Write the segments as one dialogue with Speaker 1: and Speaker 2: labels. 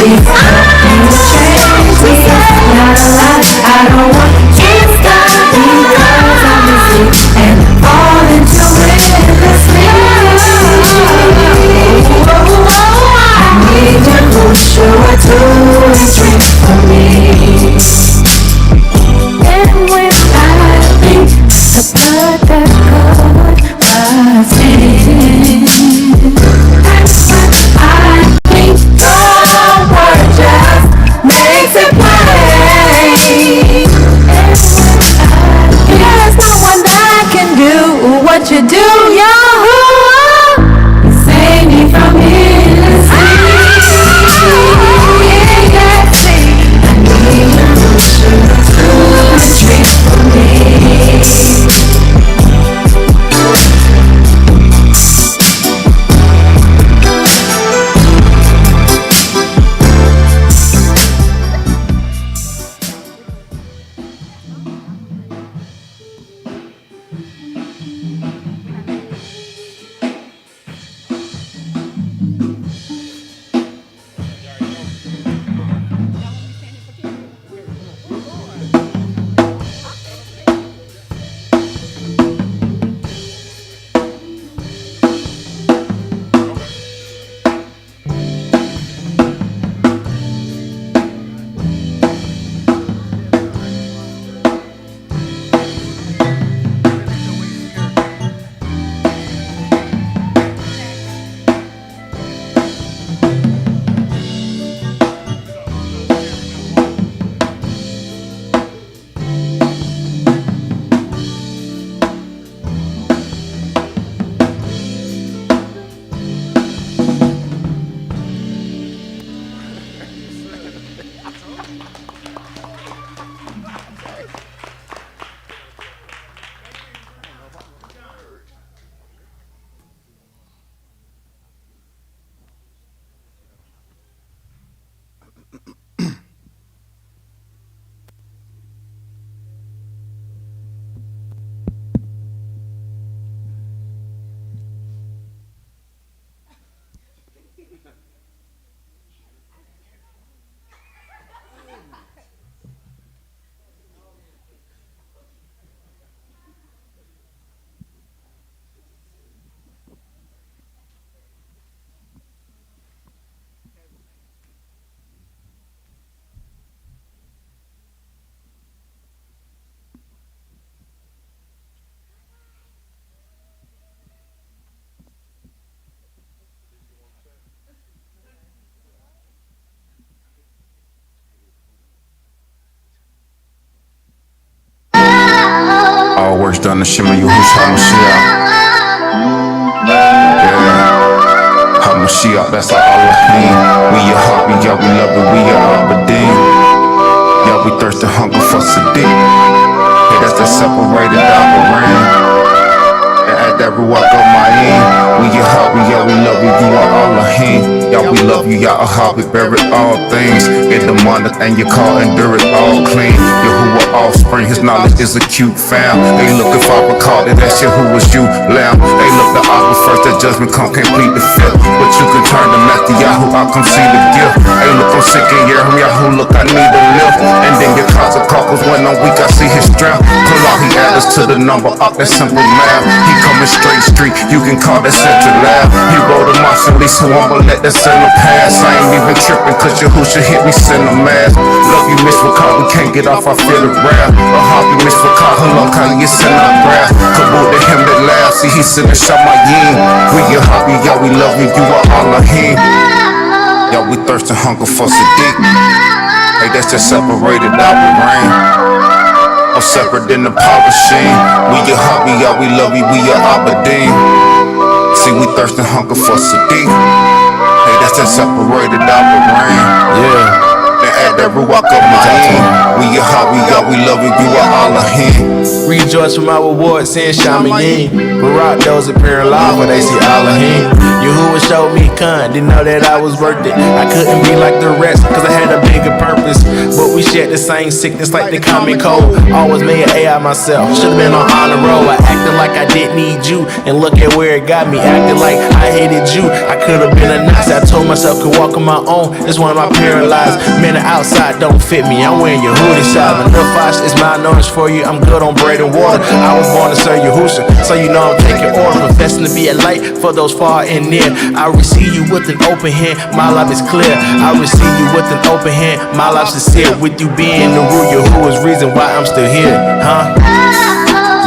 Speaker 1: Please nothing's changed. It's not a lot. I don't want it stop because I miss you and fall into endlessly. I need you closer to a dream for me. And when I think about the good was in, that's what I think. Your word just makes it plain. And when there's no one that can do what you do, Yahoo. You save me from endlessly.
Speaker 2: All works done to shimmer you who's Hamashiach. Yeah, Hamashiach, that's our Elohim. We your heart, we yeah, we love it, we your Aberdeen. Yeah, we thirst and hunger for Sadiq. Hey, that's that separated out the rain. And at that Ruach Gomayim. We your heart, we yeah, we love you, you are Elohim. Yeah, we love you, y'all how we bury all things. In the demonic and you call endure it all clean. Yahuwah offspring, his knowledge is acute found. They look if I recall that shit who was you, lamb. They look the opera first, that judgment come can't plead the fifth. But you can turn to Master Yahoo, I come see the gift. Hey look, I'm sick in here, Yahoo, look, I need a lift. And then your cause of cockles when I'm weak, I see his strength. Pull out, he add us to the number, up that simple math. He coming straight street, you can call that central lab. He wrote a Marshall, so I'ma let that center pass. I ain't even tripping, cause Yahusha hit me, send a mask. Love you, miss Wakar, we can't get off, I feel the wrath. A hobby, miss Wakar, hello, how you send our breath. Kabul to him that laughs, see he send a shot my yin. We your hobby, y'all, we love you, you are Elohim. Y'all, we thirst and hunger for Sadiq. Hey, that's just separated out with rain. I'm separate than the power machine. We your hobby, y'all, we love you, we your Aberdeen. See, we thirst and hunger for Sadiq. Hey, that's just separated out with rain. Yeah. Then add that ruach of my end. We your heart, we God, we love you, you are all a hand.
Speaker 3: Rejoice from our reward, saying Shamayin. Barak those appearing live, but they see Allahim. Yahuwah showed me kind, didn't know that I was worth it. I couldn't be like the rest, cause I had a bigger purpose. But we shared the same sickness like the common cold. Always made an AI myself, should've been on honor roll. I acted like I didn't need you, and look at where it got me. Acting like I hated you, I could've been a Nazi. I told myself could walk on my own, that's why I'm paralyzed. Man, the outside don't fit me, I'm wearing your hoodie shot. The Fash is my knowledge for you, I'm good on bread and water. I was born to serve Yahusha, so you know I'm taking orders. Professing to be a light for those far and near. I receive you with an open hand, my life is clear. I receive you with an open hand, my life's sincere. With you being the rule, Yahuwah's reason why I'm still here, huh?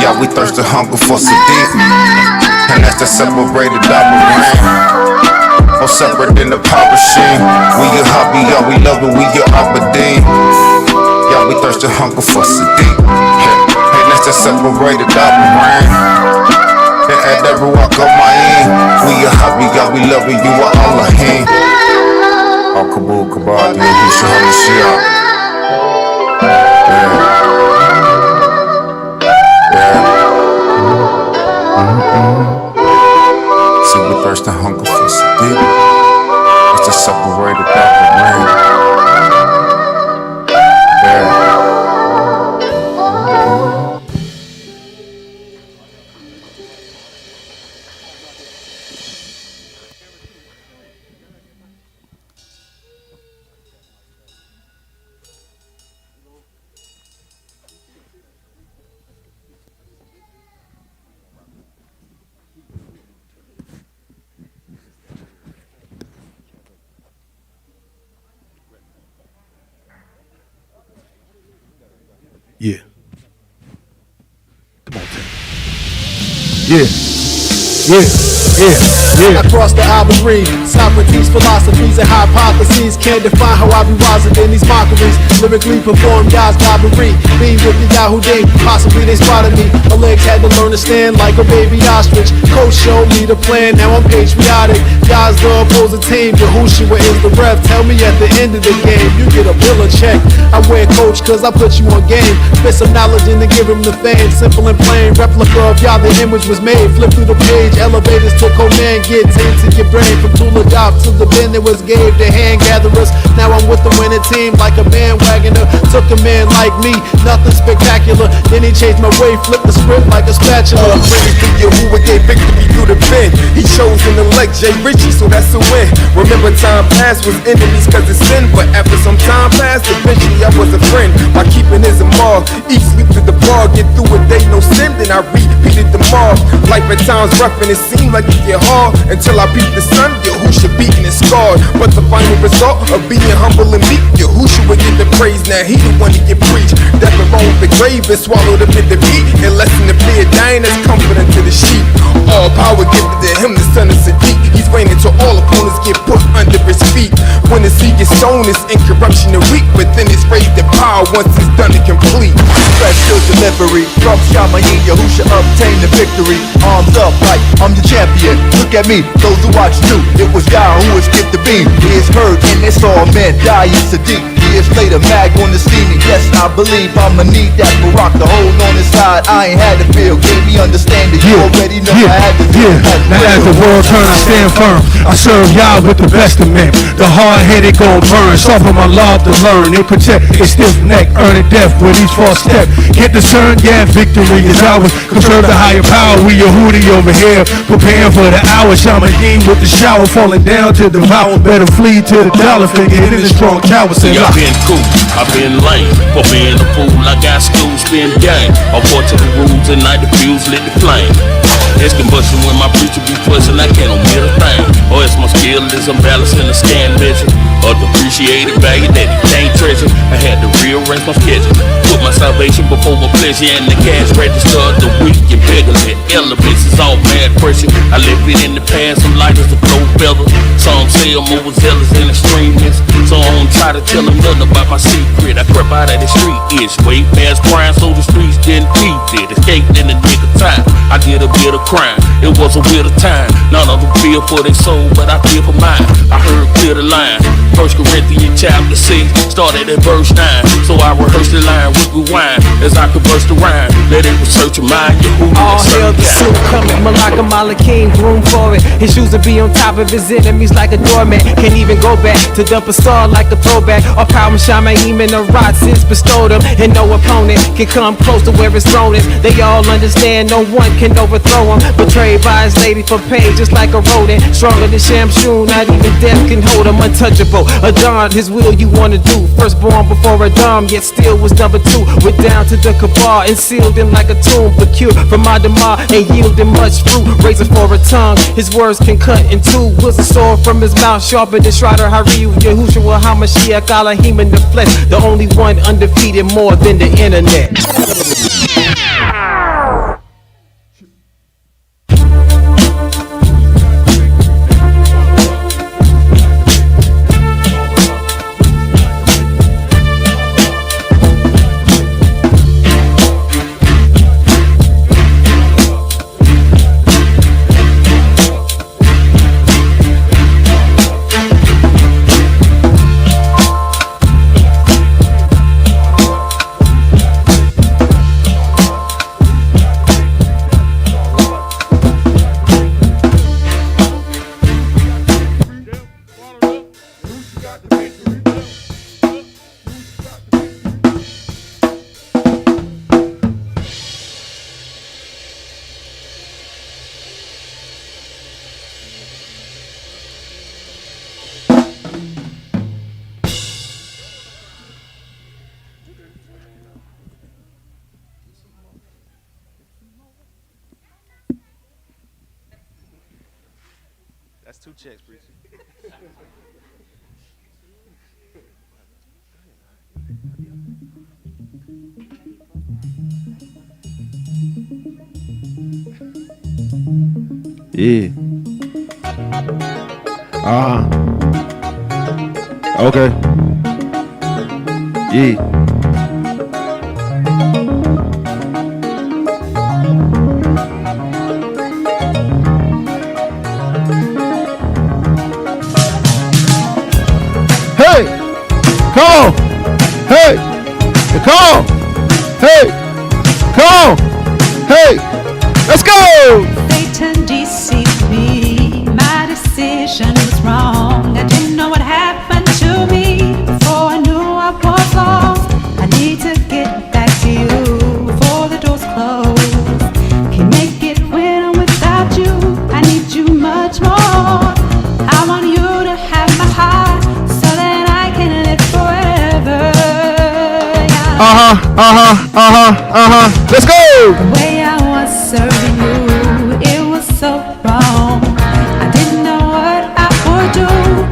Speaker 2: Yeah, we thirst and hunger for Sadiq, and that's the separated double ring. More separate than the power machine. We your hobby, yeah, we love it, we your Aberdeen. Yeah, we thirst and hunger for Sadiq, and that's the separated double ring. Then add that ruach of my end. We your hobby, yeah, we love it, you are all a hand. Al Kabul Kabad, Yahushua HaMashiach. See, we thirst and hunger for Sadiq. It's the separated double ring.
Speaker 4: Yeah. Come on, Tim. Yeah.
Speaker 5: Across the Albury, Socrates' philosophies and hypotheses can't define how I be wiser than these mockeries. Lyrically perform God's robbery. Being with the Yahoo day, possibly they spotted me. My legs had to learn to stand like a baby ostrich. Coach showed me the plan, now I'm patriotic. God's the opposing team, Yahushua is the ref. Tell me at the end of the game, you get a bill of check. I wear coach cause I put you on game. Spit some knowledge and then give him the fame. Simple and plain, replica of Yah, the image was made. Flip through the page, elevators to command, get into your brain. From Tula Dop to the bin that was gave to hand gatherers. Now I'm with the winning team like a bandwagoner. Took a man like me, nothing spectacular. Then he changed my way, flipped the script like a spatula.
Speaker 6: Praise to Yahuwah gave victory through the pen. He chose and elect Jay Ritchie, so that's a win. Remember time past was enemies cause it's sin. But after some time passed, eventually I was a friend. By keeping his amal, eat, sleep to the bar, get through a day, no sin. Then I repeated them all. Life at times rough and it seemed like it get hard. Until I beat the sun, Yahushua beaten and scarred. But the final result of being humble and meek, Yahushua would get the praise, now he the one to get preached. Death and wrong with the grave and swallowed up in defeat. And lesson the fear dying as comfort unto the sheep. All power given to him, the son of Sadiq. He's reigning till all opponents get put under his feet. When the seed gets sown, it's incorruption and weak. But then it's raised in power once it's done and complete.
Speaker 7: Special delivery from Shamayin, Yahushua obtained the victory. Arms up like I'm the champion. Look at me, those who watch you. It was Yah who was given the beam. Ears heard and it's all meant. Die is Sadiq. Years later, mag on the steaming. Yes, I believe I'ma need that Barak to hold on his side. I ain't had to feel, gave me understanding. You already know I had to feel.
Speaker 4: Now as the world turns, I stand firm. I serve Yah with the best of men. The hard-headed gon' burn. Suffer my love to learn. They protect a stiff neck, earning death with each false step. Get discerned, yeah, victory is ours. Conserve the higher power. We Yehudi over here, preparing for the hour. Shamayin with the shower, falling down to devour. Better flee to the dollar figure. It is a strong coward. Say,
Speaker 8: I've been cool, I've been lame. For being a fool, I got school, spin game. I walk to the rules and night the fuse lit the flame. It's combustion when my preacher be pushing, I can't omit a thing. Or it's my skill is unbalanced in a scan measure. Or depreciated value that he can't treasure. I had to rearrange my schedule. Put my salvation before my pleasure and the cash register of the week. And bigger than elements, it's all mad pressure. I live it in the past, I'm light as a blow feather. Some say I'm overzealous and extremist. So I don't try to tell them nothing about my secret. I crept out of the street itch, way past crime, so the streets didn't keep it. Escaped in the nick of time. I did a bit of crime, it was a bit of time. None of them fear for their soul, but I fear for mine. I heard clear the line. 1 Corinthians chapter 6, started at verse 9. So I rehearsed the line with rewind as I conversed the rhyme. Let it research your mind, Yahuwah.
Speaker 9: All hail the suit coming, Malaka Malakim, groom for it. His shoes will be on top of his enemies like a doormat. Can't even go back to dump a star like a throwback. All power Shamaim and the rod since bestowed him. And no opponent can come close to where his throne is. They all understand no one can overthrow him. Betrayed by his lady for pay just like a rodent. Stronger than Shamshun, not even death can hold him. Untouchable, Adon, his will you wanna do. Firstborn before Adam, yet still was number 2. Went down to the Kabar and sealed him like a tomb. Procured from Adamah and yielding much fruit. Razor for a tongue, his words can cut in two. Was a sword from his mouth, sharper than Shrider Hariu. Yahushua HaMashiach Elohim in the flesh. The only one undefeated more than the internet.
Speaker 3: That's 2 checks, preacher.
Speaker 4: Yeah. Okay. Yeah. Hey! Come on! Hey! Come on! Hey! Come on! Hey! Let's go!
Speaker 1: Satan deceived me. My decision was wrong. I didn't know what happened to me before I knew I was lost. I need to get back to you before the door's closed. Can't make it when I'm without you. I need you much more. I want you to have my heart so that I can live forever.
Speaker 4: Let's go!
Speaker 1: The way I was serving you, it was so wrong. I didn't know what I would do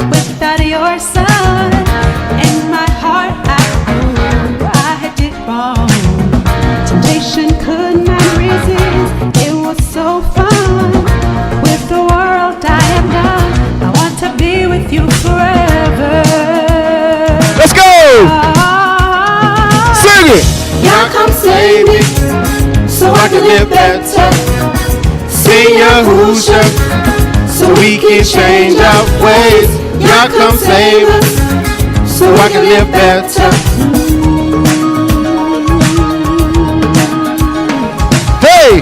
Speaker 1: without your son. In my heart I knew I had did wrong. Temptation could not resist. It was so fun. With the world I am done. I want to be with you forever.
Speaker 4: Let's go! Sing it!
Speaker 1: Y'all come save me, so I can live better.
Speaker 3: Sing Yahusha, so we can change our ways. Y'all come save us, so I can live better.
Speaker 4: Hey!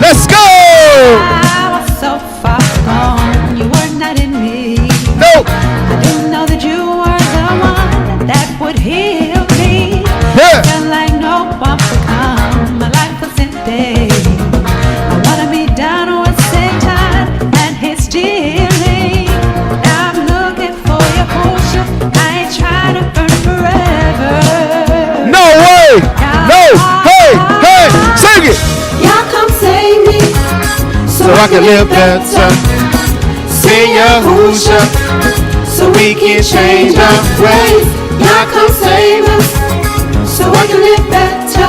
Speaker 4: Let's go!
Speaker 1: I was so far gone, you were not in me.
Speaker 4: Nope.
Speaker 1: I didn't know that you were the one that would heal me.
Speaker 4: Yeah.
Speaker 1: Felt like no one would come, my life was empty. I wanna be down with Satan and his stealing. Now I'm looking for your portion. I ain't trying to burn forever.
Speaker 4: No way! No! Hey! Hey! Sing it!
Speaker 1: Y'all come save me,
Speaker 3: So I can live better. Sing Yahusha, so we can change our ways.
Speaker 1: Y'all come save us, so I can live better.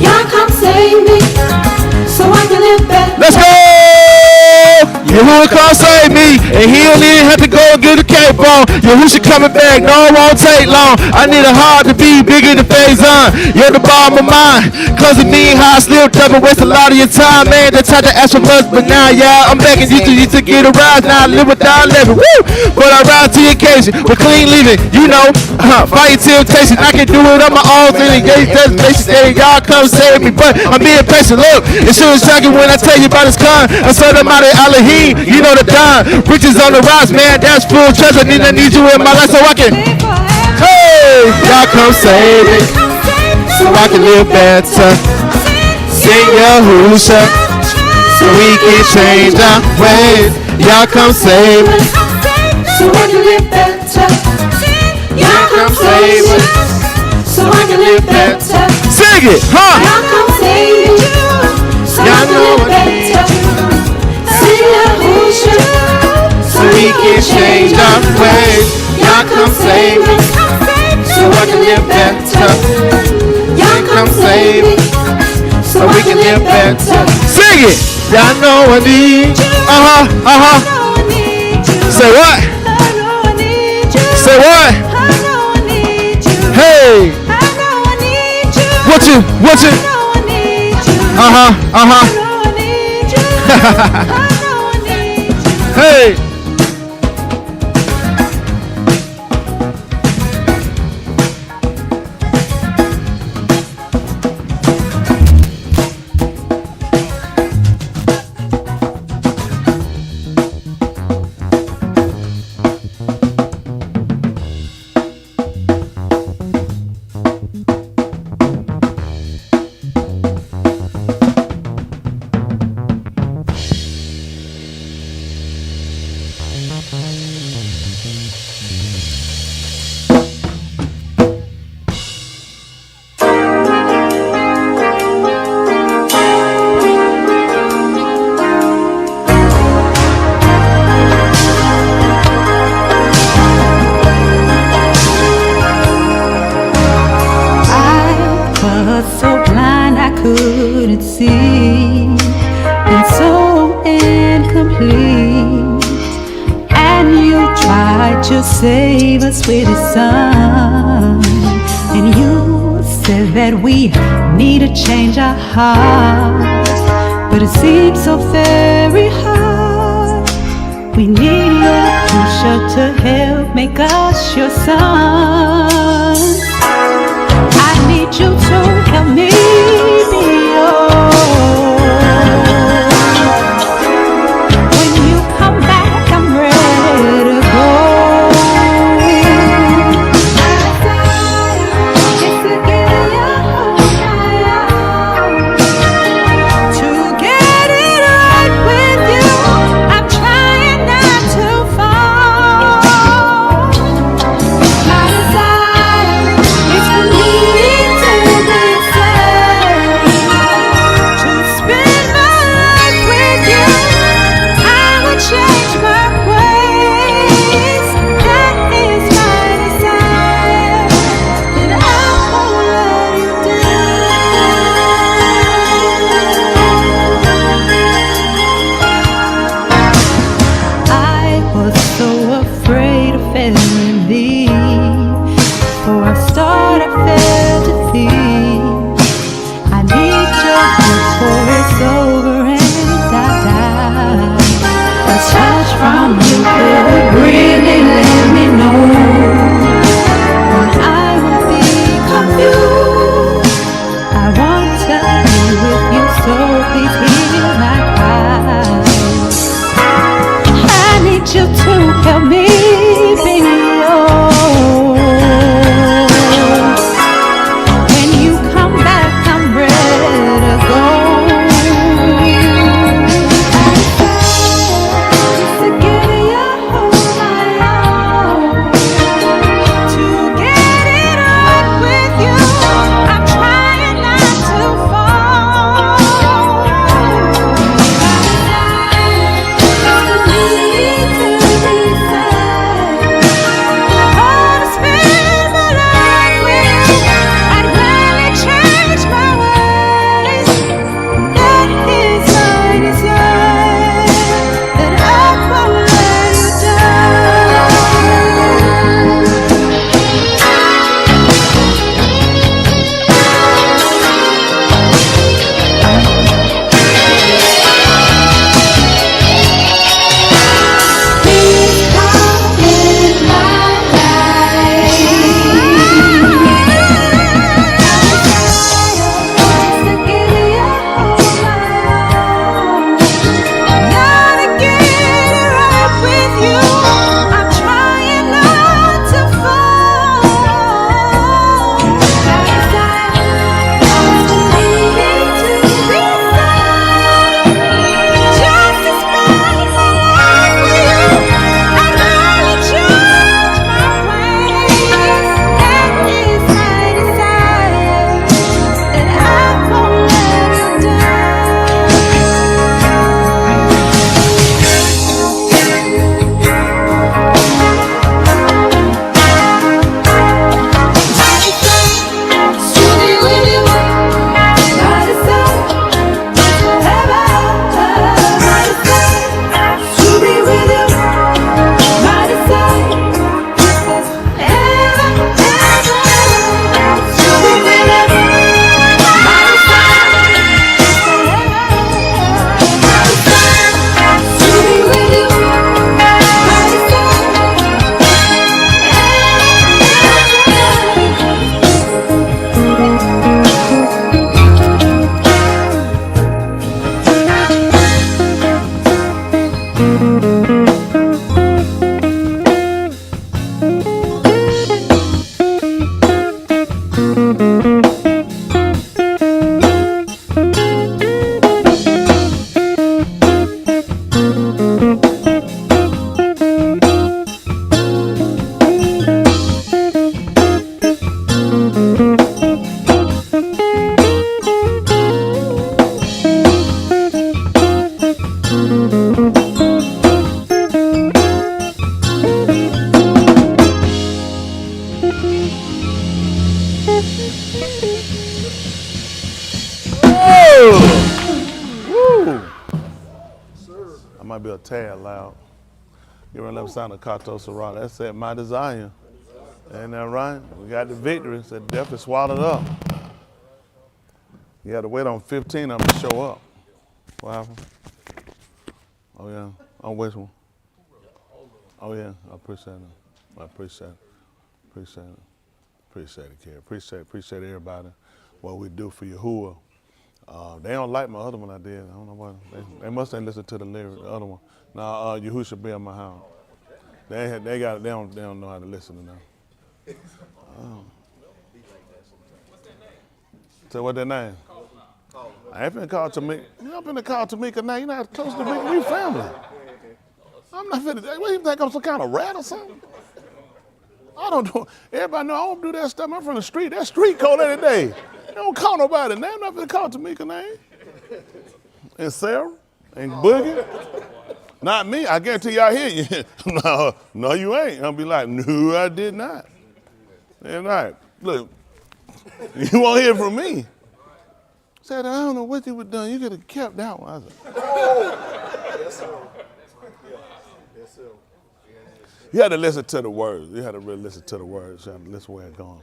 Speaker 1: Y'all come save me, so I can live better.
Speaker 4: Let's go!
Speaker 3: Yahuwah come save me, and he don't even have to go and get a cape on. Yahuwah coming back, no, it won't take long. I need a heart to be bigger than phase on. You're the ball of my mind, cause it mean how I slipped up and waste a lot of your time, man. They tried to ask for much, but now, yeah, I'm begging you to get a rise. Now I live without living, woo! But I rise to the occasion with clean living, you know, fight temptation. I can do it on my own, and engage destination. Say, y'all come save me, but I'm being patient. Look, it sure is shocking when I tell you about his con. I saw them out of Elohim, you know the Don. Riches on the rise, man, that's full treasure. I need you in my life so I can, hey, y'all come save me, so I can live better. Sing Yahushua, so we can change our ways. Y'all come save us, so I can live better. Y'all come save us, so I can live better. Sing it, huh?
Speaker 1: Y'all come save me, so I can live better. Sing Yahushua,
Speaker 3: so we can change our ways. Y'all come save us, so I can live better. Y'all come save me, so we can live better. Sing it! Y'all know I need you. Say what? Say what? Hey! What you? Hey!
Speaker 1: couldn't see, and so incomplete. And you tried to save us with his son, and you said that we need to change our hearts, but it seems so very hard. We need your pusher to help make us your sons. I need you to help me be yours. When you come back, I'm ready to go. To get it right with you, I'm trying not to fall. My desire is for me to be saved, to spend my life with you. I will change my ways. That is my desire, and I won't let you down. I was so afraid of failing thee. Before I start, I failed to see. I need your help for it's over and I die. A touch from you could really let me know when I will be confused. I want to be with you, so please hear my cry. I need you to help me be yours.
Speaker 10: tad loud. Give her a left sound of Kato Sarah. That said, my desire. Ain't that right? We got the victory. Said death is swallowed up. You had to wait on 15 of them to show up. What happened? Oh yeah. On which one? Oh yeah. I appreciate it. I appreciate it. Appreciate it. Appreciate it, kid. Appreciate everybody. What we do for Yahuwah. They don't like my other one I did. I don't know why. They must ain't listen to the lyric, the other one. Now Yahushua be in my house. They don't know how to listen to them. So what their name? I ain't finna call Tamika. You not finna call Tamika now. You not close to Tamika. We family. I'm not finna. What, you think I'm some kind of rat or something? I don't do. Everybody know I don't do that stuff. I'm from the street. That street code every day. They don't call nobody name. I'm not finna call Tamika name. And Sarah and Boogie. Not me. I guarantee y'all hear you. No, you ain't. I'll be like, no, I did not. And right. Look, you won't hear from me. Said, I don't know what you would done. You could have kept that one. I said,
Speaker 5: Yes, sir. Yes, sir.
Speaker 10: you had to listen to the words. You had to really listen to the words. You had to listen where it's going.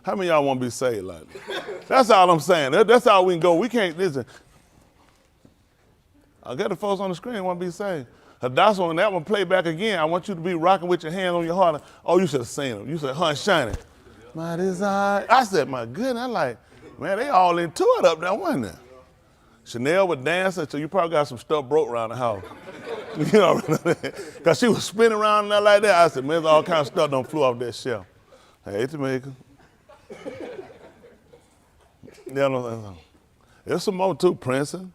Speaker 10: How many of y'all want to be saved like that? That's all I'm saying. That's all we can go. We can't listen. I got the folks on the screen want to be saved. That's when that one play back again. I want you to be rocking with your hand on your heart. Oh, you should have seen them. You said, huh, shining. My desire. I said, my goodness. I'm like, man, they all into it up there, wasn't they? Chanel was dancing, so you probably got some stuff broke around the house. You know, because she was spinning around and that like that. I said, man, all kind of stuff don't flew off that shelf. Hey, Tamika. Yeah, no, there's some more too, Princeton.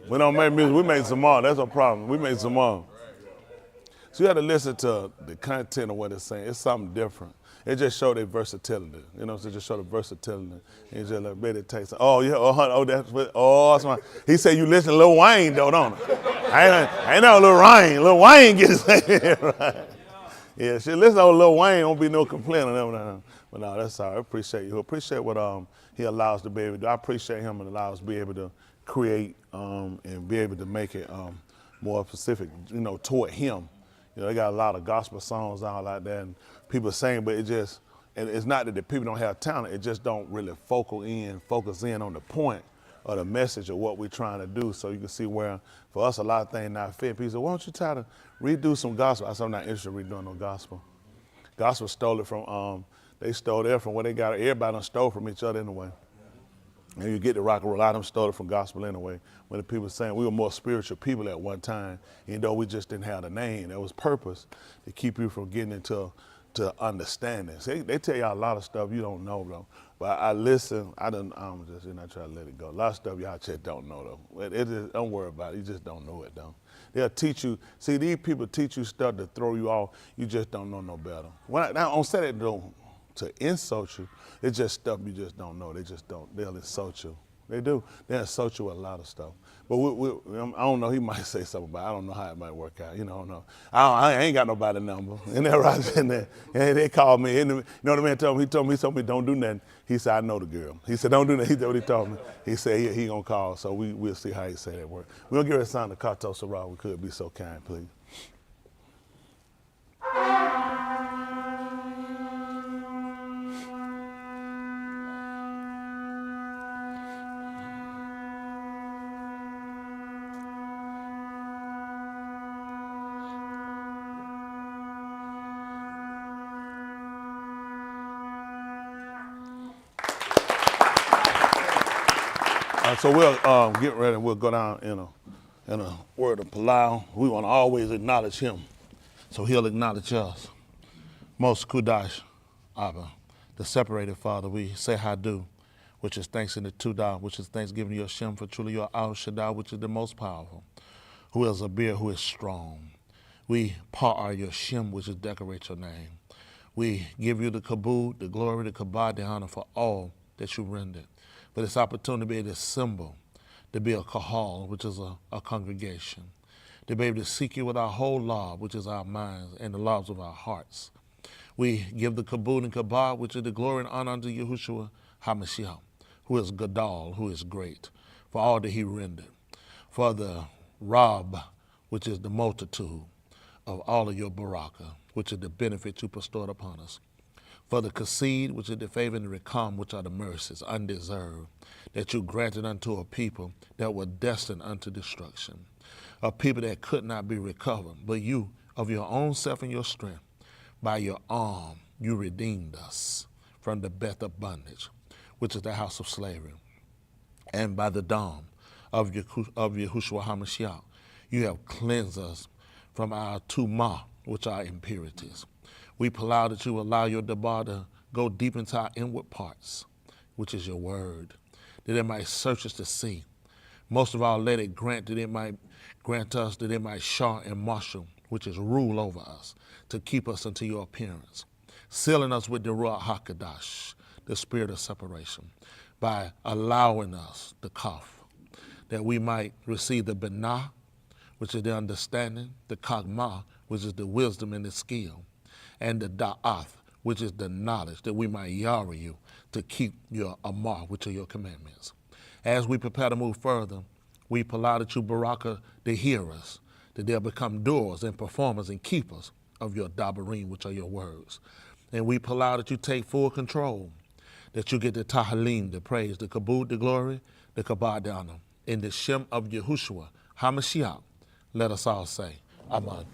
Speaker 10: We don't make music. We made some more. That's a problem. We made some more. So you have to listen to the content of what it's saying. It's something different. It just showed their versatility. You know, so it just showed the versatility. And just like meditate. Oh yeah. Oh that's what. Oh, that's my. He said you listen to Lil Wayne though, don't it? I ain't no Lil Wayne. Lil Wayne gets it right. Yeah, she listen to Lil Wayne. Won't be no complaint on them. But no, that's all right. I appreciate you. I appreciate what he allows to be able to do. I appreciate him and allows to be able to create and be able to make it more specific, you know, toward him. You know, they got a lot of gospel songs out like that and people sing, but it just, and it's not that the people don't have talent, it just don't really focus in on the point or the message of what we're trying to do. So you can see where, for us, a lot of things not fit. People say, why don't you try to redo some gospel? I said, I'm not interested in redoing no gospel. Gospel stole it from, they stole that from where they got it. Everybody done stole from each other anyway. And you get the rock and roll, a lot of them started from gospel anyway. When the people saying we were more spiritual people at one time, even though we just didn't have the name. There was purpose to keep you from getting into understanding. See, they tell y'all a lot of stuff you don't know though. But I listen, I'm just not trying to let it go. A lot of stuff y'all just don't know though. It is, don't worry about it, you just don't know it though. They'll teach you, see these people teach you stuff to throw you off, you just don't know no better. I don't say that though to insult you, it's just stuff you just don't know. They just don't, they'll insult you. They do, they'll insult you with a lot of stuff. But I don't know, he might say something about it. I don't know how it might work out, you know, I don't know. I ain't got nobody's number. And they're right in there, and they called me, and you know the man told me, he told me don't do nothing. He said, I know the girl. He said, don't do nothing, that's what he told me. He said he gonna call, so we'll see how he say that word. We're gonna give her a sign to Kato Sarah, we could be so kind, please. So we'll get ready and we'll go down in a word of Palau. We want to always acknowledge him, so he'll acknowledge us. Most Kudash, Abba, the separated Father, we say Hadu, which is thanks in the Tudah, which is thanksgiving to your Shem, for truly your Al Shaddai, which is the most powerful, who is a beer, who is strong. We par your Shem, which is decorate your name. We give you the kabod, the glory, the kabod, the honor for all that you rendered. For this opportunity to be this symbol, to be a kahal, which is a congregation, to be able to seek you with our whole law, which is our minds and the laws of our hearts. We give the kabod and kabod, which is the glory and honor unto Yahushua HaMashiach, who is Gadol, who is great, for all that he rendered, for the Rab, which is the multitude of all of your baraka, which is the benefit you bestowed upon us, for the Kasid, which is the favor and the Rekam, which are the mercies, undeserved, that you granted unto a people that were destined unto destruction, a people that could not be recovered, but you, of your own self and your strength, by your arm, you redeemed us from the bed of bondage, which is the house of slavery, and by the dawn of Yahushua HaMashiach, you have cleansed us from our tumah, which are impurities. We allow that you allow your debar to go deep into our inward parts, which is your word, that it might search us to see. Most of all, let it grant that it might grant us, that it might shar and marshal, which is rule over us, to keep us unto your appearance, sealing us with the Ruach HaKadosh, the spirit of separation, by allowing us the kaf, that we might receive the benah, which is the understanding, the kagmah, which is the wisdom and the skill, and the da'ath, which is the knowledge, that we might yara you to keep your amar, which are your commandments. As we prepare to move further, we allow that you, Baraka, to hear us, that they'll become doers and performers and keepers of your dabarim, which are your words. And we allow that you take full control, that you get the tahalim, the praise, the kabod, the glory, the kabod, the honor. In the shem of Yahushua HaMashiach, let us all say, Amen.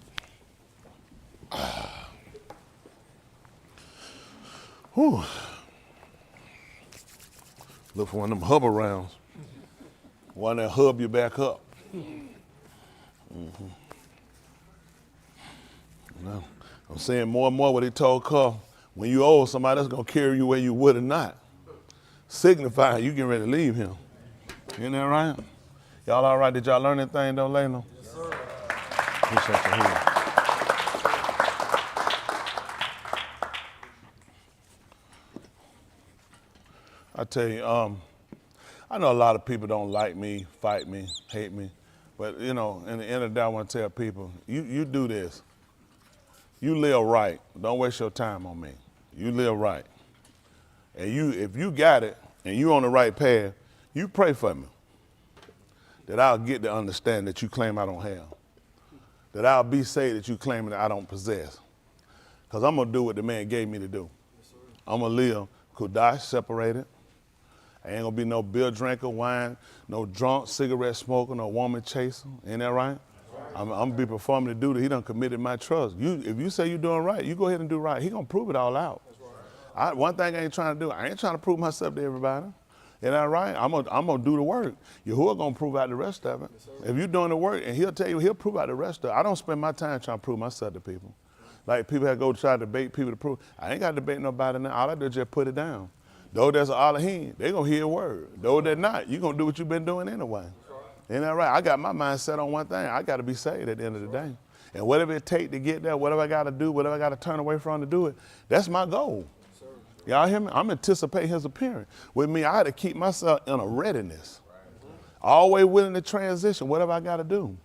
Speaker 10: Whew. Look for one of them hub arounds. One that hub you back up. No. I'm saying more and more what he told Carl. When you owe somebody that's going to carry you where you would or not, signifying you getting ready to leave him. Isn't that right? Y'all all right? Did y'all learn anything though, Layla? Yes, sir. Appreciate you here. I tell you, I know a lot of people don't like me, fight me, hate me, but you know, in the end of the day, I want to tell people, you do this. You live right. Don't waste your time on me. You live right. And if you got it and you on the right path, you pray for me. That I'll get the understanding that you claim I don't have. That I'll be saved that you claim that I don't possess. Because I'm going to do what the man gave me to do. Yes, I'm going to live kudash, separated. I ain't going to be no beer drinker, wine, no drunk, cigarette smoker, no woman chaser. Ain't that right? I'm going to be performing the duty. He done committed my trust. If you say you're doing right, you go ahead and do right. He going to prove it all out. One thing I ain't trying to do, I ain't trying to prove myself to everybody. Isn't that right? I'm gonna do the work. Yahuwah gonna prove out the rest of it. Yes, if you're doing the work, and he'll tell you, he'll prove out the rest of it. I don't spend my time trying to prove myself to people. Like people that go try to debate people to prove. I ain't got to debate nobody now. All I do is just put it down. Though there's an Elohim, they gonna hear a word. Though they're not, you gonna do what you've been doing anyway. Isn't that right? I got my mind set on one thing. I got to be saved at the end of the day. And whatever it takes to get there, whatever I got to do, whatever I got to turn away from to do it, that's my goal. Y'all hear me? I'm anticipating his appearance. With me, I had to keep myself in a readiness. Always willing to transition, whatever I got to do.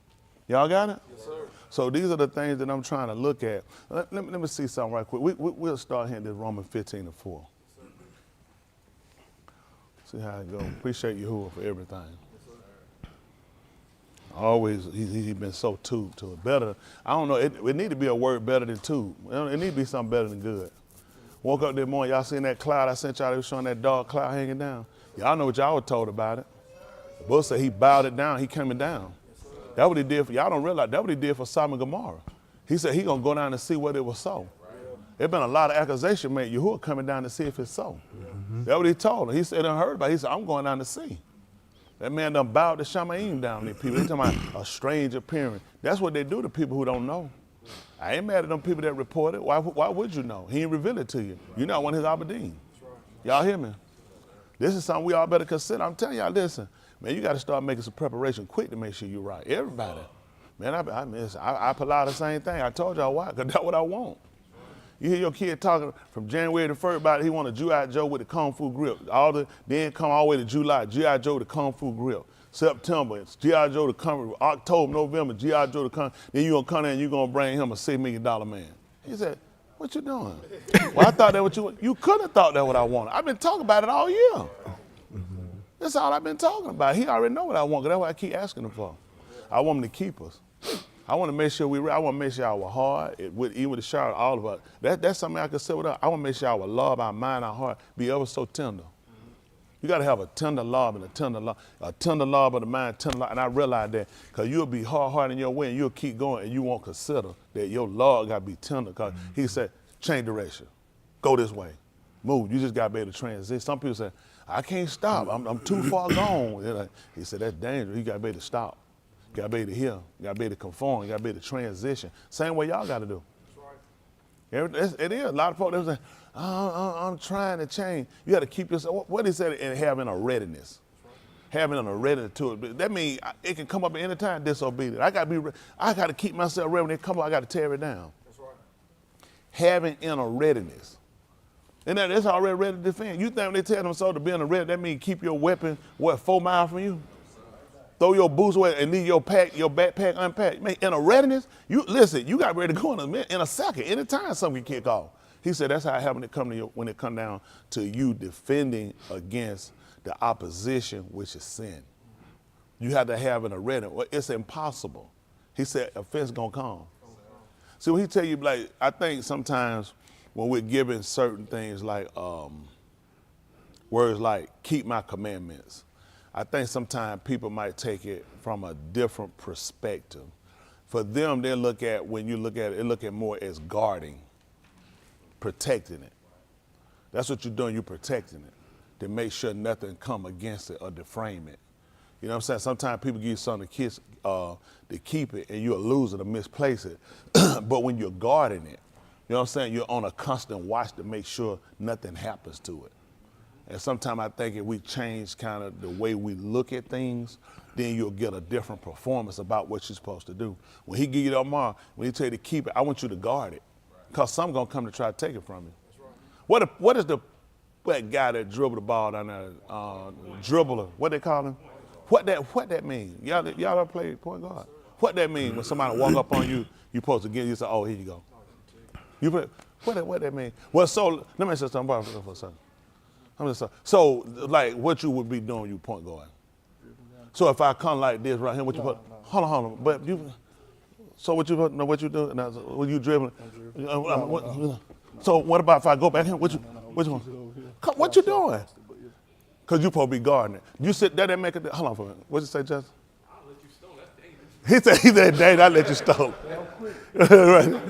Speaker 10: Y'all got it? Yes, sir. So these are the things that I'm trying to look at. Let me see something right quick. We'll start here in this Romans 15:4. See how it goes. Appreciate Yahuwah for everything. Always, he's been so tuned to it. Better, I don't know, it need to be a word better than two. It need to be something better than good. Woke up this morning, y'all seen that cloud I sent y'all? They was showing that dark cloud hanging down. Y'all know what y'all were told about it. The book said he bowed it down, he coming down. That's what he did for, y'all don't realize, that's what he did for Sodom and Gomorrah. He said he gonna go down and see what it was so. There's been a lot of accusation made, Yahuwah coming down to see if it's so. That's what he told him. He said, I heard about it. He said, I'm going down to see. That man done bowed the Shamayim down there, people. They talking about a strange appearance. That's what they do to people who don't know. I ain't mad at them people that report it. Why would you know? He ain't reveal it to you. You're not one of his Abedin. Y'all hear me? This is something we all better consider. I'm telling y'all, listen, man, you got to start making some preparation quick to make sure you're right. Everybody. Man, I pull out the same thing. I told y'all why, because that's what I want. You hear your kid talking from January to 1st about he want a G.I. Joe with the Kung Fu grip. Then come all the way to July, G.I. Joe with the Kung Fu grip. September, it's G.I. Joe to come, October, November, G.I. Joe to come. Then you gonna come in and you gonna bring him a $6 million man. He said, What you doing? Well, I thought that what you could have thought that what I wanted. I've been talking about it all year. That's all I've been talking about. He already know what I want, because that's what I keep asking him for. I want him to keep us. I want to make sure I want to make sure our heart, even with the shower, all of us. That's something I can say with us. I want to make sure our love, our mind, our heart be ever so tender. You got to have a tender love and a tender love of the mind, tender love. And I realize that, because you'll be hard in your way and you'll keep going and you won't consider that your love got to be tender, because he said, change direction. Go this way. Move. You just got to be able to transition. Some people say, I can't stop. I'm too far gone. He said, that's dangerous. You got to be able to stop. You got to be able to hear. You got to be able to conform. You got to be able to transition. Same way y'all got to do. That's right. It is. A lot of folks, they say, I'm trying to change. You got to keep yourself. What is that in having a readiness? Having a readiness to it. That means it can come up at any time, disobedient. I got to keep myself ready. When it come up, I got to tear it down. That's right. Having in a readiness. And that's already ready to defend. You think when they tell them so to be in a ready, that means keep your weapon, 4 miles from you? Throw your boots away and leave your backpack unpacked. Man, in a readiness, you got ready to go in a second. Anytime something can kick off. He said that's how it happened when it come down to you defending against the opposition, which is sin. You have to have in a readiness. Well, it's impossible. He said offense gonna come. See, when he tell you, like, I think sometimes when we're given certain things like words like keep my commandments, I think sometimes people might take it from a different perspective. For them, they look at it more as guarding, protecting it. That's what you're doing, you're protecting it, to make sure nothing come against it or deframe it. You know what I'm saying? Sometimes people give you something to keep it and you'll lose it or misplace it. But when you're guarding it, you know what I'm saying, you're on a constant watch to make sure nothing happens to it. And sometimes I think if we change kind of the way we look at things, then you'll get a different performance about what you're supposed to do. When he give you the tomorrow, when he tell you to keep it, I want you to guard it, because some gonna come to try to take it from you. Right. What is that guy that dribbled the ball down there, dribbler, what they call him? What that mean? Y'all ever play point guard? What that mean when somebody walk up on you, you supposed to get, you say, oh, here you go. You put, what that mean? Well, so let me say something about it for a second. So, like, what you would be doing, you point guard. So if I come like this right here, what you put? Hold on. But you. So what you do? When you dribbling? So what about if I go back here? Which one? What you doing? Cause you supposed to be guarding it. You sit there and make it. Hold on for a minute. What you say, Justin? I'll let you stone. That's dangerous. He said, Dave, I'll let you stone. Right.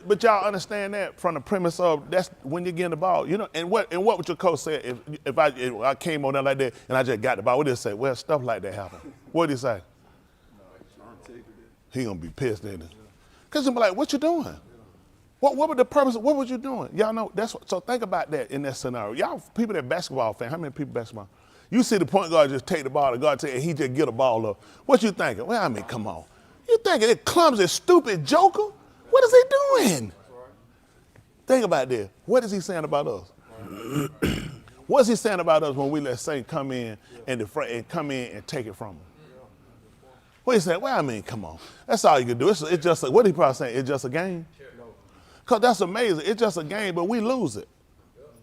Speaker 10: But y'all understand that from the premise of that's when you get the ball, you know. And what would your coach say if I came on there like that and I just got the ball? What did he say? Well, stuff like that happen. What did he say? He gonna be pissed, ain't he? Cause he'll be like, what you doing? What was the purpose? What was you doing? Y'all know so think about that in that scenario. Y'all people that basketball fan, how many people basketball? You see the point guard just take the ball, the guard take, and he just get a ball up. What you thinking? Well, I mean, come on. You thinking that clumsy, stupid joker? What is he doing? Think about this. What is he saying about us? What's he saying about us when we let Satan come in and come in and take it from him? What he saying? Well, I mean, come on. That's all you can do. It's just what he probably saying? It's just a game. Because that's amazing. It's just a game, but we lose it.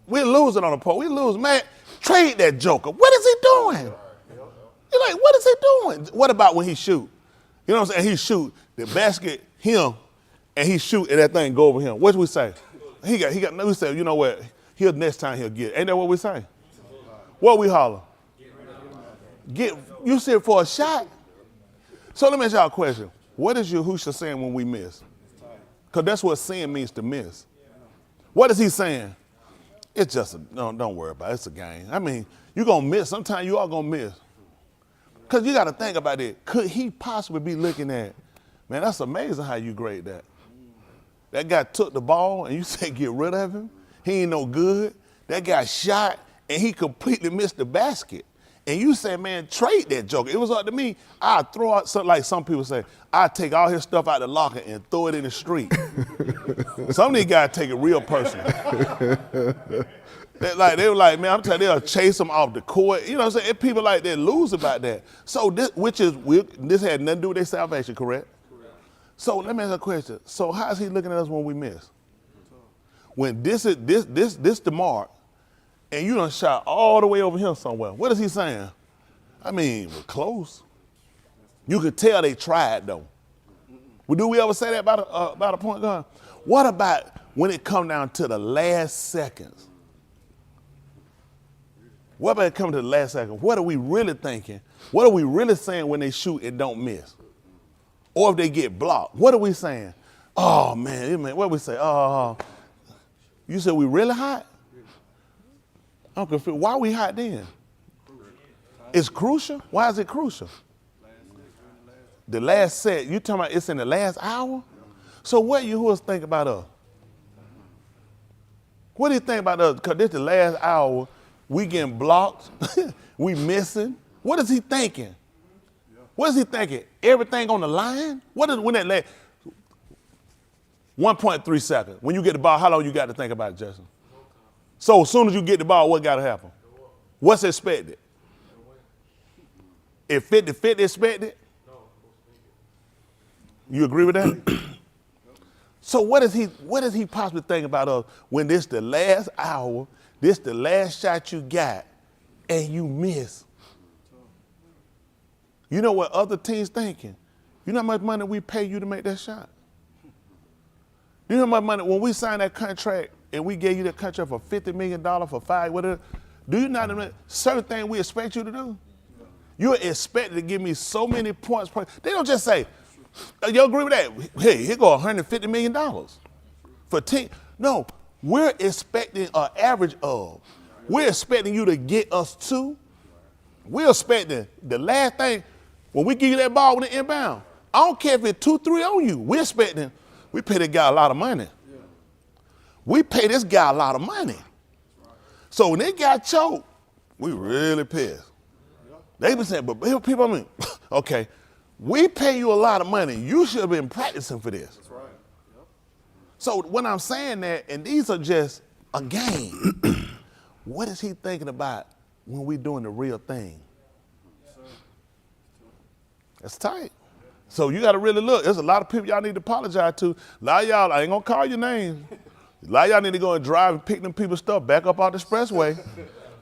Speaker 10: We lose it on the pole. We lose, man. Trade that joker. What is he doing? You're like, what is he doing? What about when he shoot? You know what I'm saying? He shoot the basket, him, and he shoot and that thing go over him. What do we say? We say, you know what? Next time he'll get it. Ain't that what we say? What we holler? You said for a shot? So let me ask y'all a question. What is Yahushua saying when we miss? Because that's what sin means, to miss. What is he saying? It's just don't worry about it. It's a game. I mean, you're going to miss. Sometimes you are going to miss. Because you got to think about it. Could he possibly be looking at, man, that's amazing how you grade that. That guy took the ball and you say get rid of him. He ain't no good. That guy shot and he completely missed the basket. And you say, man, trade that joker. It was up to me. I'd throw out something like some people say, I'd take all his stuff out the locker and throw it in the street. Some of these guys take it real personal. They were like, man, I'm telling you, they'll chase them off the court. You know what I'm saying? People like that lose about that. So this had nothing to do with their salvation, correct? So let me ask you a question. So how is he looking at us when we miss? when this the mark, and you done shot all the way over here somewhere. What is he saying? I mean, we're close. You could tell they tried though. Well, do we ever say that about a point guard? What about when it come down to the last seconds? What about it come to the last second? What are we really thinking? What are we really saying when they shoot and don't miss? Or if they get blocked, what are we saying? Oh man, what we say? Oh, you said we really hot? I'm confused. Why are we hot then? It's crucial? Why is it crucial? The last set, you talking about it's in the last hour? So what Yahuwah think about us? What do you think about us? Because this the last hour, we getting blocked, we missing. What is he thinking? What is he thinking? Everything on the line? What is when that last 1.3 seconds? When you get the ball, how long you got to think about it, Justin? So as soon as you get the ball, what got to happen? What's expected? If 50-50 expected? You agree with that? So what is he possibly thinking about us when this the last hour, this the last shot you got, and you miss? You know what other teams thinking? You know how much money we pay you to make that shot? You know how much money, when we signed that contract and we gave you that contract for $50 million for 5, whatever, do you not know certain things we expect you to do? You're expected to give me so many points per. They don't just say, you agree with that? Hey, here go $150 million for team. No, we're expecting an average of. We're expecting you to get us to. We're expecting the last thing, when we give you that ball with the inbound, I don't care if it's 2-3 on you. We're expecting, we pay this guy a lot of money. We pay this guy a lot of money. So when they got choked, we really pissed. They been saying, but people, I mean, okay, we pay you a lot of money. You should have been practicing for this. That's right. Yep. So when I'm saying that, and these are just a game, what is he thinking about when we doing the real thing? That's tight. So you got to really look. There's a lot of people y'all need to apologize to. A lot of y'all, I ain't going to call your name. A lot of y'all need to go and drive and pick them people's stuff back up out the expressway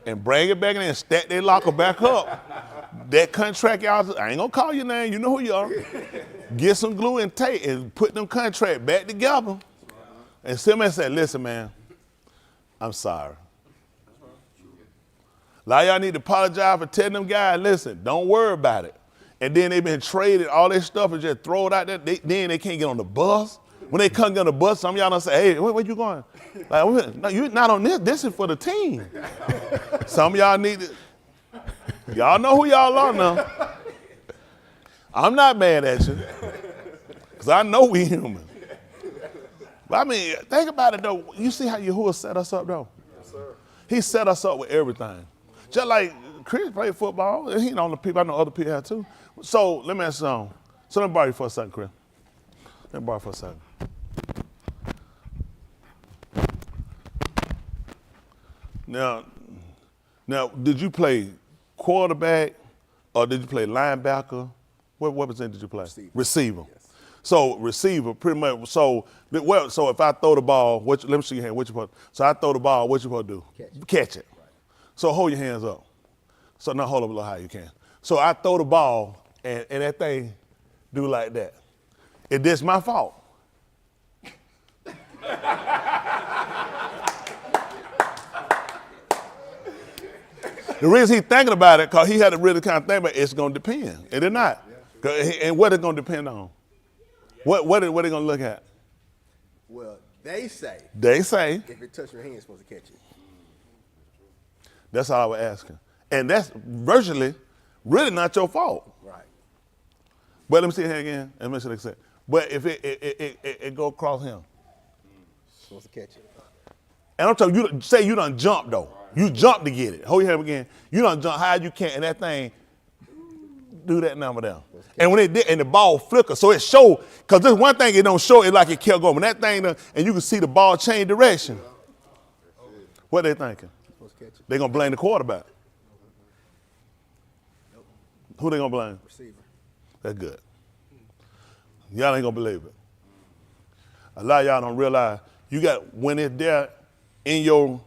Speaker 10: and bring it back in and stack their locker back up. That contract, y'all, I ain't gonna call your name, you know who you are. Get some glue and tape and put them contract back together. And somebody said, listen, man, I'm sorry. A lot of y'all need to apologize for telling them guys, listen, don't worry about it. And then they've been traded, all their stuff and just throw it out there. Then they can't get on the bus. When they come get on the bus, some of y'all don't say, hey, where you going? Like, no, you're not on this. This is for the team. Some of y'all need to, y'all know who y'all are now. I'm not mad at you, because I know we human. But I mean, think about it though. You see how Yahuwah set us up though? Yes, sir. He set us up with everything. Just like Chris played football, and he know the people, I know other people have too. So let me ask you something. So let me borrow you for a second, Chris. Let me borrow for a second. Now, did you play quarterback or did you play linebacker? What percent did you play? Receiver. Yes. So receiver, pretty much. So if I throw the ball, let me see your hand. What you supposed? So I throw the ball. What you supposed to do? Catch it. Right. So hold your hands up. So now hold up a little higher you can. So I throw the ball and that thing do like that. Is this my fault? The reason he's thinking about it, because he had to really kind of think about it, it's going to depend. It is not. And what is it going to depend on? What are they going to look at?
Speaker 11: Well, they say. If it touches your hand, you're supposed to catch it.
Speaker 10: That's all I was asking. And that's virtually really not your fault.
Speaker 11: Right.
Speaker 10: But let me see here again. Let me see what they say. But if it go across him.
Speaker 11: Supposed to catch it.
Speaker 10: And I'm talking, you say you done jump though. You jump to get it. Hold your hand again. You done jump high as you can, and that thing do that number down. And when it did, and the ball flicker, so it show, because this one thing it don't show it like it kept going. When that thing, and you can see the ball change direction. What they thinking? They gonna blame the quarterback. Who they gonna blame?
Speaker 11: Receiver.
Speaker 10: That's good. Y'all ain't gonna believe it. A lot of y'all don't realize You got, when it's there in your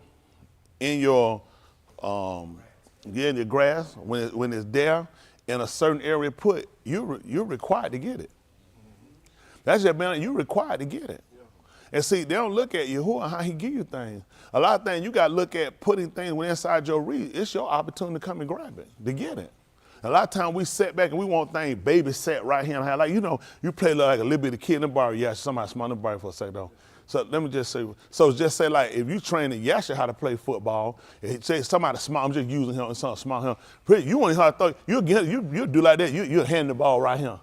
Speaker 10: grass, when it's there in a certain area put, you're required to get it. That's just being, you're required to get it. And see, they don't look at Yahuwah how he give you things. A lot of things you got to look at putting things inside your reach. It's your opportunity to come and grab it, to get it. A lot of times we sit back and we want things baby set right here and how, like, you know, you play like a little bit of kid in the bar. Yeah, somebody small in the bar for a second though. So let me just say, like if you training Yasha how to play football, say somebody small, I'm just using him and something small him. You want to throw, you'll do like that. You'll hand the ball right here.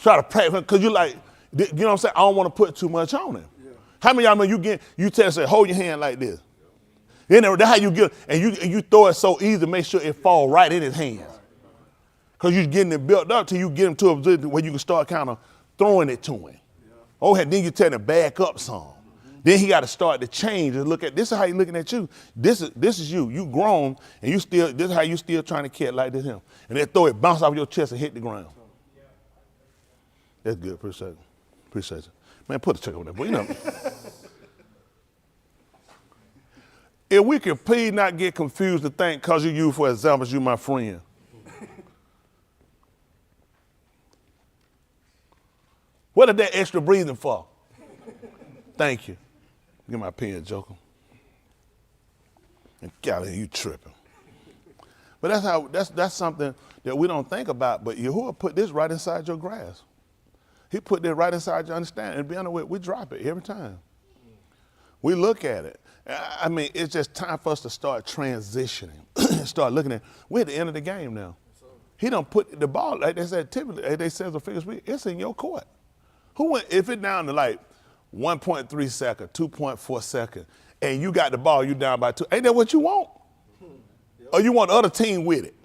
Speaker 10: Try to practice because you like, you know what I'm saying? I don't want to put too much on him. How many of y'all know you tell say hold your hand like this? You know, that's how you get, and you throw it so easy to make sure it fall right in his hands. Because you're getting it built up till you get him to a position where you can start kind of throwing it to him. Oh, and then you tell him to back up some. Then he got to start to change and look at, this is how he's looking at you. This is you. You grown, and this is how you still trying to catch like this him. And then throw it, bounce off your chest and hit the ground. That's good, appreciate it. Appreciate it. Man, put a check on that, boy, you know. If we can please not get confused to think because you, for example, you my friend. What is that extra breathing for? Thank you. Get my pen, Joker. And get out of here, you tripping. But that's something that we don't think about, but Yahuwah put this right inside your grasp. He put that right inside your understanding. And be honest with it, we drop it every time. We look at it. I mean, it's just time for us to start transitioning. Start looking at, we're at the end of the game now. He don't put the ball, like they said, typically, like they said, it's in your court. If it's down to like 1.3 seconds, 2.4 seconds, and you got the ball, you down by 2, ain't that what you want? Or you want the other team with it?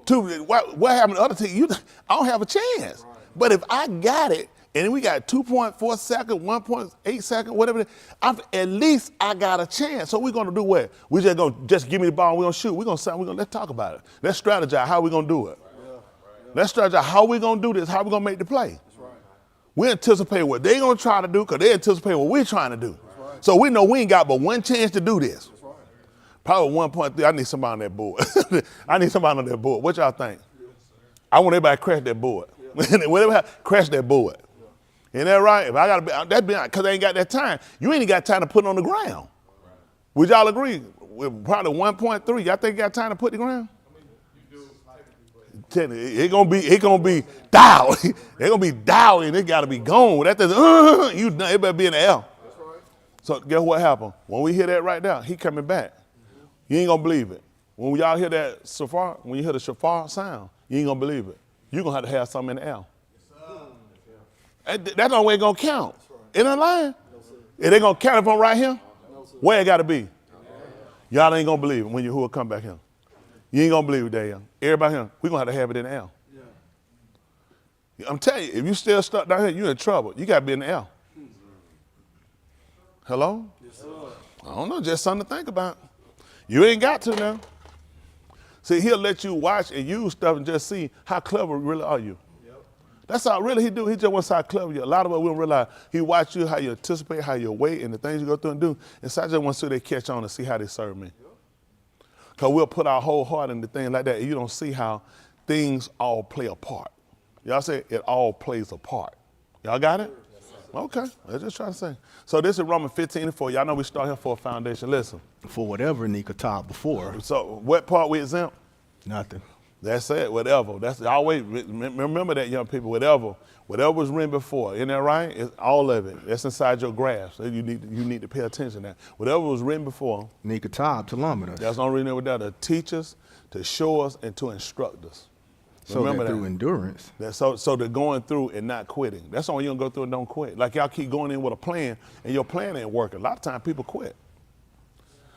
Speaker 10: What happened to the other team? I don't have a chance. But if I got it, and we got 2.4 seconds, 1.8 seconds, whatever, at least I got a chance. So we're going to do what? We just going to just give me the ball and we're going to shoot. Let's talk about it. Let's strategize how we're going to do it. Let's strategize how we're going to do this, how we're going to make the play. We anticipate what they're going to try to do because they anticipate what we're trying to do. So we know we ain't got but one chance to do this. Probably 1.3. I need somebody on that board. I need somebody on that board. What y'all think? I want everybody to crash that board. Whatever, crash that board. Ain't that right? If I got to be, that's because I ain't got that time. You ain't got time to put it on the ground. Would y'all agree? With probably 1.3. Y'all think you got time to put the ground? It's gonna be dialed. It's gonna be dialed and it gotta be gone. It better be in the air. So guess what happened? When we hear that right now, he coming back. You ain't gonna believe it. When y'all hear that shofar, when you hear the shofar sound, you ain't gonna believe it. You're gonna have something in the air. That's the only way it's gonna count. Ain't I lying? It ain't gonna count from right here. Where it gotta be? Y'all ain't gonna believe it when Yahuwah come back here. You ain't gonna believe it, there. Everybody here, we're gonna have it in the air. I'm telling you, if you still stuck down here, you're in trouble. You gotta be in the air. Hello? Yes, sir. I don't know, just something to think about. You ain't got to now. See, he'll let you watch and use stuff and just see how clever really are you. That's how really he do. He just wants how clever you are. A lot of us we don't realize he watch you, how you anticipate, how you wait, and the things you go through and do. And so I just want to see they catch on and see how they serve me. Because we'll put our whole heart into things like that, and you don't see how things all play a part. Y'all say it all plays a part. Y'all got it? Okay, let's just try to say. So this is Romans 15:4. Y'all know we start here for a foundation. Listen.
Speaker 12: For whatever Nika taught before.
Speaker 10: So what part we exempt?
Speaker 12: Nothing.
Speaker 10: That's it, whatever. That's always, remember that, young people, whatever was written before, isn't that right? It's all of it. That's inside your grasp. You need to pay attention to that. Whatever was written before.
Speaker 12: Nika taught to lumber us.
Speaker 10: That's the only reason we're there, to teach us, to show us, and to instruct us.
Speaker 12: So remember that through endurance.
Speaker 10: So they're going through and not quitting. That's all you're going to go through and don't quit. Like y'all keep going in with a plan, and your plan ain't working. A lot of times people quit.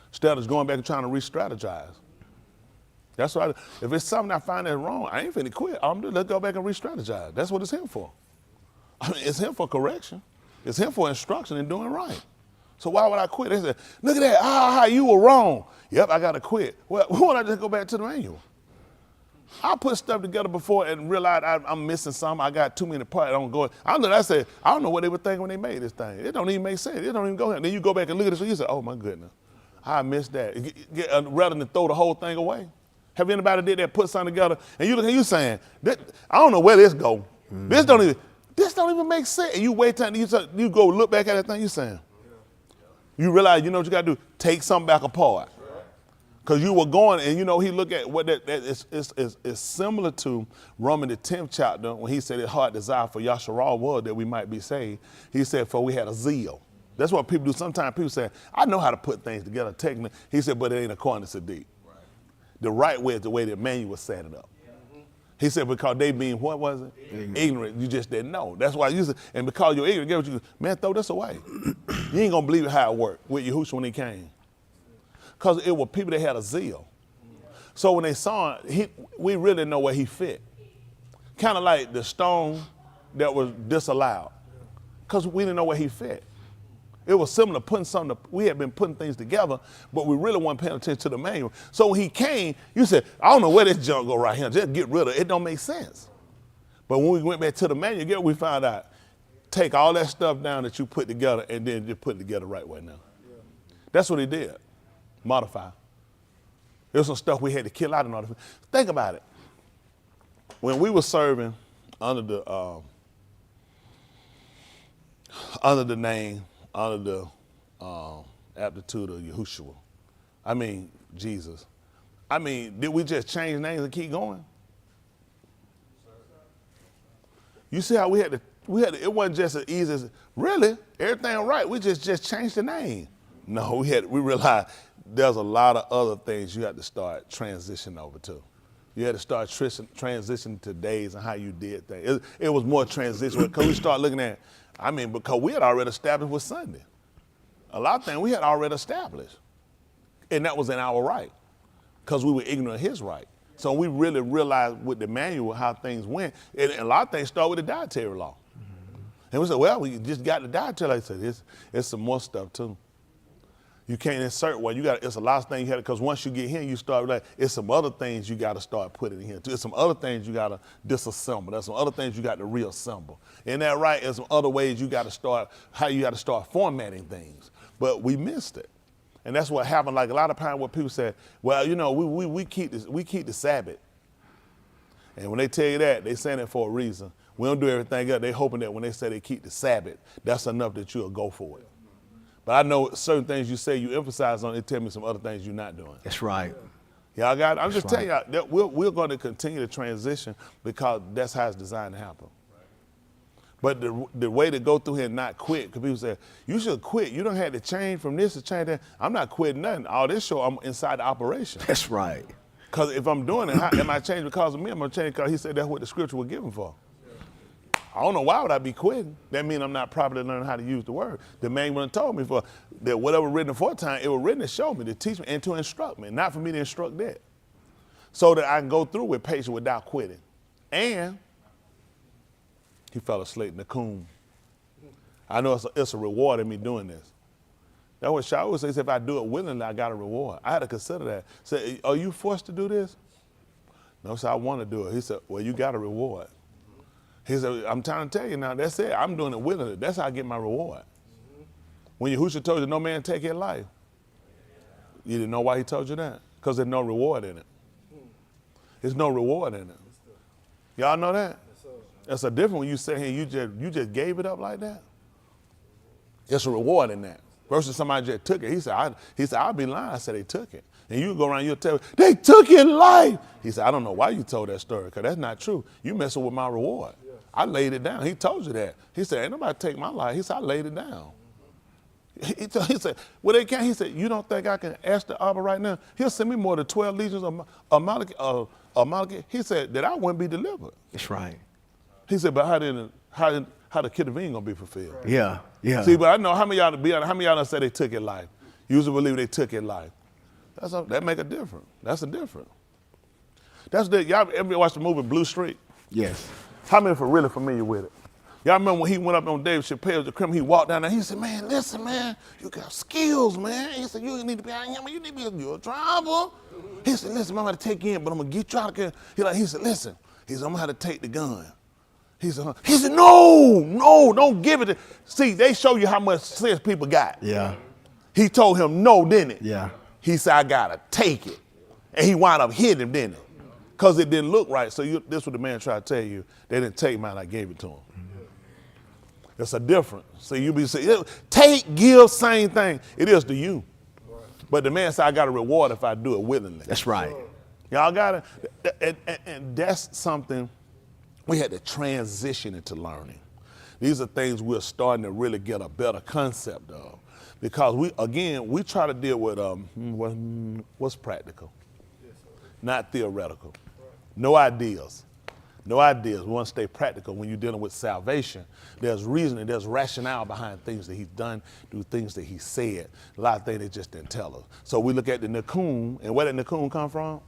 Speaker 10: Instead of going back and trying to re-strategize. That's why, if it's something I find that's wrong, I ain't finna quit. Let's go back and re-strategize. That's what it's him for. I mean, it's him for correction. It's him for instruction and doing right. So why would I quit? They said, look at that, you were wrong. Yep, I gotta quit. Well, why don't I just go back to the manual? I put stuff together before and realized I'm missing something. I got too many parts. I don't go. I don't know what they were thinking when they made this thing. It don't even make sense. It don't even go here. And then you go back and look at it, so you say, oh my goodness, I missed that. Rather than throw the whole thing away. Have anybody did that, put something together, and you look at you saying, I don't know where this go. Mm-hmm. This don't even make sense. And you wait till you go look back at that thing, you saying, you realize, you know what you got to do? Take something back apart. Because you were going, and you know, he looked at what that is similar to Romans the 10th chapter when he said his heart desire for Yasharal was that we might be saved. He said, for we had a zeal. That's what people do. Sometimes people say, I know how to put things together technically. He said, but it ain't according to Sadiq. Right. The right way is the way that Emmanuel set it up. Mm-hmm. He said, because they being, what was it? Ignorant. You just didn't know. That's why you said, and because you're ignorant, get what you, man, throw this away. You ain't going to believe how it worked with Yahushua when he came. Because it were people that had a zeal. So when they saw it, we really know where he fit. Kind of like the stone that was disallowed. Because we didn't know where he fit. It was similar to putting something, we had been putting things together, but we really weren't paying attention to the manual. So when he came, you said, I don't know where this junk go right here. Just get rid of it. It don't make sense. But when we went back to the manual, we found out, take all that stuff down that you put together and then just put it together right way now. That's what he did. Modify. There's some stuff we had to kill out in order. Think about it. When we were serving under the name, under the aptitude of Yahushua, I mean Jesus. I mean, did we just change names and keep going? You see how we had to. It wasn't just as easy as really everything right. We just changed the name. No, we realized there's a lot of other things you had to start transitioning over to. You had to start transitioning to days and how you did things. It was more transition because we started looking at, because we had already established with Sunday. A lot of things we had already established. And that was in our right because we were ignorant of his right. So we really realized with the manual how things went. And a lot of things start with the dietary law. And we said, well, we just got the dietary law. I said, it's some more stuff too. You can't insert one. It's a lot of things you had because once you get here, you start like it's some other things you got to start putting in here. There's some other things you got to disassemble. There's some other things you got to reassemble. Isn't that right? There's some other ways you got to start formatting things. But we missed it, and that's what happened. Like a lot of times, what people say, well, you know, we keep the Sabbath, and when they tell you that, they saying it for a reason. We don't do everything else. They hoping that when they say they keep the Sabbath, that's enough that you'll go for it. But I know certain things you say you emphasize on, it tell me some other things you're not doing.
Speaker 12: That's right.
Speaker 10: Y'all got it? I'm just telling y'all that we're going to continue to transition because that's how it's designed to happen. But the way to go through here and not quit, because people say, you should quit. You don't have to change from this to change that. I'm not quitting nothing. All this show, I'm inside the operation.
Speaker 12: That's right.
Speaker 10: Because if I'm doing it, am I changing because of me? I'm going to change because he said that's what the scripture was given for. I don't know why would I be quitting. That means I'm not properly learning how to use the word. The man would have told me for that whatever written aforetime, it was written to show me, to teach me, and to instruct me, not for me to instruct that. So that I can go through with patience without quitting. And he fell asleep, Nakum. I know it's a reward in me doing this. That's what Shaul says, if I do it willingly, I got a reward. I had to consider that. Say, are you forced to do this? No, sir, I want to do it. He said, well, you got a reward. He said, I'm trying to tell you now, that's it. I'm doing it willingly. That's how I get my reward. When Yahushua told you no man take your life, you didn't know why he told you that? Because there's no reward in it. There's no reward in it. Y'all know that? That's a different when you say, hey, you just gave it up like that. There's a reward in that. Versus somebody just took it. He said, I'll be lying. I said they took it. And you go around, you'll tell me, they took your life. He said, I don't know why you told that story, because that's not true. You messing with my reward. Yeah. I laid it down. He told you that. He said, ain't nobody take my life. He said, I laid it down. He said, well, they can't. He said, you don't think I can ask the Abba right now? He'll send me more than 12 legions of Malachim. He said that I wouldn't be delivered.
Speaker 12: That's right.
Speaker 10: He said, but how the Ketuvim gonna be fulfilled?
Speaker 12: Yeah, yeah.
Speaker 10: See, but I know how many of y'all say they took your life. You usually believe they took your life. That make a difference. That's a difference. Y'all ever watch the movie Blue Street?
Speaker 12: Yes.
Speaker 10: How many are really familiar with it? Y'all remember when he went up on Dave Chappelle's The Criminal, he walked down there, he said, man, listen, man, you got skills, man. He said, you need to be out here, man. You need to be a driver. He said, listen, I'm going to take you in, but I'm going to get you out of here. He said, listen. He said, I'm going to have to take the gun. He said, no, don't give it. See, they show you how much sense people got.
Speaker 12: Yeah.
Speaker 10: He told him no, didn't it?
Speaker 12: Yeah.
Speaker 10: He said, I got to take it. And he wound up hitting him, didn't it? Because it didn't look right. So this is what the man tried to tell you. They didn't take mine, I gave it to him. It's a difference. See, you be saying, take, give, same thing. It is to you. But the man said, I got a reward if I do it willingly.
Speaker 12: That's right.
Speaker 10: Y'all got it? And that's something we had to transition into learning. These are things we're starting to really get a better concept of. Because we try to deal with what's practical, not theoretical. No ideas. No ideas. We want to stay practical when you're dealing with salvation. There's reasoning, there's rationale behind things that he's done, do things that he said. A lot of things they just didn't tell us. So we look at the Nakum, and where did Nakum come from?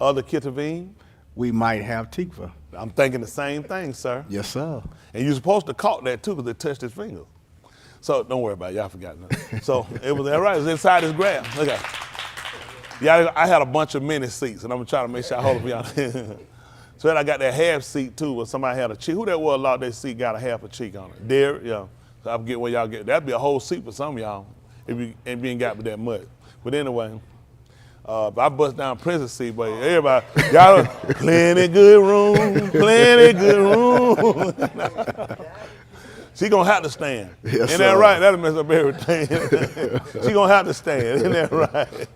Speaker 10: Other Ketuvim?
Speaker 12: We might have Tikva.
Speaker 10: I'm thinking the same thing, sir.
Speaker 12: Yes, sir.
Speaker 10: And you're supposed to caught that too because it touched his finger. So don't worry about it, y'all forgot nothing. So it was all right, it was inside his grab. Look at it. Yeah, I had a bunch of mini seats, and I'm gonna try to make sure I hold it for y'all. So then I got that half seat too, where somebody had a cheek. Who that was lost their seat got a half a cheek on it? Derek, yeah. So I'm getting where y'all get. That'd be a whole seat for some of y'all if you ain't got that much. But anyway, I bust down Princess seat, but everybody, y'all, plenty good room, plenty good room. She gonna have to stand.
Speaker 12: Yes,
Speaker 10: Ain't that right? That'll mess up everything. She gonna have to stand. Isn't that right?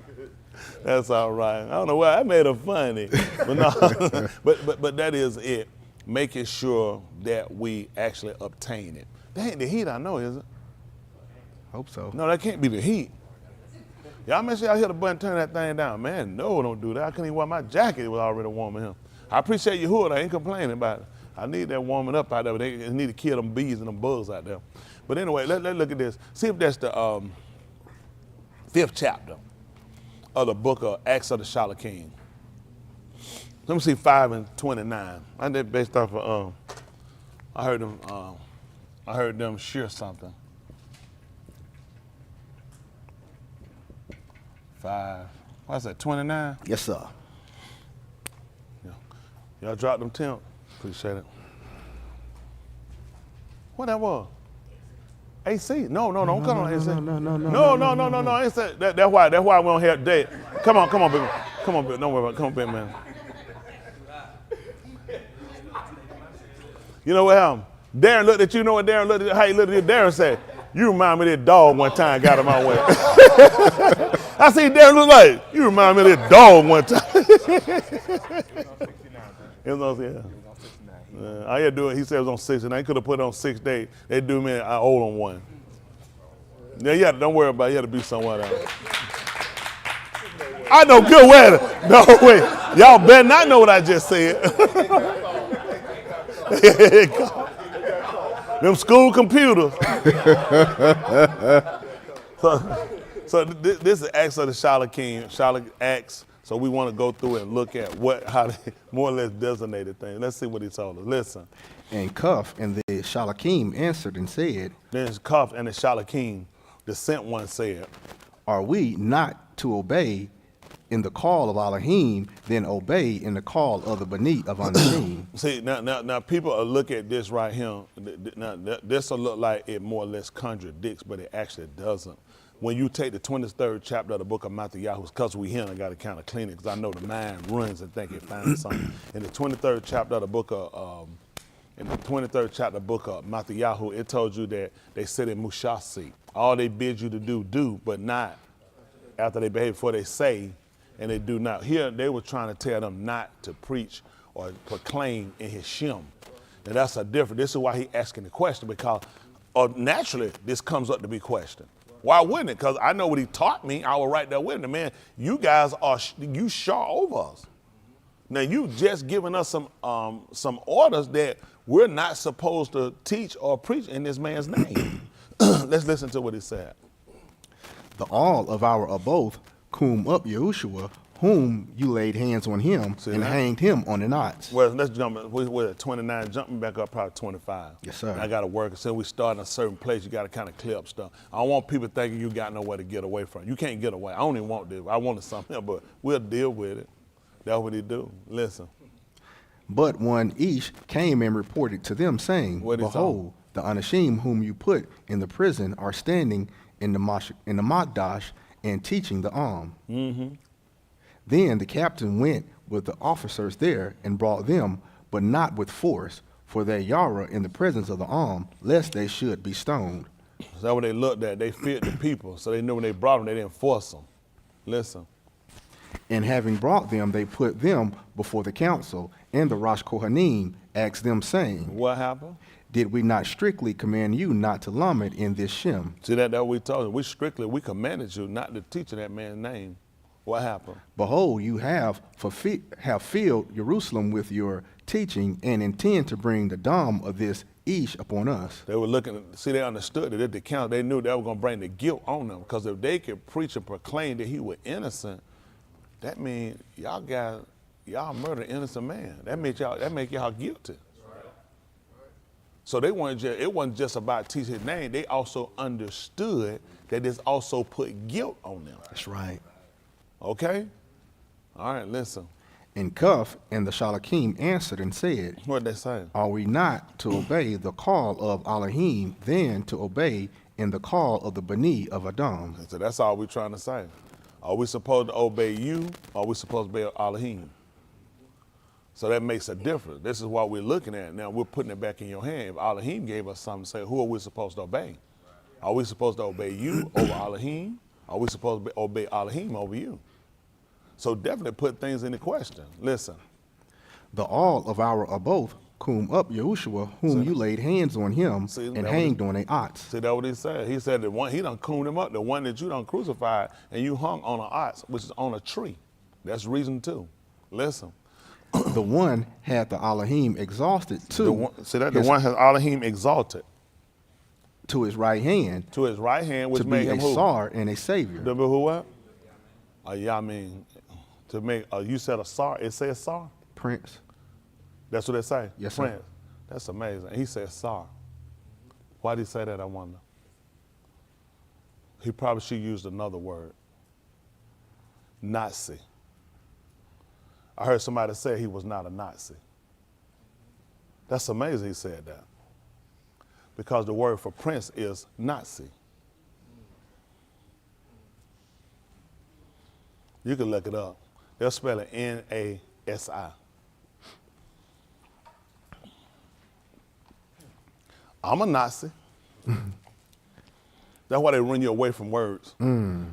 Speaker 10: That's all right. I don't know why I made her funny, but no. but that is it. Making sure that we actually obtain it. That ain't the heat, I know, is it?
Speaker 12: Hope so.
Speaker 10: No, that can't be the heat. Y'all make sure y'all hit the button, turn that thing down. Man, no, don't do that. I couldn't even wear my jacket. It was already warm in here. I appreciate your hood. I ain't complaining about it. I need that warming up out there. They need to kill them bees and them bugs out there. But anyway, let's look at this. See if that's the 5th chapter of the book of Acts of the Shalakim. Let me see 5 and 29. I did based off of I heard them share something. 5. What's that? 29?
Speaker 12: Yes, sir.
Speaker 10: Yeah. Y'all dropped them 10. Appreciate it. What that was? AC? No, don't come on AC. No. I ain't said that. That's why we don't have date. Come on, baby. Come on, baby. Don't worry about it. Come on, baby, man. You know what happened? Darren looked at you. Know what Darren looked at? How he looked at you? Darren said, "You remind me of that dog one time got in my way." I see Darren look like you remind me of that dog one time. It was on, yeah. I had to do it. He said it was on 6, and I could have put it on 6 days. They do me. I owe on 1. Yeah, don't worry about it. You had to be somewhere else. I know good weather. No, wait. Y'all better not know what I just said. Them school computers. So this is Acts of the Shalakim. Acts. So we want to go through and look at how they more or less designated things. Let's see what he told us. Listen.
Speaker 12: And Cuff and the Shalakim answered and said,
Speaker 10: Then Cuff and the Shalakim, the sent one, said,
Speaker 12: Are we not to obey in the call of Elohim, then obey in the call of the Bani of Anashim?
Speaker 10: See, now people will look at this right here. Now, this will look like it more or less contradicts, but it actually doesn't. When you take the 23rd chapter of the book of Matthew, because we here, I got to kind of clean it because I know the mind runs and think it finds something. In the 23rd chapter of the book of Matthew, it told you that they sit in Mushah's seat. All they bid you to do, but not after they behave before they say, and they do not. Here, they were trying to tell them not to preach or proclaim in his shem. And that's a difference. This is why he asking the question, because naturally, this comes up to be questioned. Why wouldn't it? Because I know what he taught me. I was right there with him. Man, you guys you shot over us. Now you just giving us some orders that we're not supposed to teach or preach in this man's name. Let's listen to what he said.
Speaker 12: The all of our aboth, cum up Yahushua, whom you laid hands on him and hanged him on the knots.
Speaker 10: Well, let's jump. We're at 29, jumping back up probably 25.
Speaker 12: Yes, sir.
Speaker 10: I got to work. So we start in a certain place, you got to kind of clear up stuff. I don't want people thinking you got nowhere to get away from. You can't get away. I don't even want this. I wanted something else, but we'll deal with it. That's what he do. Listen.
Speaker 12: But one Ish came and reported to them, saying, Behold, the Anashim whom you put in the prison are standing in the Makdash and teaching the Am.
Speaker 10: Mm-hmm.
Speaker 12: Then the captain went with the officers there and brought them, but not with force, for their Yara in the presence of the Am, lest they should be stoned.
Speaker 10: So that's what they looked at. They feared the people, so they knew when they brought them, they didn't force them. Listen.
Speaker 12: And having brought them, they put them before the council, and the Rosh Kohanim asked them, saying,
Speaker 10: What happened?
Speaker 12: Did we not strictly command you not to lamed in this Shem?
Speaker 10: See, that we told you. We commanded you not to teach that man's name. What happened?
Speaker 12: Behold, you have filled Jerusalem with your teaching and intend to bring the dam of this Ish upon us.
Speaker 10: They were looking, see, they understood that at the council, they knew they were going to bring the guilt on them, because if they could preach and proclaim that he was innocent, that means y'all murdered an innocent man. That make y'all guilty. So it wasn't just about teaching his name. They also understood that this also put guilt on them.
Speaker 12: That's right.
Speaker 10: Okay? All right, listen.
Speaker 12: And Cuff and the Shalakim answered and said,
Speaker 10: What did they say?
Speaker 12: Are we not to obey the call of Elohim, then to obey in the call of the Bani of Adam?
Speaker 10: So that's all we're trying to say. Are we supposed to obey you, or are we supposed to obey Elohim? So that makes a difference. This is what we're looking at. Now we're putting it back in your hand. If Elohim gave us something, say, who are we supposed to obey? Are we supposed to obey you over Elohim? Are we supposed to obey Elohim over you? So definitely put things into question. Listen.
Speaker 12: The all of our aboth, cum up Yahushua, whom you laid hands on him and hanged on a ox.
Speaker 10: See, that's what he said. He said that one, he done cooned him up, the one that you done crucified, and you hung on an ox, which is on a tree. That's reason two. Listen.
Speaker 12: The one had the Elohim exalted to.
Speaker 10: The one has Elohim exalted.
Speaker 12: To his right hand.
Speaker 10: To his right hand, which made him who?
Speaker 12: To be a Sar and a Savior.
Speaker 10: To be who what? I mean, to make, you said a Sar, it says Sar?
Speaker 12: Prince.
Speaker 10: That's what they say?
Speaker 12: Yes,
Speaker 10: Prince.
Speaker 12: sir.
Speaker 10: That's amazing. He said Sar. Why did he say that, I wonder? He probably should use another word. Nazi. I heard somebody say he was not a Nazi. That's amazing he said that. Because the word for prince is Nazi. You can look it up. They'll spell it N-A-S-I. I'm a Nazi. That's why they run you away from words. I mean,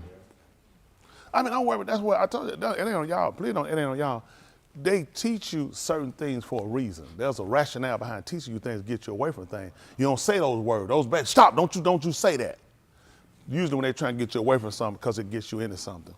Speaker 10: don't worry, that's what I told you. It ain't on y'all. Please don't, it ain't on y'all. They teach you certain things for a reason. There's a rationale behind teaching you things to get you away from things. You don't say those words. Those bad. Stop, don't you say that. Usually when they're trying to get you away from something because it gets you into something.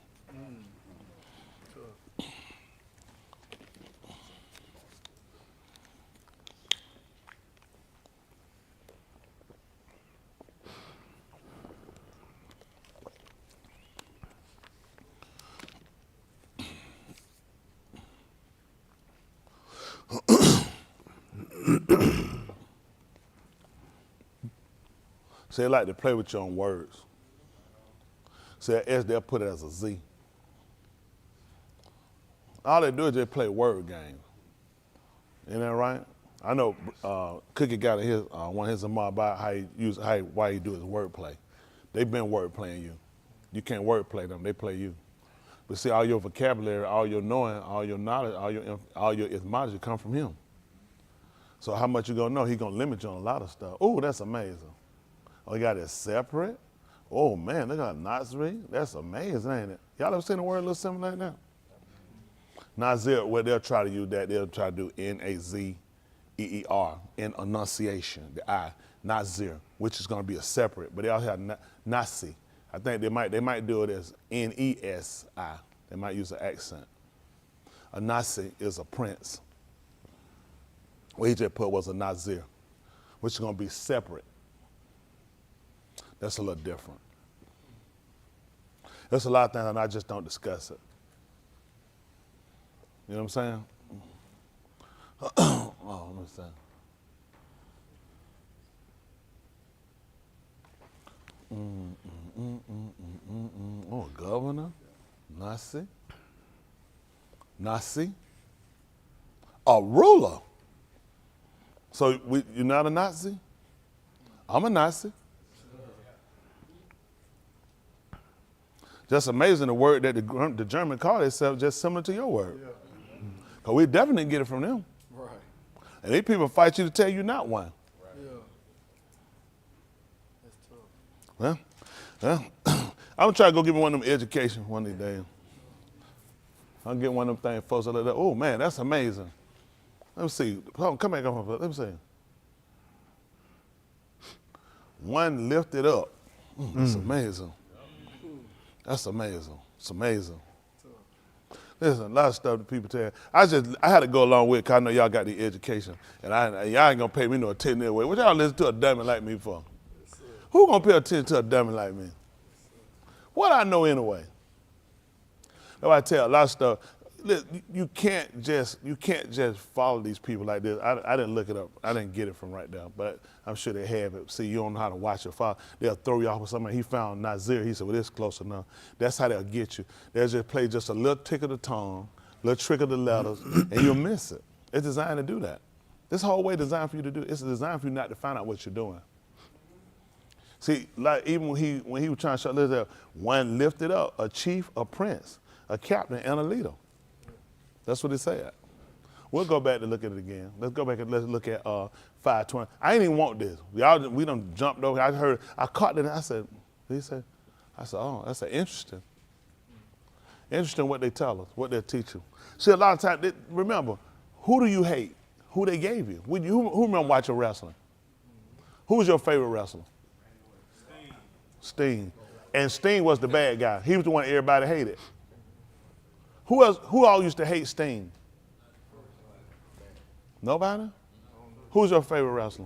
Speaker 10: So they like to play with you on words. So that S, they'll put it as a Z. All they do is just play word games. Isn't that right? I know Cookie got his one of his Zamar about why he do his wordplay. They've been wordplaying you. You can't wordplay them, they play you. But see, all your vocabulary, all your knowing, all your knowledge, all your etymology come from him. So how much you gonna know? He gonna limit you on a lot of stuff. Oh, that's amazing. Oh, you got it separate? Oh man, they got Nazri. That's amazing, ain't it? Y'all ever seen a word a little similar like that? Nazir, where they'll try to use that, they'll try to do N-A-Z-E-E-R, in enunciation, the I, Nazir, which is gonna be a separate, but they also have Nasi. I think they might do it as N-E-S-I. They might use an accent. A Nasi is a prince. What he just put was a Nazir, which is gonna be separate. That's a little different. There's a lot of things and I just don't discuss it. You know what I'm saying? Oh, let me see. Oh, governor, Nazi, a ruler. So you're not a Nazi? I'm a Nazi. Just amazing the word that the German called itself just similar to your word. Because we definitely get it from them.
Speaker 5: Right.
Speaker 10: And these people fight you to tell you not one.
Speaker 5: Yeah. That's tough.
Speaker 10: Well, I'm going to try to go give me one of them education one of these days. I'll get one of them things, folks. Like that. Oh, man, that's amazing. Let me see. Hold on, come back on. Let me see. One lifted up. That's amazing. That's amazing. It's amazing. Listen, a lot of stuff that people tell. I had to go along with it because I know y'all got the education. And y'all ain't going to pay me no attention anyway. What y'all listen to a dummy like me for? Who going to pay attention to a dummy like me? What I know anyway? That's why I tell a lot of stuff. Listen, you can't just follow these people like this. I didn't look it up. I didn't get it from right there, but I'm sure they have it. See, you don't know how to watch your follow. They'll throw you off with somebody. He found Nazir. He said, well, this is close enough. That's how they'll get you. They'll just play just a little tick of the tongue, a little trick of the letters, and you'll miss it. It's designed to do that. This whole way designed for you to do it. It's designed for you not to find out what you're doing. See, like even when he was trying to show this, one lifted up, a chief, a prince, a captain, and a leader. That's what it said. We'll go back to look at it again. Let's go back and let's look at 520. I didn't even want this. We done jumped over. I caught it and I said, oh, that's interesting. Interesting what they tell us, what they teach you. See, a lot of times, remember, who do you hate? Who they gave you? Who remember watching wrestling? Who was your favorite wrestler? Sting. And Sting was the bad guy. He was the one everybody hated. Who all used to hate Sting? Nobody? Who's your favorite wrestler?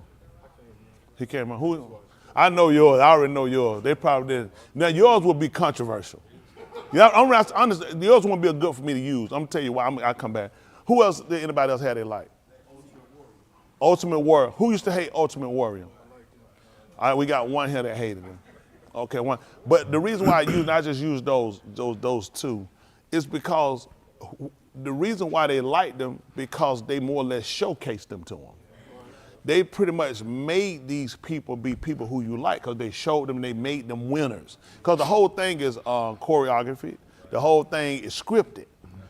Speaker 10: He can't remember. Who? I know yours. I already know yours. They probably did. Now, yours will be controversial. Yeah, yours won't be good for me to use. I'm going to tell you why. I'll come back. Who else did anybody else have they like? Ultimate Warrior. Who used to hate Ultimate Warrior? All right, we got one here that hated him. Okay, one. But the reason why I just used those two is because the reason why they liked them because they more or less showcased them to them. They pretty much made these people be people who you like because they showed them, they made them winners. Because the whole thing is choreography. The whole thing is scripted.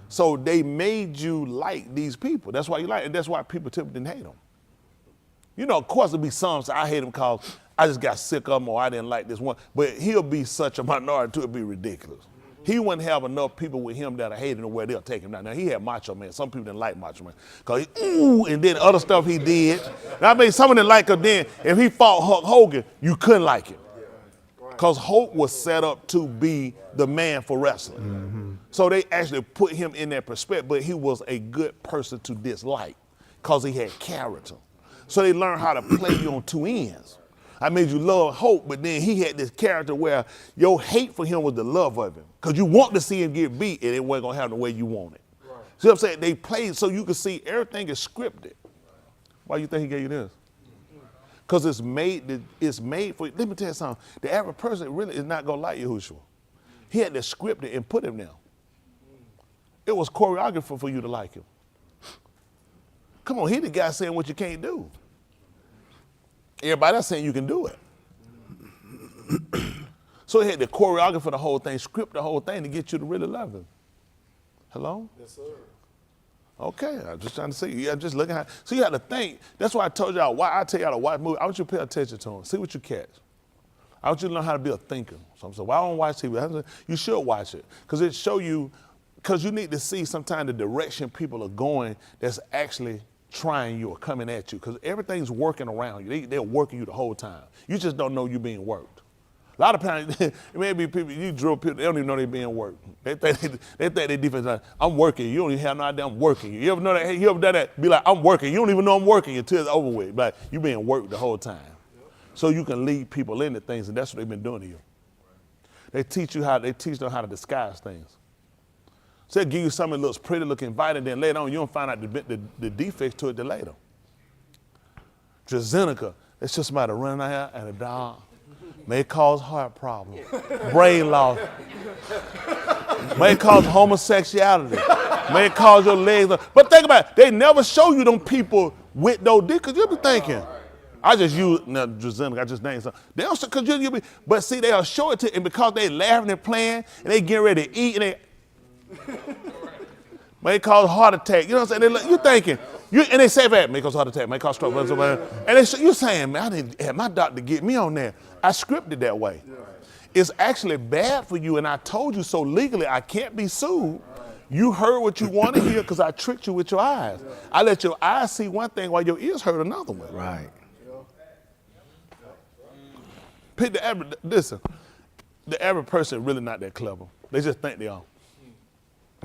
Speaker 10: So they made you like these people. That's why you like, and that's why people typically didn't hate them. You know, of course there'll be some say, I hate him because I just got sick of him or I didn't like this one. But he'll be such a minority too, it'd be ridiculous. He wouldn't have enough people with him that hate him where they'll take him down. Now, he had Macho Man. Some people didn't like Macho Man. Because and then other stuff he did. Now, I mean, someone didn't like him then. If he fought Hulk Hogan, you couldn't like him. Because Hulk was set up to be the man for wrestling. Mm-hmm. So they actually put him in that perspective, but he was a good person to dislike because he had character. So they learned how to play you on two ends. I made you love Hulk, but then he had this character where your hate for him was the love of him. Because you want to see him get beat, and it wasn't going to happen the way you want it. Right. See what I'm saying? They played so you can see everything is scripted. Why you think he gave you this? Because it's made for, let me tell you something. The average person really is not going to like Yahushua. He had to script it and put him there. It was choreographed for you to like him. Come on, he the guy saying what you can't do. Everybody else saying you can do it. So he had the choreographer the whole thing, script the whole thing to get you to really love him. Hello?
Speaker 5: Yes, sir.
Speaker 10: Okay, I'm just trying to see. Yeah, just looking at. So you have to think. That's why I told y'all why I tell y'all to watch movies. I want you to pay attention to them. See what you catch. I want you to learn how to be a thinker. So I'm saying, why don't watch TV? You should watch it because it show you. Because you need to see sometimes the direction people are going. That's actually trying you or coming at you. Because everything's working around you. They're working you the whole time. You just don't know you're being worked. A lot of times, it may be people, you drill people, they don't even know they're being worked. They think they defense like, I'm working. You don't even have no idea I'm working. You ever know that? Hey, you ever done that? Be like, I'm working. You don't even know I'm working until it's over with. Like, you being worked the whole time. Yep. So you can lead people into things, and that's what they've been doing to you. They teach them how to disguise things. So they'll give you something that looks pretty, look inviting, then later on you don't find out the defects to it till later. AstraZeneca, it's just somebody running out here and a dog. May cause heart problems, brain loss, may cause homosexuality, may cause your legs. But think about it, they never show you them people with those because you'll be thinking, I just use, now AstraZeneca, I just named something. They don't, cause you'll be, but see, they'll show it to you, and because they laughing and playing, and they getting ready to eat, and they, may cause heart attack. You know what I'm saying? You thinking, and they say that may cause heart attack, may cause stroke, and you're saying, man, I didn't have my doctor get me on there. I scripted that way. It's actually bad for you, and I told you so legally I can't be sued. You heard what you want to hear because I tricked you with your eyes. I let your eyes see one thing while your ears heard another one.
Speaker 12: Right.
Speaker 10: Listen, the average person really not that clever. They just think they are.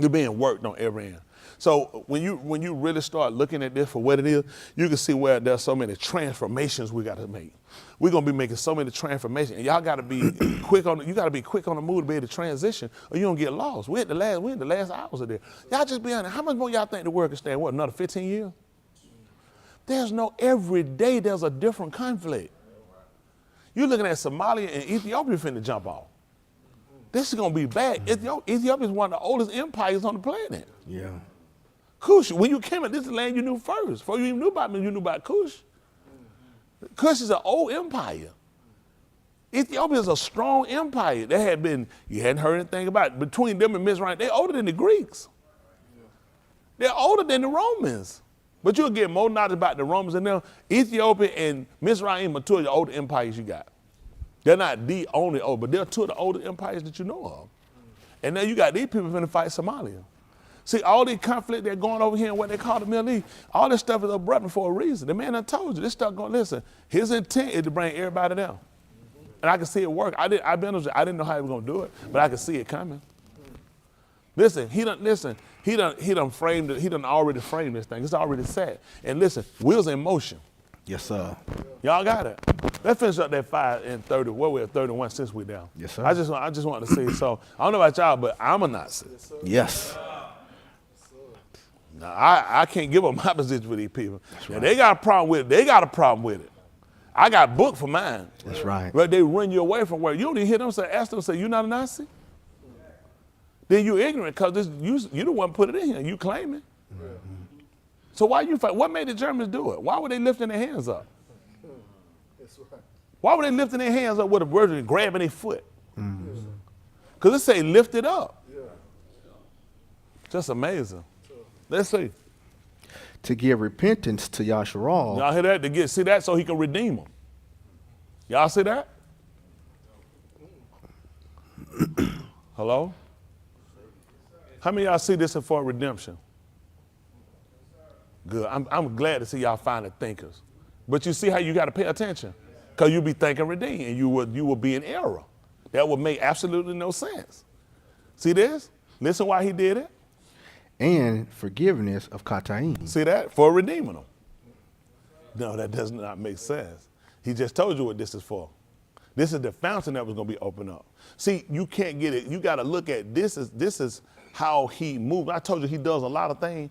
Speaker 10: You're being worked on every end. So when you really start looking at this for what it is, you can see where there's so many transformations we got to make. We're gonna be making so many transformations, and y'all got to be quick on. You got to be quick on the move to be able to transition, or you don't get lost. We're in the last hours of there. Y'all just be honest. How much more y'all think the world can stand? What, another 15 years? There's no every day. There's a different conflict. You're looking at Somalia and Ethiopia finna jump off. This is gonna be bad. Ethiopia is one of the oldest empires on the planet.
Speaker 12: Yeah.
Speaker 10: Kush, when you came in, this is the land you knew first. Before you even knew about me, you knew about Kush. Kush is an old empire. Ethiopia is a strong empire. They had been, you hadn't heard anything about it. Between them and Mizraim, they're older than the Greeks. They're older than the Romans. But you'll get more knowledge about the Romans and them. Ethiopia and Mizraim are two of the older empires you got. They're not the only old, but they're two of the older empires that you know of. And now you got these people finna fight Somalia. See, all the conflict they're going over here in what they call the Middle East, all this stuff is abrupt for a reason. The man done told you, this stuff going, listen, his intent is to bring everybody down. And I can see it work. I didn't know how he was gonna do it, but I could see it coming. Listen, he done already framed this thing. It's already set. And listen, wheels in motion.
Speaker 12: Yes, sir.
Speaker 10: Y'all got it. Let's finish up that 5 and 30. Well, we're at 31 since we're down.
Speaker 12: Yes, sir.
Speaker 10: I just want to say, so I don't know about y'all, but I'm a Nazi.
Speaker 12: Yes.
Speaker 10: Now, I can't give up my position with these people. Now, they got a problem with it. They got a problem with it. I got booked for mine.
Speaker 12: That's right.
Speaker 10: But they run you away from work. You don't even hear them say, ask them, say, you not a Nazi? Then you ignorant because you the one put it in here. You claim it. So why you fight? What made the Germans do it? Why were they lifting their hands up? Why were they lifting their hands up with a word and grabbing their foot? Because it say lift it up. Just amazing. Let's see.
Speaker 12: To give repentance to Yasharal.
Speaker 10: Y'all hear that? See that so he can redeem them. Y'all see that? Hello? How many of y'all see this for redemption? Good. I'm glad to see y'all finally thinkers. But you see how you got to pay attention? Because you'll be thinking redeem, and you will be in error. That would make absolutely no sense. See this? Listen why he did it.
Speaker 12: And forgiveness of Kataim.
Speaker 10: See that? For redeeming them. No, that does not make sense. He just told you what this is for. This is the fountain that was going to be opened up. See, you can't get it. You got to look at this is how he moved. I told you he does a lot of things.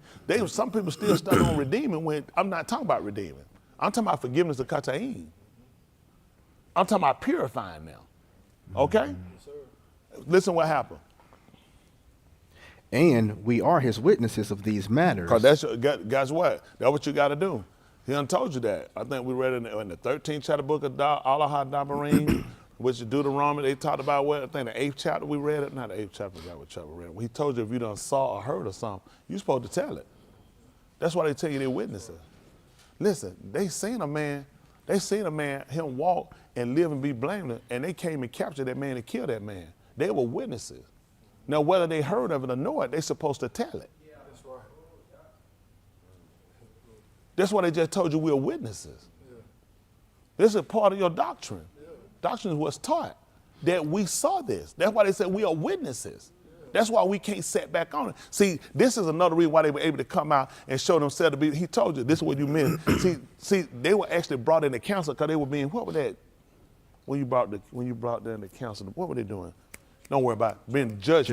Speaker 10: Some people still stuck on redeeming when I'm not talking about redeeming. I'm talking about forgiveness of Kataim. I'm talking about purifying now. Okay? Listen what happened.
Speaker 12: And we are his witnesses of these matters.
Speaker 10: Because guess what? That's what you got to do. He done told you that. I think we read in the 13th chapter book of Allah Dabarim, which is Deuteronomy. They talked about what? I think the 8th chapter we read it. Not the 8th chapter, I what chapter we read it. He told you if you done saw or heard or something, you're supposed to tell it. That's why they tell you they're witnesses. Listen, they seen a man, him walk and live and be blameless, and they came and captured that man and killed that man. They were witnesses. Now, whether they heard of it or know it, they're supposed to tell it. Yeah. That's right. That's why they just told you we're witnesses. Yeah. This is part of your doctrine. Yeah. Doctrine is what's taught, that we saw this. That's why they said we are witnesses. Yeah. That's why we can't set back on it. See, this is another reason why they were able to come out and show themselves to be. He told you, this is what you meant. see, they were actually brought in the council because they were being, what was that? When you brought them in the council, what were they doing? Don't worry about it. Being judged.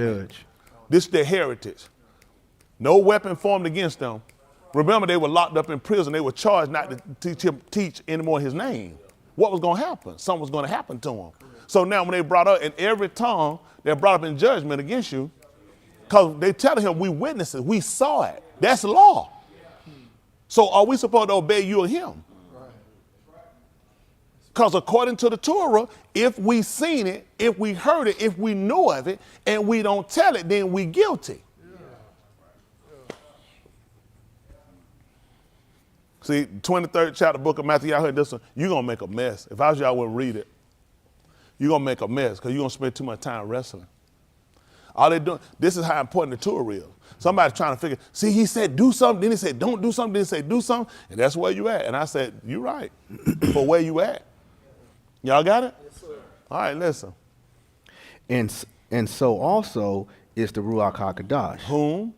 Speaker 10: This is their heritage. No weapon formed against them. Remember, they were locked up in prison. They were charged not to teach anymore his name. What was going to happen? Something was going to happen to them. So now when they brought up, in every tongue, they're brought up in judgment against you, because they telling him, we witnesses, we saw it. That's law. So are we supposed to obey you or him? Because according to the Torah, if we seen it, if we heard it, if we knew of it, and we don't tell it, then we guilty. See, 23rd chapter, book of Matthew, y'all heard this one. You're going to make a mess. If I was y'all, I wouldn't read it. You're going to make a mess because you're going to spend too much time wrestling. All they doing, this is how important the Torah is. Somebody's trying to figure, see, he said do something, then he said don't do something, then he said do something, and that's where you at. And I said, you're right, for where you at. Y'all got it? Yes, sir. All right, listen.
Speaker 12: And so also is the Ruach HaKodesh.
Speaker 10: Whom?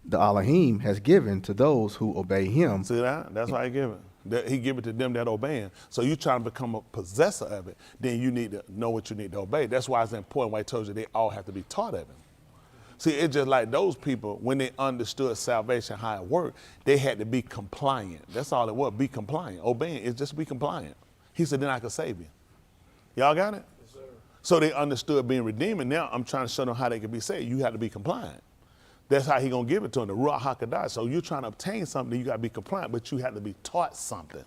Speaker 12: The Elohim has given to those who obey him.
Speaker 10: See that? That's why he give it. He give it to them that obey him. So you trying to become a possessor of it, then you need to know what you need to obey. That's why it's important why he told you they all have to be taught of him. See, it's just like those people, when they understood salvation, how it worked, they had to be compliant. That's all it was, be compliant. Obeying is just be compliant. He said, then I can save you. Y'all got it? Yes, sir. So they understood being redeemed, and now I'm trying to show them how they can be saved. You have to be compliant. That's how he gonna give it to them, the Ruach HaKodesh. So you're trying to obtain something, you gotta be compliant, but you have to be taught something.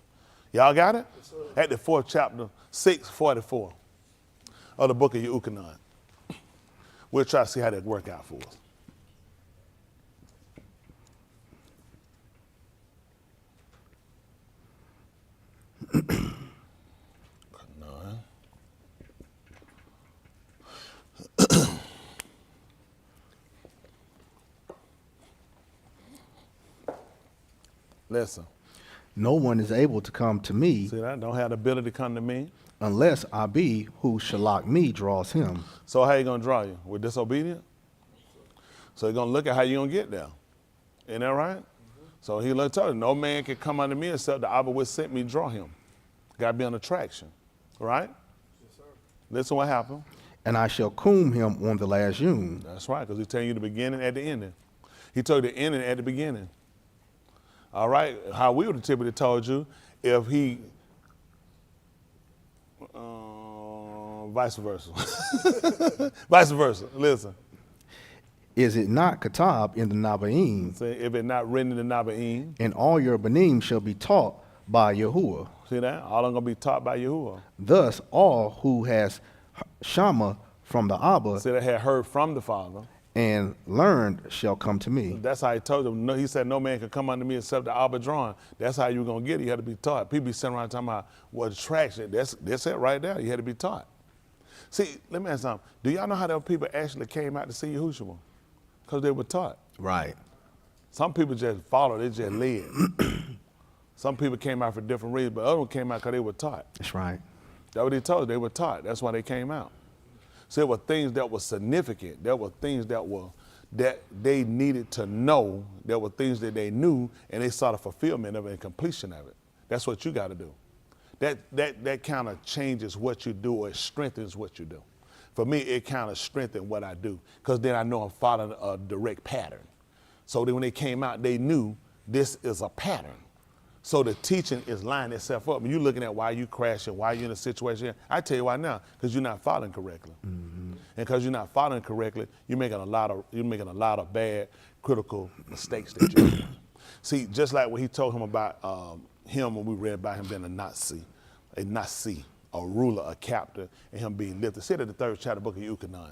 Speaker 10: Y'all got it? Yes, at the 4th chapter, 6:44 of the book of Yuchanan. We'll try to see how that work out for us. Listen.
Speaker 12: No one is able to come to me.
Speaker 10: See that? Don't have the ability to come to me.
Speaker 12: Unless I be who shalak me draws him.
Speaker 10: So how you going to draw you? With disobedience? So he's going to look at how you going to get there. Isn't that right? Mm-hmm. So he'll tell you, no man can come unto me except the Abba which sent me draw him. Got to be an attraction. Right? Yes, sir. Listen what happened.
Speaker 12: And I shall coom him on the last Yom.
Speaker 10: That's right, because he's telling you the beginning at the ending. He told you the ending at the beginning. All right, how we would have typically told you if he, vice versa. Vice versa, listen.
Speaker 12: Is it not Katab in the Nabaim?
Speaker 10: See, if it's not written in the Nabaim.
Speaker 12: And all your Banim shall be taught by Yahuwah.
Speaker 10: See that? All of them going to be taught by Yahuwah.
Speaker 12: Thus, all who has Shama from the Abba.
Speaker 10: See, they had heard from the Father.
Speaker 12: And learned shall come to me.
Speaker 10: That's how he told them. No, he said, no man can come unto me except the Abba drawing. That's how you're going to get it. You had to be taught. People be sitting around talking about what attraction. That's it right there. You had to be taught. See, let me ask you something. Do y'all know how those people actually came out to see Yahushua? Because they were taught.
Speaker 12: Right.
Speaker 10: Some people just followed. They just led. Some people came out for different reasons, but others came out because they were taught.
Speaker 12: That's right.
Speaker 10: That's what he told us. They were taught. That's why they came out. So there were things that were significant. There were things that they needed to know. There were things that they knew, and they saw the fulfillment of it and completion of it. That's what you got to do. That kind of changes what you do, or it strengthens what you do. For me, it kind of strengthened what I do, because then I know I'm following a direct pattern. So then when they came out, they knew this is a pattern. So the teaching is lining itself up. When you're looking at why you crashing, why you're in a situation, I tell you why now, because you're not following correctly. Mm-hmm. And because you're not following correctly, you're making a lot of bad, critical mistakes that you're doing. See, just like what he told him about him when we read about him being a Nazi, a ruler, a captain, and him being lifted. See it in the 3rd chapter, book of Yuchanan.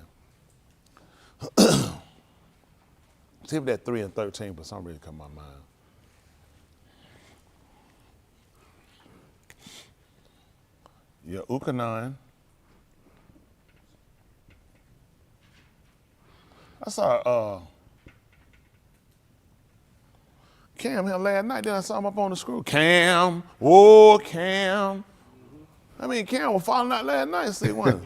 Speaker 10: See if that 3 and 13 for some reason come to my mind. Yeah, Yuchanan. I saw Cam here last night. Then I saw him up on the screw. Cam, whoa, Cam. I mean, Cam was falling out last night. See one.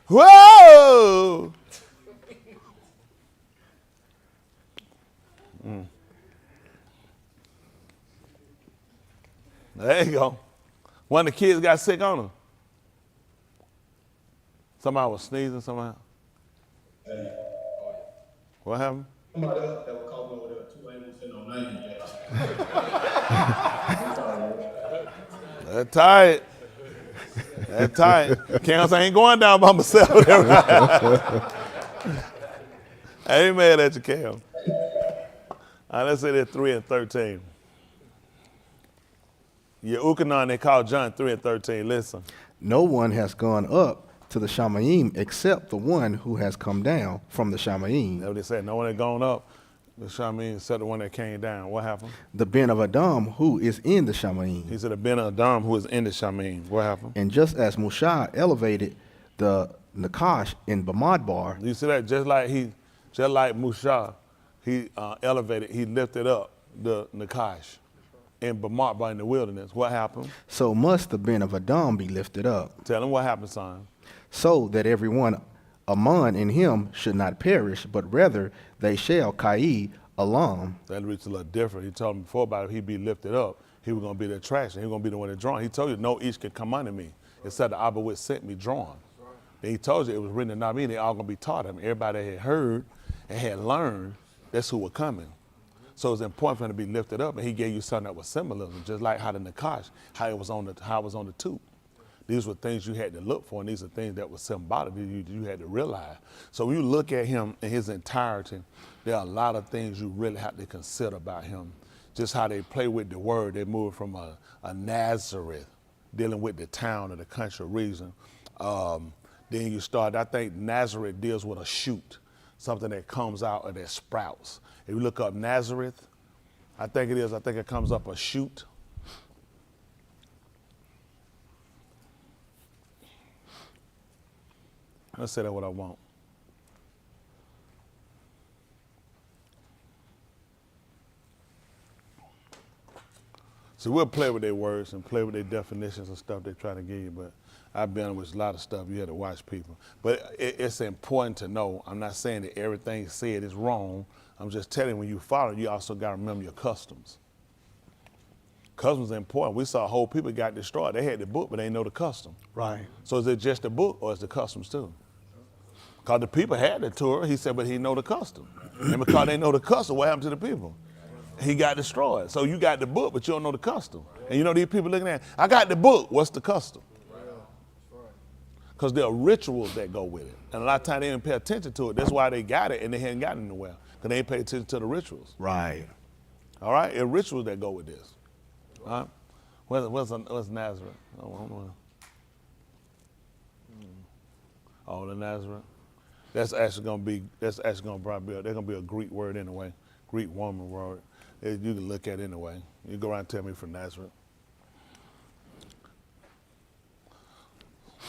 Speaker 10: Whoa. There you go. One of the kids got sick on him. Somebody was sneezing somehow. What happened?
Speaker 13: Somebody else that was calling over there, 2 ain't sitting on 90 yet.
Speaker 10: That's tight. That's tight. Cam, I ain't going down by myself. I ain't mad at you, Cam. All right, let's say they're 3 and 13. Ukanon, they call John 3 and 13. Listen.
Speaker 12: No one has gone up to the Shamayim except the one who has come down from the Shamayim.
Speaker 10: That's what they said. No one had gone up the Shamayim except the one that came down. What happened?
Speaker 12: The Ben of Adam who is in the Shamayim.
Speaker 10: He said the Ben of Adam who is in the Shamayim. What happened?
Speaker 12: And just as Mushah elevated the Nakash in Bamidbar.
Speaker 10: You see that? Just like Mushah, he elevated, he lifted up the Nakash in Bamidbar in the wilderness. What happened?
Speaker 12: So must the Ben of Adam be lifted up.
Speaker 10: Tell him what happened, son.
Speaker 12: So that everyone Aman in him should not perish, but rather they shall Kai Alam.
Speaker 10: That reached a little different. He told him before about if he be lifted up, he was going to be the attraction. He was going to be the one that drawn. He told you no each could come under me. It said the Abba which sent me drawn. Then he told you it was written in Nabi, they all going to be taught him. Everybody that had heard and had learned, that's who were coming. So it's important for him to be lifted up, and he gave you something that was symbolism, just like how the Nakash, how it was on the tube. These were things you had to look for, and these are things that were symbolic that you had to realize. So when you look at him in his entirety, there are a lot of things you really have to consider about him. Just how they play with the word. They move from a Nazareth, dealing with the town or the country or region. Then you start, I think Nazareth deals with a shoot, something that comes out or that sprouts. If you look up Nazareth, I think it comes up a shoot. Let's say that's what I want. So we'll play with their words and play with their definitions and stuff they try to give you, but I've been with a lot of stuff you had to watch people. But it's important to know, I'm not saying that everything said is wrong. I'm just telling you, when you follow, you also got to remember your customs. Customs are important. We saw whole people got destroyed. They had the book, but they didn't know the custom.
Speaker 12: Right.
Speaker 10: So is it just the book or is the customs too? Because the people had the Torah, he said, but he know the custom. And because they know the custom, what happened to the people? He got destroyed. So you got the book, but you don't know the custom. And you know these people looking at, I got the book, what's the custom? Because there are rituals that go with it. And a lot of times they didn't pay attention to it. That's why they got it and they hadn't gotten anywhere. Because they didn't pay attention to the rituals.
Speaker 12: Right.
Speaker 10: All right? There are rituals that go with this. All right? What's Nazareth? Oh, the Nazareth? That's actually gonna probably they're gonna be a Greek word anyway, Greek woman word. You can look at it anyway. You go around and tell me from Nazareth.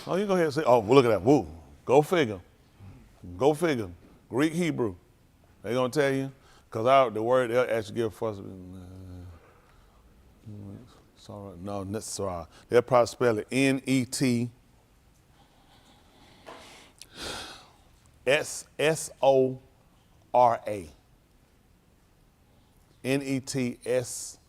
Speaker 10: Oh, you go ahead and say, oh, well, look at that. Woo. Go figure. Go figure. Greek, Hebrew. They're gonna tell you, because the word they'll actually give us. No, Netzara. They'll probably spell it N-E-T. S-O-R-A. N-E-T-S-O-R-A-H.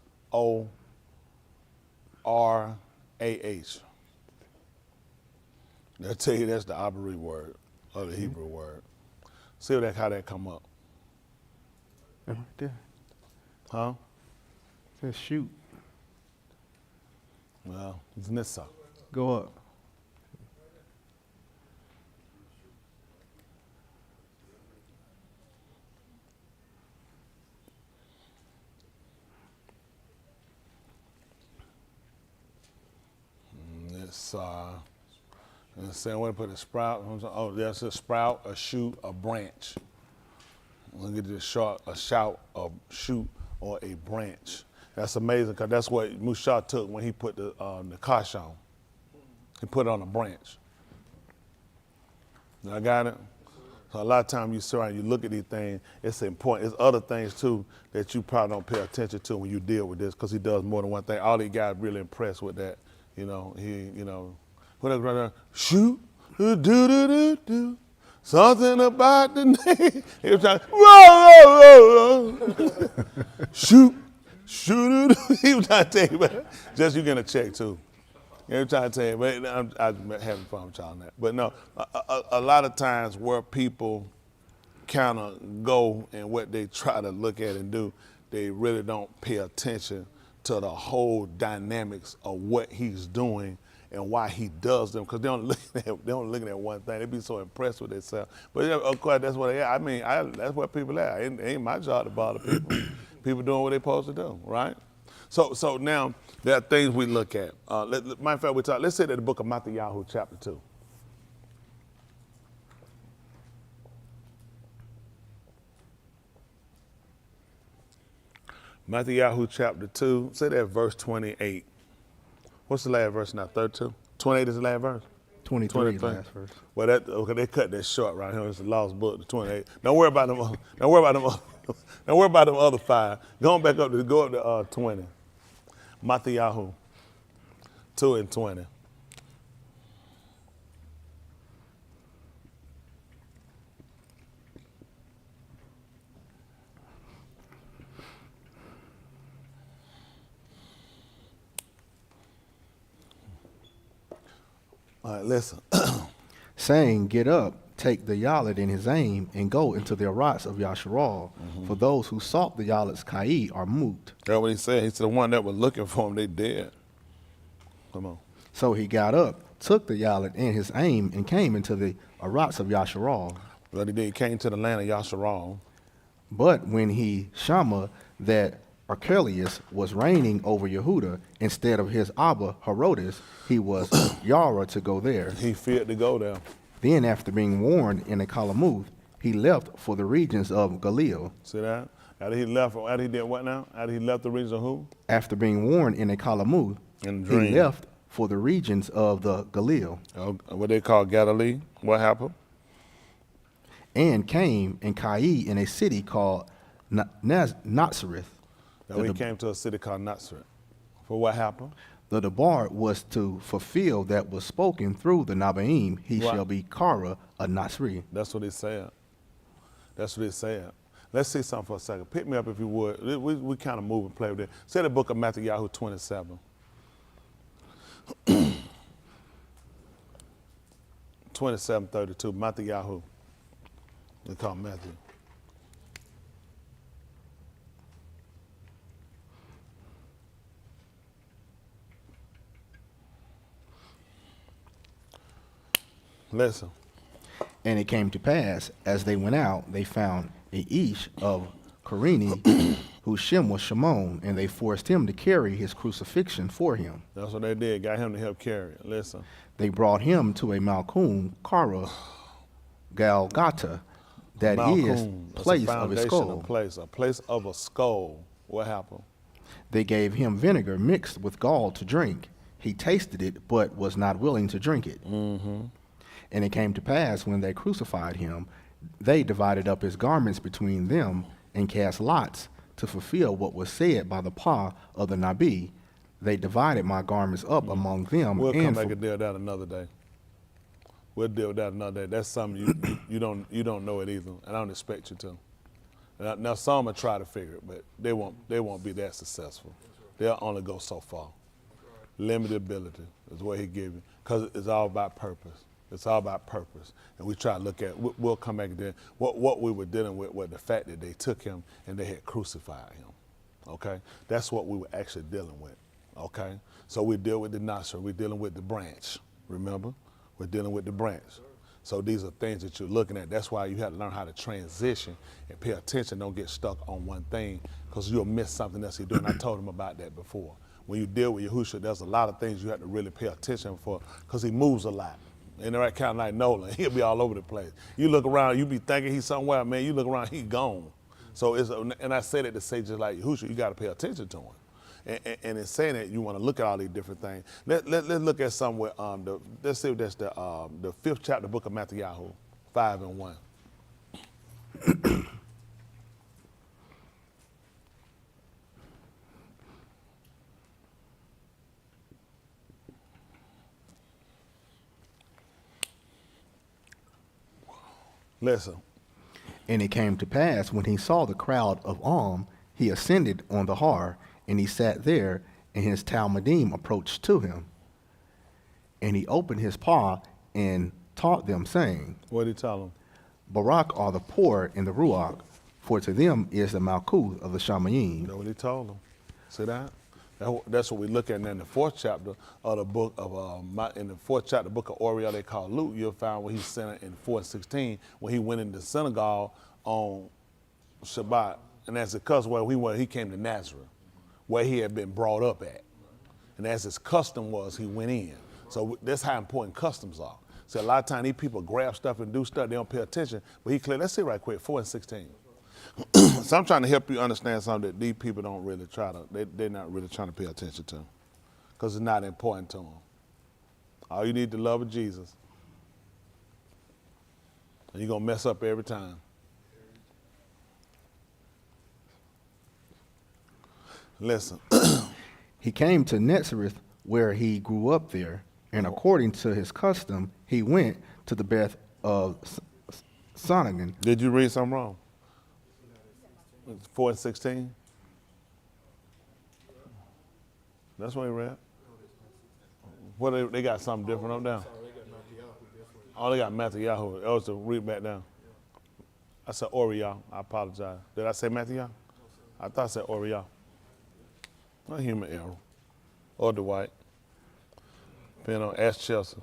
Speaker 10: They'll tell you that's the Abari word, or the Hebrew word. See how that come up.
Speaker 12: Right there.
Speaker 10: Huh?
Speaker 12: It says shoot.
Speaker 10: Well, it's Nissa.
Speaker 12: Go up.
Speaker 10: It's saying where to put a sprout. Oh, there's a sprout, a shoot, a branch. Look at this short, a shout, a shoot, or a branch. That's amazing because that's what Mushah took when he put the Nakash on. He put it on a branch. I got it? So a lot of times you sit around, you look at these things, it's important. There's other things too that you probably don't pay attention to when you deal with this because he does more than one thing. All these guys really impressed with that. Whatever, shoot, do. Something about the name. He was trying, whoa. Shoot. He was trying to tell you, but just you getting a check too. He was trying to tell you, but I'm having fun with y'all on that. But no, a lot of times where people kind of go and what they try to look at and do, they really don't pay attention to the whole dynamics of what he's doing and why he does them, because they don't looking at one thing. They be so impressed with themselves. But yeah, of course, that's what they are. I mean, that's what people are. It ain't my job to bother people. People doing what they supposed to do, right? So now there are things we look at. Matter of fact, let's say that the book of Matthew chapter 2. Matthew chapter 2, say that verse 28. What's the last verse now? 32? 28 is the last verse?
Speaker 12: 23 is the last verse.
Speaker 10: Well, okay, they cut that short right here. It's a lost book, the 28. Don't worry about them. Don't worry about them other 5. Go up to 20. Matthew 2 and 20. All right, listen.
Speaker 12: Saying, get up, take the Yalit in his aim, and go into the Arats of Yasharal. For those who sought the Yalit's Kai are moot.
Speaker 10: That's what he said. He said the one that was looking for him, they dead. Come on.
Speaker 12: So he got up, took the Yalit in his aim, and came into the Arats of Yasharal.
Speaker 10: Well, he did. He came to the land of Yasharal.
Speaker 12: But when he Shama that Archelaus was reigning over Yehuda instead of his Abba Herodes, he was Yara to go there.
Speaker 10: He feared to go there.
Speaker 12: Then after being warned in a Kalamuth, he left for the regions of Galil.
Speaker 10: See that? After he left the regions of who?
Speaker 12: After being warned in a Kalamuth, he left for the regions of the Galil.
Speaker 10: What they call Galilee. What happened?
Speaker 12: And came in Kai in a city called Nazareth.
Speaker 10: Now he came to a city called Nazareth. For what happened?
Speaker 12: The debar was to fulfill that was spoken through the Nabaim. He shall be Kara, a Nasri.
Speaker 10: That's what he said. That's what he said. Let's see something for a second. Pick me up if you would. We kind of move and play with it. Say the book of Matthew 27. 27:32. Matthew. They call him Matthew. Listen.
Speaker 12: And it came to pass, as they went out, they found a Ish of Carini, whose Shem was Shimon, and they forced him to carry his crucifixion for him.
Speaker 10: That's what they did, got him to help carry it. Listen.
Speaker 12: They brought him to a Malkum, Kara, Galgata, that
Speaker 10: Malkum,
Speaker 12: is place of a skull.
Speaker 10: A place of a skull. What happened?
Speaker 12: They gave him vinegar mixed with gall to drink. He tasted it, but was not willing to drink it.
Speaker 10: Mm-hmm.
Speaker 12: And it came to pass, when they crucified him, they divided up his garments between them and cast lots to fulfill what was said by the Pa of the Nabi. They divided my garments up among them.
Speaker 10: We'll come back and deal with that another day. We'll deal with that another day. That's something you don't know it either, and I don't expect you to. Now some will try to figure it, but they won't be that successful. They'll only go so far. Limited ability is what he gave you, because it's all about purpose. It's all about purpose. And we try to look at, we'll come back and then, what we were dealing with was the fact that they took him and they had crucified him, okay? That's what we were actually dealing with, okay? So we deal with the Nasr, we're dealing with the branch, remember? We're dealing with the branch. So these are things that you're looking at. That's why you have to learn how to transition and pay attention, don't get stuck on one thing, because you'll miss something else he's doing. I told him about that before. When you deal with Yahushua, there's a lot of things you have to really pay attention for, because he moves a lot. And right, kind of like Nolan, he'll be all over the place. You look around, you be thinking he's somewhere, man. You look around, he's gone. So and I say that to say just like Yahushua, you got to pay attention to him. And in saying that, you want to look at all these different things. Let's look at somewhere. Let's see if that's the 5th chapter, book of Matthew, 5 and 1. Listen.
Speaker 12: And it came to pass, when he saw the crowd of he ascended on the har, and he sat there, and his Talmudim approached to him. And he opened his paw and taught them, saying,
Speaker 10: What did he tell them?
Speaker 12: Barak are the poor in the Ruach, for to them is the Malkuth of the Shamayim.
Speaker 10: That's what he told them. See that? That's what we look at in the 4th chapter of the book of, in the 4th chapter, book of Oriel, they call Luke. You'll find where he's saying in 4:16, when he went into the synagogue on Shabbat, and as it comes where he came to Nazareth, where he had been brought up at. And as his custom was, he went in. So that's how important customs are. So a lot of times these people grab stuff and do stuff, they don't pay attention. But he clear, let's see right quick, 4:16. So I'm trying to help you understand something that these people don't really they're not really trying to pay attention to, because it's not important to them. All you need is the love of Jesus. And you're going to mess up every time. Listen.
Speaker 12: He came to Nazareth, where he grew up there, and according to his custom, he went to the Beth of Sonagan.
Speaker 10: Did you read something wrong? 4:16? That's what he read. What they got something different up down? Oh, they got Matthew. Oh, so read back down. I said Oriel. I apologize. Did I say Matthew? I thought I said Oriel. Not human error. Or Dwight. Depending on ask Chelsea.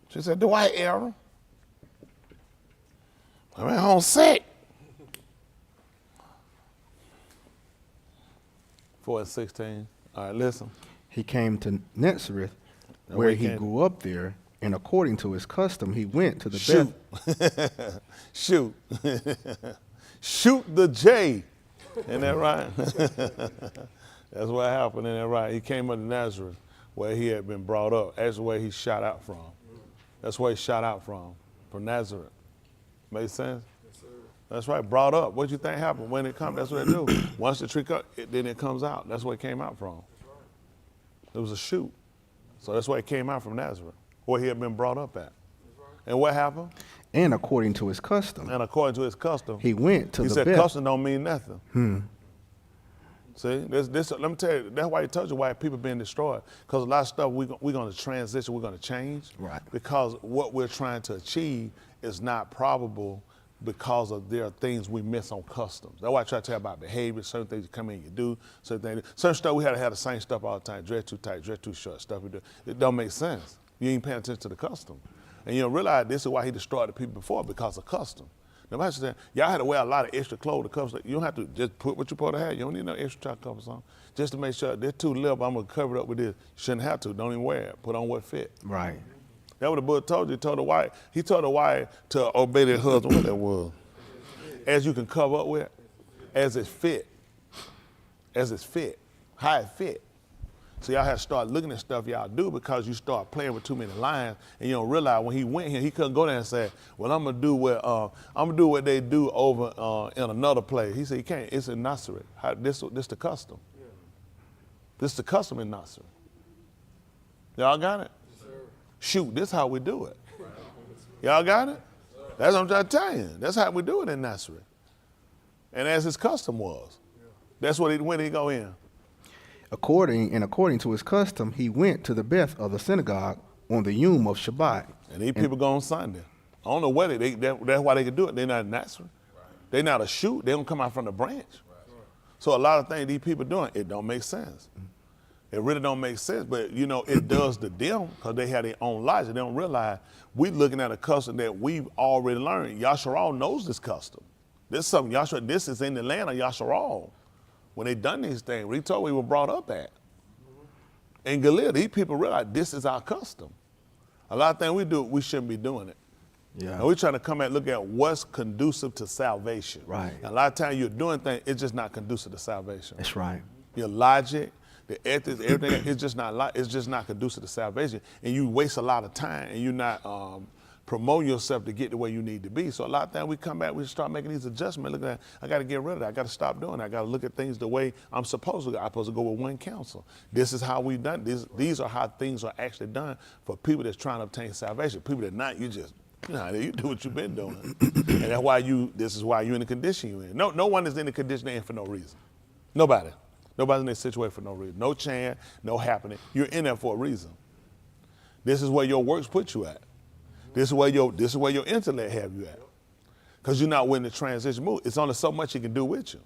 Speaker 10: She said, Dwight error. I went home sick. 4:16. All right, listen.
Speaker 12: He came to Nazareth, where he grew up there, and according to his custom, he went to the Beth.
Speaker 10: Shoot. Shoot the J. Isn't that right? That's what happened, isn't that right? He came up to Nazareth, where he had been brought up. That's where he shot out from. That's where he shot out from Nazareth. Make sense? Yes, sir. That's right, brought up. What do you think happened? When it comes, that's what it do. Once the tree cut, then it comes out. That's where it came out from. It was a shoot. So that's where it came out from Nazareth, where he had been brought up at. And what happened?
Speaker 12: And according to his custom.
Speaker 10: And according to his custom.
Speaker 12: He went to
Speaker 10: the
Speaker 12: Beth.
Speaker 10: He said custom don't mean nothing. See, let me tell you, that's why he told you why people being destroyed. Because a lot of stuff we're going to transition, we're going to change.
Speaker 12: Right.
Speaker 10: Because what we're trying to achieve is not probable because of there are things we miss on customs. That's why I try to tell you about behavior, certain things you come in, you do, certain stuff we had to have the same stuff all the time, dress too tight, dress too short, stuff we do. It don't make sense. You ain't paying attention to the custom. And you don't realize this is why he destroyed the people before, because of custom. Nobody said, y'all had to wear a lot of extra clothes to cover. You don't have to just put what you're supposed to have. You don't need no extra try to cover something. Just to make sure they're too little, I'm going to cover it up with this. You shouldn't have to. Don't even wear it. Put on what fit.
Speaker 12: Right.
Speaker 10: That's what the book told you. He told the wife to obey their husband. What that was? As you can cover up with, as it's fit. As it's fit. How it fit. So y'all have to start looking at stuff y'all do, because you start playing with too many lines, and you don't realize when he went here, he couldn't go there and say, well, I'm gonna do what they do over in another place. He said, you can't. It's in Nazareth. This the custom. Yeah. This the custom in Nazareth. Y'all got it? Yes, sir. Shoot, this is how we do it. Y'all got it? Yes, that's what I'm trying to tell you. That's how we do it in Nazareth. And as his custom was. Yeah. That's when he go in.
Speaker 12: According to his custom, he went to the Beth of the synagogue on the Yom of Shabbat.
Speaker 10: And these people go on Sunday. I don't know whether that's why they can do it. They're not Nazareth. Right. They're not a shoot. They don't come out from the branch. Right. So a lot of things these people doing, it don't make sense. It really don't make sense, but it does to them, because they have their own logic. They don't realize we looking at a custom that we've already learned. Yasharal knows this custom. This is something this is in the land of Yasharal. When they done these things, we told we were brought up at. In Galilee, these people realize this is our custom. A lot of things we do, we shouldn't be doing it. Yeah. And we're trying to come and look at what's conducive to salvation.
Speaker 12: Right.
Speaker 10: And a lot of times you're doing things, it's just not conducive to salvation.
Speaker 12: That's right.
Speaker 10: Your logic, the ethics, everything, it's just not conducive to salvation. And you waste a lot of time, and you're not promote yourself to get to where you need to be. So a lot of times we come back, we start making these adjustments. Look at that, I got to get rid of that. I got to stop doing that. I got to look at things the way I'm supposed to go. I'm supposed to go with one counsel. This is how we've done this. These are how things are actually done for people that's trying to obtain salvation. People that not, you do what you've been doing. And that's why this is why you're in the condition you're in. No one is in the condition they're in for no reason. Nobody. Nobody's in this situation for no reason. No chance, no happening. You're in there for a reason. This is where your works put you at. This is where your intellect have you at. Because you're not willing to transition move. It's only so much he can do with you.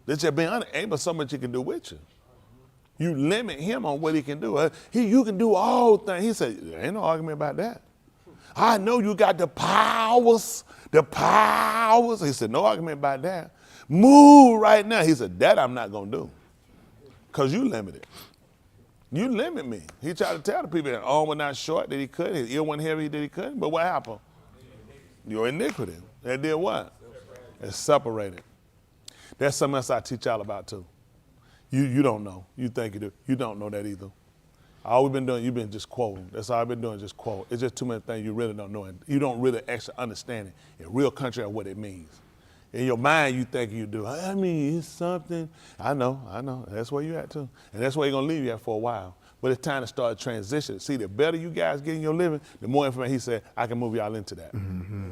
Speaker 10: Let's just be honest, ain't but so much he can do with you. You limit him on what he can do. You can do all things. He said, there ain't no argument about that. I know you got the powers. He said, no argument about that. Move right now. He said, that I'm not going to do. Because you limited. You limit me. He tried to tell the people that arm was not short, that he couldn't. His ear wasn't heavy, that he couldn't. But what happened? Your iniquity. That did what? It separated. That's something else I teach y'all about too. You don't know. You think you do. You don't know that either. All we've been doing, you've been just quoting. That's all I've been doing, just quote. It's just too many things you really don't know. And you don't really actually understand it in real country of what it means. In your mind, you think you do. I mean, it's something. I know. That's where you at too. And that's where you're going to leave you at for a while. But it's time to start transition. See, the better you guys get in your living, the more information he said, I can move y'all into that. Mm-hmm.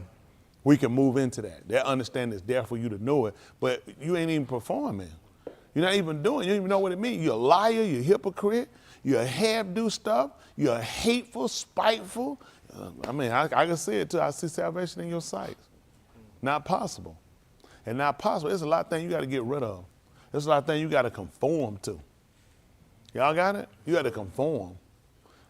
Speaker 10: We can move into that. That understanding is there for you to know it, but you ain't even performing. You're not even doing it. You don't even know what it means. You're a liar, you're a hypocrite, you're a half-do stuff, you're hateful, spiteful. I can see it too. I see salvation in your sights. Not possible. And not possible. There's a lot of things you got to get rid of. There's a lot of things you got to conform to. Y'all got it? You got to conform.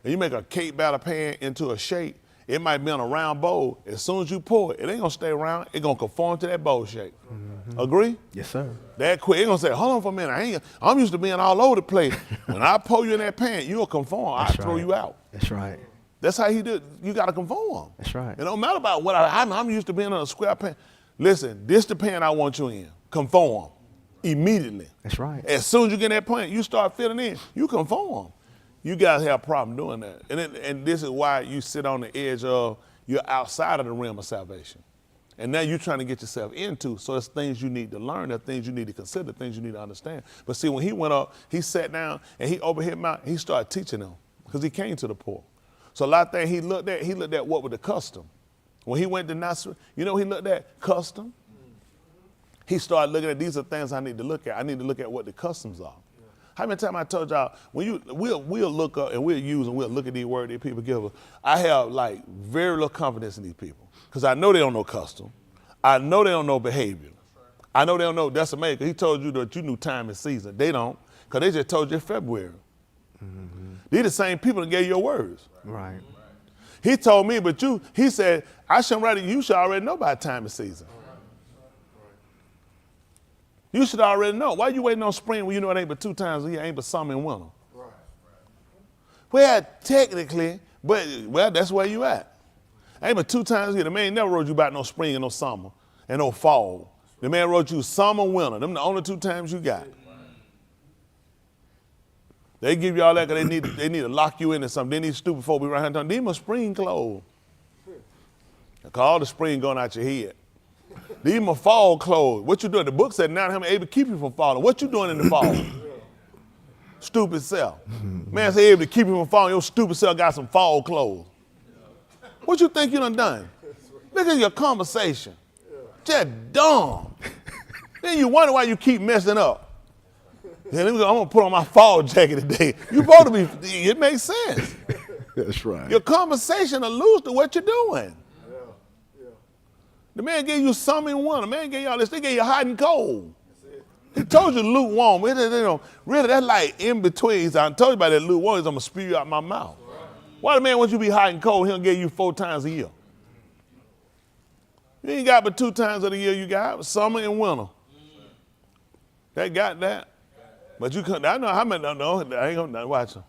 Speaker 10: And you make a cake batter pan into a shape, it might be on a round bowl. As soon as you pour it, it ain't gonna stay round. It's gonna conform to that bowl shape. Mm-hmm. Agree?
Speaker 12: Yes, sir.
Speaker 10: That quick, it's gonna say, hold on for a minute. I'm used to being all over the place. When I pour you in that pan, you'll conform. I throw you out.
Speaker 12: That's right.
Speaker 10: That's how he did. You gotta conform.
Speaker 12: That's right.
Speaker 10: It don't matter about what I'm used to being in a square pan. Listen, this the pan I want you in. Conform. Immediately.
Speaker 12: That's right.
Speaker 10: As soon as you get in that pan, you start fitting in. You conform. You guys have a problem doing that. And this is why you sit on the edge of, you're outside of the realm of salvation. And now you're trying to get yourself into, so it's things you need to learn, there's things you need to consider, things you need to understand. But see, when he went up, he sat down and he opened his mouth, he started teaching them because he came to the poor. So a lot of things he looked at what was the custom. When he went to Nazareth, he looked at custom. He started looking at, these are things I need to look at. I need to look at what the customs are. How many times I told y'all, when we'll look up and we'll look at these words that people give us. I have like very little confidence in these people because I know they don't know custom. I know they don't know behavior. I know they don't know, that's amazing. He told you that you knew time and season. They don't, because they just told you in February. Mm-hmm. They're the same people that gave you your words.
Speaker 12: Right.
Speaker 10: He told me, he said, I shouldn't write it, you should already know about time and season. You should already know. Why you waiting on spring when you know it ain't but 2 times a year, ain't but summer and winter? Right. Well, technically, but that's where you at. Ain't but 2 times a year. The man never wrote you about no spring and no summer and no fall. The man wrote you summer, winter. Them the only 2 times you got. They give you all that because they need to lock you into something. They need stupid folk be right here telling these are spring clothes. Because all the spring going out your head. These are fall clothes. What you doing? The book said now I'm able to keep you from falling. What you doing in the fall? Stupid self. Man say able to keep you from falling. Your stupid self got some fall clothes. What you think you done? Look at your conversation. Just dumb. Then you wonder why you keep messing up. Then I'm gonna put on my fall jacket today. You supposed to be, it makes sense.
Speaker 12: That's right.
Speaker 10: Your conversation alludes to what you're doing. The man gave you summer and winter. The man gave you all this. They gave you hot and cold. He told you lukewarm. Really, that's like in between. I told you about that lukewarm. I'm going to spew you out my mouth. Why the man wants you to be hot and cold? He'll give you 4 times a year. You ain't got but 2 times of the year you got, summer and winter. They got that. But you couldn't, I know how many, no, I ain't going to, watch them.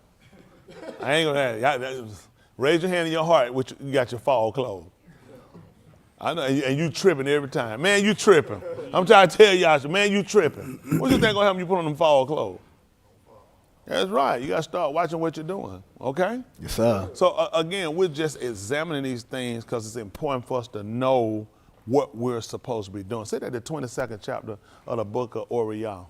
Speaker 10: I ain't going to have, raise your hand in your heart, which you got your fall clothes. I know, and you tripping every time. Man, you tripping. I'm trying to tell y'all, man, you tripping. What you think gonna happen when you put on them fall clothes? That's right. You gotta start watching what you're doing, okay?
Speaker 12: Yes, sir.
Speaker 10: So again, we're just examining these things because it's important for us to know what we're supposed to be doing. Say that the 22nd chapter of the book of Way Of Yah.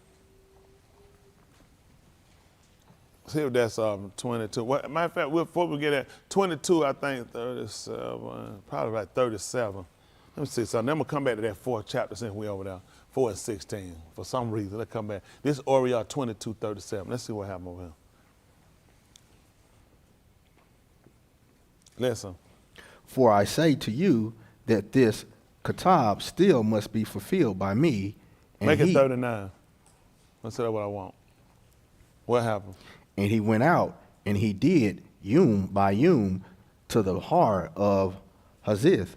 Speaker 10: See if that's 22. Matter of fact, before we get at 22, I think 37, probably about 37. Let me see something. Then we'll come back to that 4th chapter since we over there. 4 and 16. For some reason, let's come back. This is Way Of Yah 22:37. Let's see what happened over here. Listen.
Speaker 12: For I say to you that this katab still must be fulfilled by me. And
Speaker 10: Make it 39. Let's say that's what I want. What happened?
Speaker 12: And he went out, and he did yum by yum to the heart of Hazith,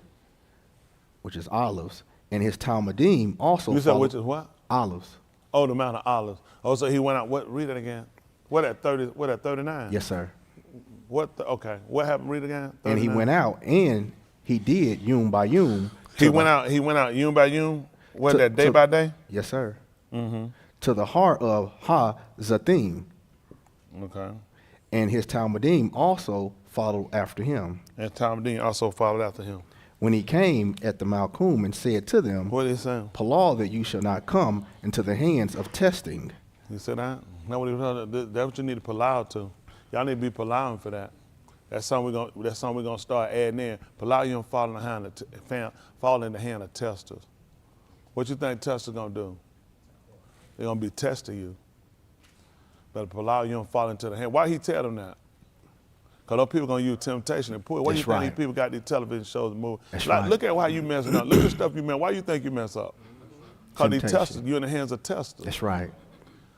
Speaker 12: which is olives, and his Talmudim also.
Speaker 10: You said which is what?
Speaker 12: Olives.
Speaker 10: Oh, the Mount of Olives. Oh, so he went out. What? Read it again. What at 30? What at 39?
Speaker 12: Yes, sir.
Speaker 10: Okay. What happened? Read it again. 39?
Speaker 12: And he went out, and he did yum by yum.
Speaker 10: He went out yum by yum. What, that day by day?
Speaker 12: Yes, sir.
Speaker 10: Mm-hmm.
Speaker 12: To the heart of Ha-Zathim.
Speaker 10: Okay.
Speaker 12: And his Talmudim also followed after him.
Speaker 10: And Talmudim also followed after him.
Speaker 12: When he came at the Malkum and said to them,
Speaker 10: what did he say?
Speaker 12: Palau that you shall not come into the hands of testing.
Speaker 10: He said that? That's what you need to palau to. Y'all need to be palauing for that. That's something we're gonna start adding in. Palau, you don't fall in the hand of testers. What you think testers gonna do? They're gonna be testing you. But palau, you don't fall into the hand. Why he tell them that? Because those people gonna use temptation and pull. What do you think these people got these television shows and movies?
Speaker 12: That's
Speaker 10: like,
Speaker 12: right.
Speaker 10: Look at how you messing up. Look at the stuff you mess. Why you think you mess up? Because these testers, you in the hands of testers.
Speaker 12: That's right.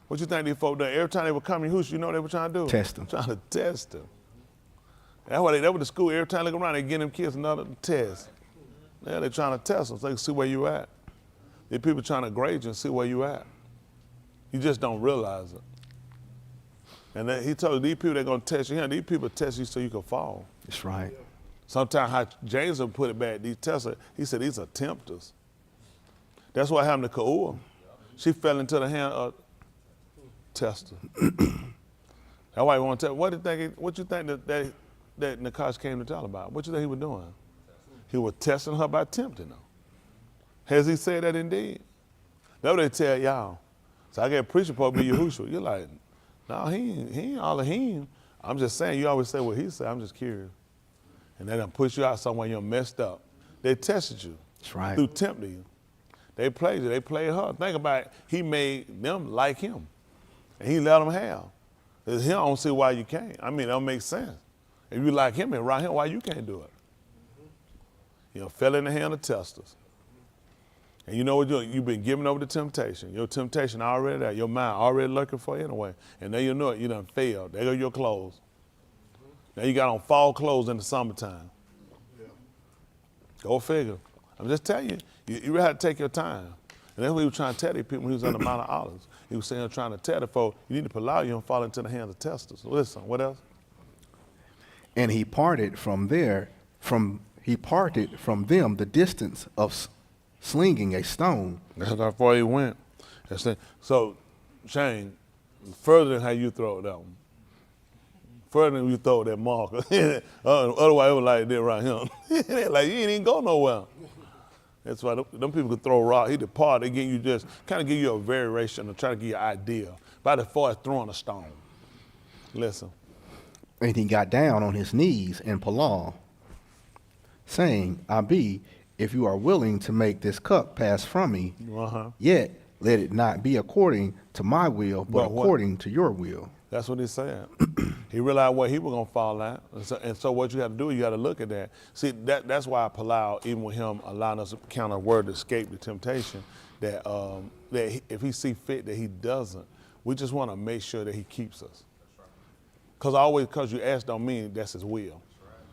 Speaker 10: What you think these folks done? Every time they would come in who's you know what they were trying to do?
Speaker 12: Test them.
Speaker 10: Trying to test them. That's why they were to school. Every time they look around, they get them kids another test. Yeah, they're trying to test them so they can see where you at. These people trying to grade you and see where you at. You just don't realize it. And then he told you, these people they're gonna test you. These people test you so you can fall.
Speaker 12: That's right.
Speaker 10: Sometimes how James would put it back, these testers, he said these are tempters. That's what happened to Ka'ur. She fell into the hand of tester. That's why he want to tell. What you think that Nakash came to tell about? What you think he was doing? He was testing her by tempting her. Has he said that indeed? That's what they tell y'all. So I get a preacher supposed to be Yahushua. You're like, no, he ain't all of him. I'm just saying, you always say what he said. I'm just curious. And they done push you out somewhere you're messed up. They tested you.
Speaker 12: That's right.
Speaker 10: Through tempting you. They played you. They played her. Think about it. He made them like him. And he let them have. He don't see why you can't. I mean, that don't make sense. If you like him and around him, why you can't do it? You know, fell in the hand of testers. And you know what you've been given over to temptation. Your temptation already there. Your mind already looking for you anyway. And then you know it, you done failed. There go your clothes. Now you got on fall clothes in the summertime. Go figure. I'm just telling you, you really have to take your time. And that's what he was trying to tell these people when he was on the Mount of Olives. He was saying, trying to tell the folk, you need to allow you and fall into the hands of testers. Listen, what else?
Speaker 12: And he parted from them the distance of slinging a stone.
Speaker 10: That's how far he went. So, Shane, further than how you throw it that one. Further than you throw that marker. Otherwise, it was like that right here. They're like, you ain't even go nowhere. That's why them people can throw a rock. He departed. They give you just, kind of give you a variation or try to give you an idea. About as far as throwing a stone. Listen.
Speaker 12: And he got down on his knees in Palau, saying, Abi, if you are willing to make this cup pass from me, yet let it not be according to my will, but according to your will.
Speaker 10: That's what he said. He realized what he was going to fall at. And so what you got to do, you got to look at that. See, that's why Palau, even with him allowing us to count a word to escape the temptation, that if he see fit that he doesn't, we just want to make sure that he keeps us. Because you ask don't mean that's his will.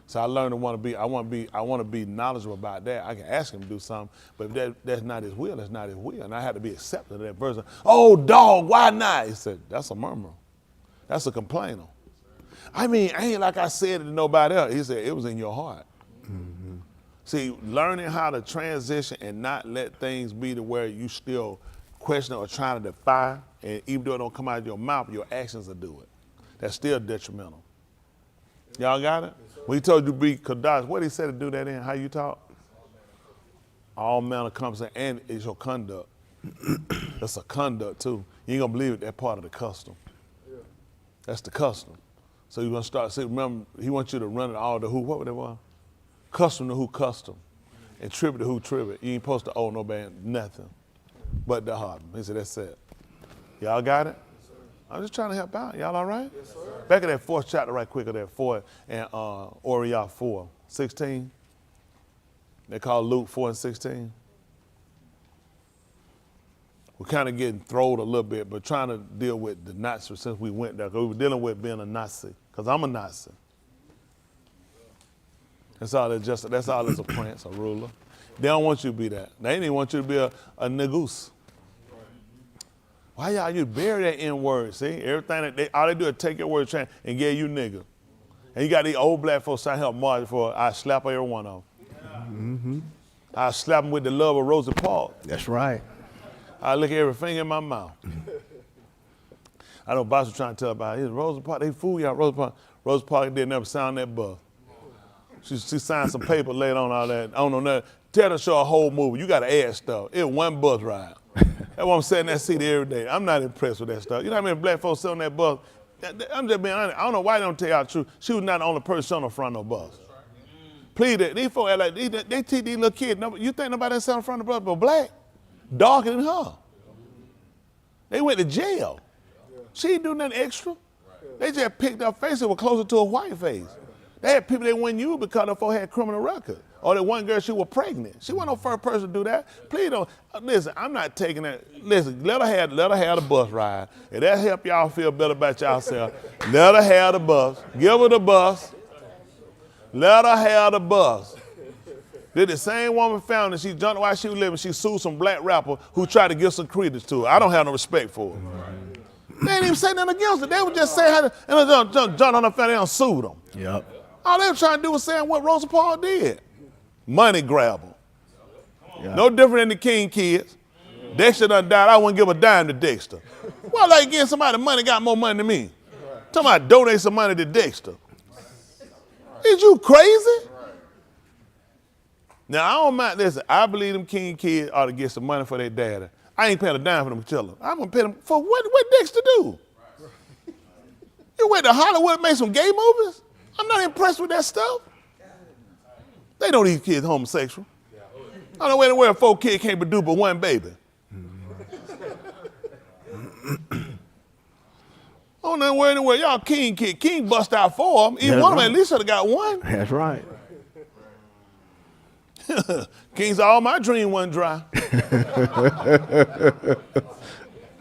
Speaker 10: So I learned I want to be knowledgeable about that. I can ask him to do something, but if that's not his will, that's not his will. And I had to be accepting of that person. Oh, dog, why not? He said, that's a murmur. That's a complainer. I mean, ain't like I said it to nobody else. He said, it was in your heart. Mm-hmm. See, learning how to transition and not let things be to where you still question or trying to defy, and even though it don't come out of your mouth, your actions will do it. That's still detrimental. Y'all got it? When he told you to be Kadash, what he said to do that in? How you talk? All manner of conversation, and it's your conduct. That's a conduct too. You ain't gonna believe it, that part of the custom. That's the custom. So you're gonna start, see, remember, he wants you to run it all to who, what would it was? Custom to who custom, and tribute to who tribute. You ain't supposed to owe nobody nothing but the heart. He said, that's it. Y'all got it? I'm just trying to help out. Y'all all right? Yes, sir. Back in that 4th chapter right quick of that 4 and Way Of Yah 4, 16. They call Luke 4:16. We're kind of getting thrown a little bit, but trying to deal with the Nazis since we went there, because we were dealing with being a Nazi, because I'm a Nazi. That's all it's a prince, a ruler. They don't want you to be that. They didn't want you to be a negus. Why y'all you bury that N word? See, everything all they do is take your word and give you nigga. And you got these old black folks trying to help march for I slap every one of them. I slap them with the love of Rosa Parks.
Speaker 12: That's right.
Speaker 10: I lick every finger in my mouth. I know Boss was trying to tell about it. Rosa Parks, they fool y'all. Rosa Parks didn't never sound that buff. She signed some paper later on all that. I don't know nothing. Tell her to show a whole movie. You got to add stuff. It was one bus ride. That's why I'm sitting in that seat every day. I'm not impressed with that stuff. You know how many black folks sit on that bus? I'm just being honest. I don't know why they don't tell y'all the truth. She was not the only person on the front of the bus. Please, these folks act like they teach these little kids. You think nobody sat on the front of the bus but black? Darker than her. They went to jail. She didn't do nothing extra. They just picked her face that was closer to a white face. They had people that wouldn't use because the folks had criminal record. Or that one girl, she was pregnant. She wasn't no first person to do that. Please don't. Listen, I'm not taking that. Listen, let her have the bus ride. If that help y'all feel better about yourself, let her have the bus. Give her the bus. Let her have the bus. Did the same woman found that she jumped while she was living, she sued some black rapper who tried to give some credence to her. I don't have no respect for her. They didn't even say nothing against her. They would just say how to, and jump on her family and sue them.
Speaker 12: Yep.
Speaker 10: All they were trying to do was saying what Rosa Parks did. Money grabber. Yeah. No different than the King kids. Dexter done died. I wouldn't give a dime to Dexter. Well, like getting somebody money got more money than me. Talking about donate some money to Dexter. Is you crazy? Now, I don't mind. Listen, I believe them King kids ought to get some money for their daddy. I ain't paying a dime for them children. I'm going to pay them for what Dexter do? You went to Hollywood and made some gay movies? I'm not impressed with that stuff. They know these kids homosexual. I don't know where 4 kids can't produce but one baby. I don't know where y'all King kid. King bust out 4 of them. Even one of them at least should have got 1.
Speaker 12: That's right.
Speaker 10: King said, all my dream wasn't dry.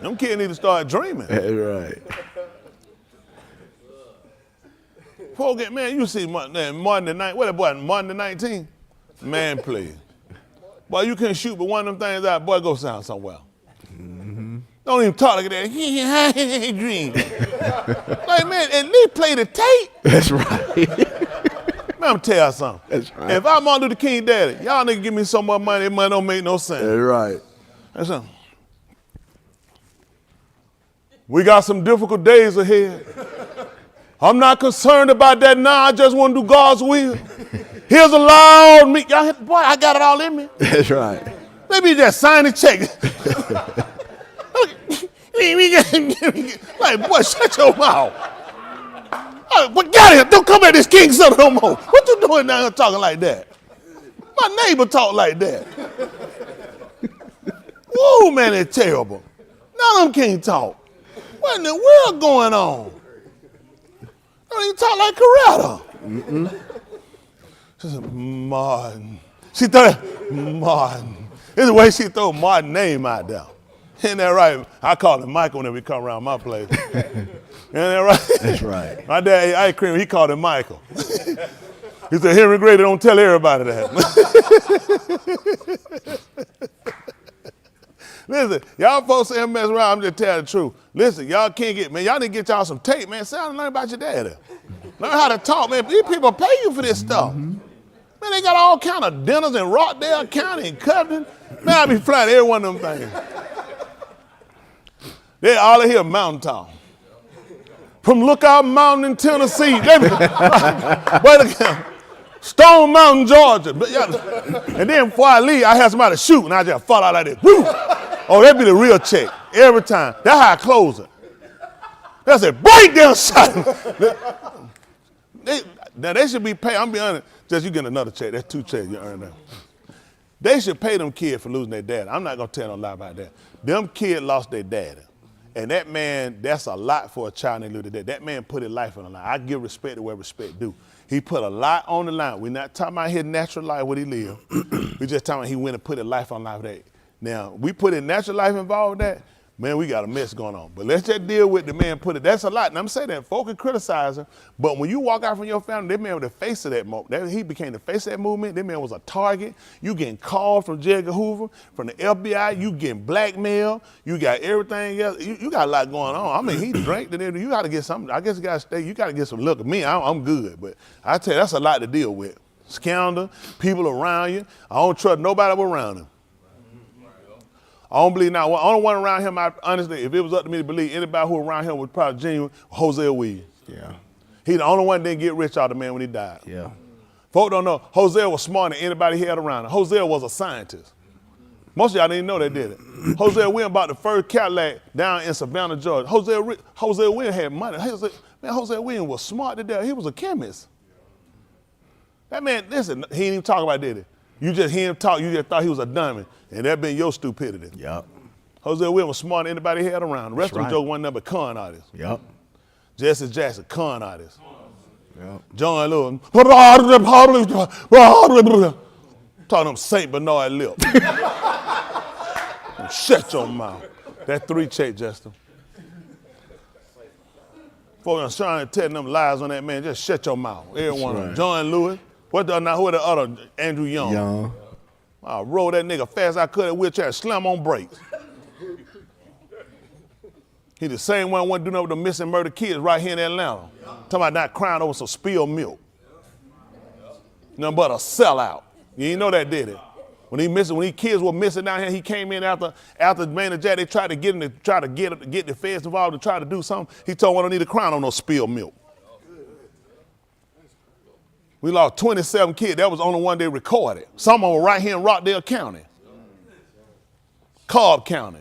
Speaker 10: Them kids need to start dreaming.
Speaker 12: That's right.
Speaker 10: Man, you see Martin the 19th. What that boy, Martin the 19th? Man, please. Boy, you can't shoot but one of them things out. Boy, go sound somewhere. Don't even talk like that. Dream. Like, man, at least play the tape.
Speaker 12: That's right.
Speaker 10: Man, I'm tell you something.
Speaker 12: That's right.
Speaker 10: If I'm Martin Luther King daddy, y'all niggas give me so much money, that money don't make no sense.
Speaker 12: That's right.
Speaker 10: That's something. We got some difficult days ahead. I'm not concerned about that now. I just want to do God's will. Here's a loud me. Y'all, boy, I got it all in me.
Speaker 12: That's right.
Speaker 10: Let me just sign the check. Like, boy, shut your mouth. But get here. Don't come at this King son no more. What you doing down here talking like that? My neighbor talk like that. Whoa, man, it's terrible. None of them can't talk. What in the world going on? Don't even talk like Coretta. She said, Martin. She threw Martin. It's the way she throw Martin's name out there. Isn't that right? I call him Michael whenever he come around my place. Isn't that right? That's
Speaker 12: right.
Speaker 10: My dad ate ice cream, he called him Michael. He said, Henry Gray, don't tell everybody that. Listen, y'all folks say I'm messing around, I'm just telling the truth. Listen, y'all can't get, man, y'all need to get y'all some tape, man. Sit down and learn about your daddy. Learn how to talk, man. These people pay you for this stuff. Man, they got all kind of dinners in Rockdale County and Covington. Man, I be flying every one of them things. They all in here mountaintop. From Lookout Mountain in Tennessee. Stone Mountain, Georgia. And then before I leave, I had somebody shoot and I just fall out like this. Woo! Oh, that be the real check every time. That's how I close it. That's a breakdown shot. Now they should be paid. I'm be honest. Just you get another check. That's 2 checks you earn now. They should pay them kids for losing their dad. I'm not gonna tell no lie about that. Them kids lost their daddy. And that man, that's a lot for a child named Luther. That man put his life on the line. I give respect to where respect due. He put a lot on the line. We're not talking about his natural life, what he lived. We just talking about he went and put a life on life of that. Now, we put in natural life involved with that, man, we got a mess going on. But let's just deal with the man put it. That's a lot. And I'm saying that folk can criticize him, but when you walk out from your family, that man was the face of that movement. He became the face of that movement. That man was a target. You getting called from J. Edgar Hoover, from the FBI. You getting blackmailed. You got everything else. You got a lot going on. I mean, he drank. You got to get something. I guess you got to stay. You got to get some look at me. I'm good. But I tell you, that's a lot to deal with. Scandal, people around you. I don't trust nobody around him. I don't believe now. Only one around him, honestly, if it was up to me to believe anybody who around him was probably genuine, Jose Williams.
Speaker 12: Yeah.
Speaker 10: He the only one that didn't get rich out of the man when he died.
Speaker 12: Yeah.
Speaker 10: Folk don't know, Jose was smarter than anybody he had around him. Jose was a scientist. Most of y'all didn't know they did it. Jose Williams bought the first Cadillac down in Savannah, Georgia. Jose Williams had money. Jose Williams was smart to death. He was a chemist. That man, listen, he didn't even talk about it, did he? You just hear him talk, you just thought he was a dummy. And that been your stupidity. Yep. Jose Williams was smarter than anybody he had around. The rest of them jokes wasn't nothing but con artists.
Speaker 12: Yep.
Speaker 10: Jesse Jackson, con artist.
Speaker 12: Yep.
Speaker 10: John Lewis, taught him St. Bernard lip. Shut your mouth. That 3 check, Justin. Folks trying to tell them lies on that man, just shut your mouth. Every one of them. John Lewis. Who the other? Andrew Young.
Speaker 12: Young.
Speaker 10: I rolled that nigga fast I could in a wheelchair, slam on brakes. He the same one doing up with the missing murder kids right here in Atlanta. Talking about not crying over some spilled milk. Nothing but a sellout. You didn't know that, did it? When these kids were missing down here, he came in after Man and Jack, they tried to get him to try to get the feds involved to try to do something. He told one, I don't need to cry on no spilled milk. We lost 27 kids. That was the only one they recorded. Some of them were right here in Rockdale County. Cobb County.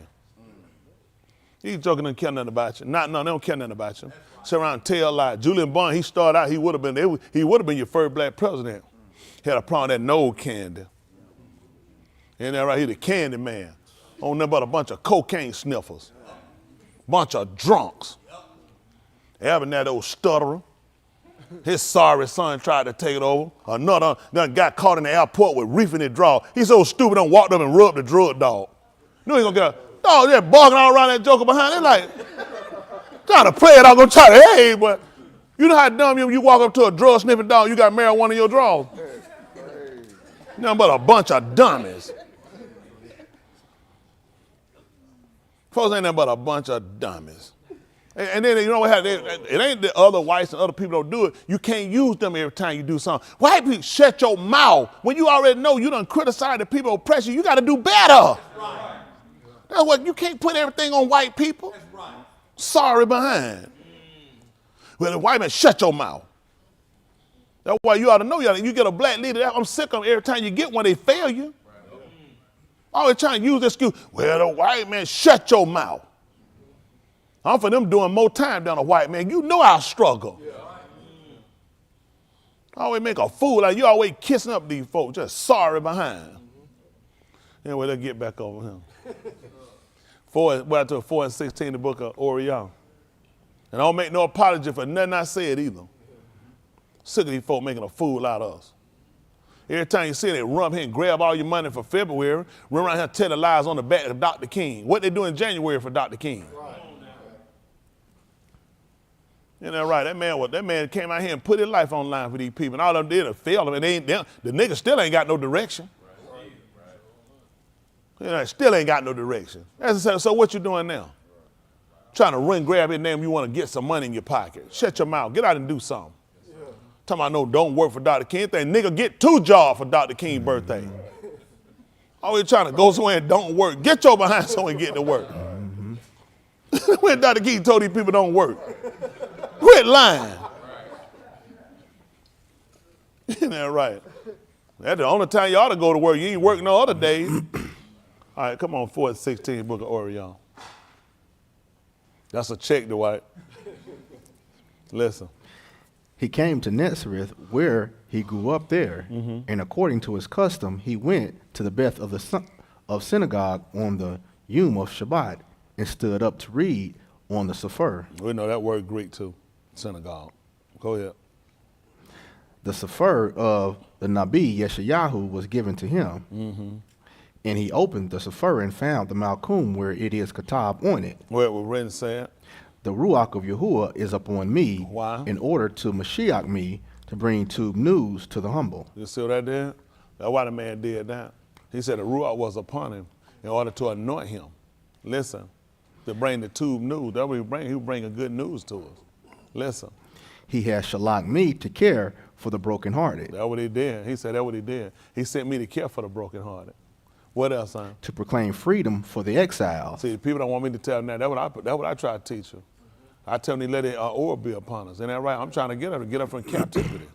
Speaker 10: These jokers don't care nothing about you. No, they don't care nothing about you. Sit around and tell lies. Julian Bond, he started out, he would have been your first black president. He had a problem with that nose candy. Ain't that right? He the candy man. On nothing but a bunch of cocaine sniffers. Bunch of drunks. Having that old stutterer. His sorry son tried to take it over. Another got caught in the airport with reef in his draw. He's so stupid, done walked up and rubbed the drug dog. You know he gonna get a dog there barking all around that joker behind it like, trying to play it out, gonna try to, hey, but you know how dumb you walk up to a drug sniffing dog, you got marijuana in your drawers. Nothing but a bunch of dummies. Folks ain't nothing but a bunch of dummies. And then, you know what happened? It ain't the other whites and other people don't do it. You can't use them every time you do something. White people, shut your mouth. When you already know you done criticize the people oppress you, you got to do better. That's what, you can't put everything on white people. Sorry behind. Well, the white man, shut your mouth. That's why you ought to know, you get a black leader, I'm sick of them every time you get one, they fail you. Always trying to use this excuse, well, the white man, shut your mouth. I'm for them doing more time than a white man. You know I struggle. I always make a fool out of you, always kissing up these folks, just sorry behind. Anyway, let's get back over him. 4 and 16, the book of Orion. And I don't make no apology for nothing I said either. Sick of these folks making a fool out of us. Every time you see it, they run up here and grab all your money for February, run around here and tell the lies on the back of Dr. King. What they do in January for Dr. King? Isn't that right? That man came out here and put his life on the line for these people, and all of them did is fail them, and the nigga still ain't got no direction. Still ain't got no direction. So what you doing now? Trying to run, grab his name, you want to get some money in your pocket. Shut your mouth. Get out and do something. Talking about no, don't work for Dr. King. Think nigga get 2 jobs for Dr. King's birthday. Always trying to go somewhere and don't work. Get your behind somewhere and get to work. When Dr. King told these people don't work. Quit lying. Isn't that right? That's the only time you ought to go to work. You ain't working no other days. All right, come on, 4 and 16, book of Orion. That's a check, Dwight. Listen.
Speaker 12: He came to Nazareth, where he grew up there, and according to his custom, he went to the Beth of synagogue on the Yom of Shabbat and stood up to read on the Sefer.
Speaker 10: We know that word Greek too, synagogue. Go ahead.
Speaker 12: The Sefer of the Nabi Yeshayahu was given to him. And he opened the Sefer and found the Malkum where it is Katab on it.
Speaker 10: Where it was written saying,
Speaker 12: the Ruach of Yahuwah is upon me.
Speaker 10: Why?
Speaker 12: In order to Mashiach me to bring tube news to the humble.
Speaker 10: You see what that did? That's why the man did that. He said the Ruach was upon him in order to anoint him. Listen, to bring the tube news. That's what he bring. He was bringing good news to us. Listen.
Speaker 12: He has shalak me to care for the brokenhearted.
Speaker 10: That's what he did. He said that's what he did. He sent me to care for the brokenhearted. What else, son?
Speaker 12: To proclaim freedom for the exiles.
Speaker 10: See, people don't want me to tell them that. That's what I try to teach them. I tell them to let it oil be upon us. Isn't that right? I'm trying to get up from captivity.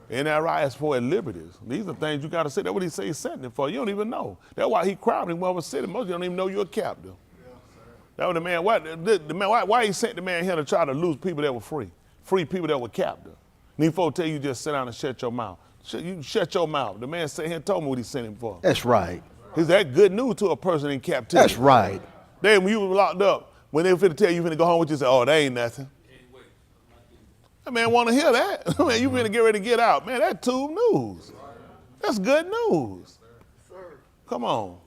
Speaker 10: Isn't that right? As for liberties. These are things you got to say. That's what he say he's sending it for. You don't even know. That's why he cried when he was sitting. Most of you don't even know you're a captive. That was the man. Why he sent the man here to try to lose people that were free? Free people that were captive. These folks tell you just sit down and shut your mouth. You shut your mouth. The man sat here and told me what he sent him for.
Speaker 12: That's right.
Speaker 10: Is that good news to a person in captivity?
Speaker 12: That's right.
Speaker 10: Then when you were locked up, when they were finna tell you finna go home with you, say, oh, that ain't nothing. That man want to hear that. Man, you finna get ready to get out. Man, that's tube news. That's good news. Come on.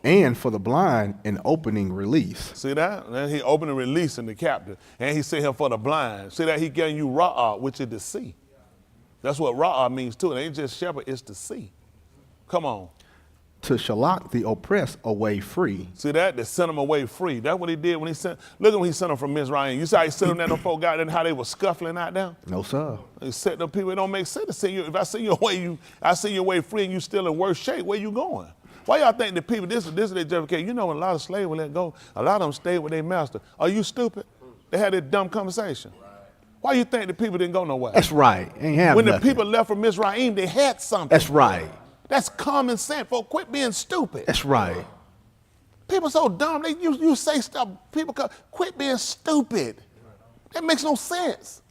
Speaker 12: And for the blind, an opening release.
Speaker 10: See that? And then he opened and releasing the captive. And he sent him for the blind. See that? He gave you ra'ah, which is to see. That's what ra'ah means too. It ain't just shepherd, it's to see. Come on.
Speaker 12: To shalak the oppressed away free.
Speaker 10: See that? To send them away free. That's what he did when he sent, look at when he sent them from Mizraim. You see how he sent them there, them folk out there, and how they were scuffling out there?
Speaker 12: No, sir.
Speaker 10: He sent them people, it don't make sense to send you. If I send you away, I send you away free and you still in worse shape, where you going? Why y'all think the people, this is their justification? You know when a lot of slaves were let go, a lot of them stayed with their master. Are you stupid? They had this dumb conversation. Why you think the people didn't go nowhere?
Speaker 12: That's right. Ain't have
Speaker 10: when
Speaker 12: nothing.
Speaker 10: The people left from Mizraim, they had something.
Speaker 12: That's right.
Speaker 10: That's common sense. Folks, quit being stupid.
Speaker 12: That's right.
Speaker 10: People so dumb. You say stuff. People quit being stupid. That makes no sense.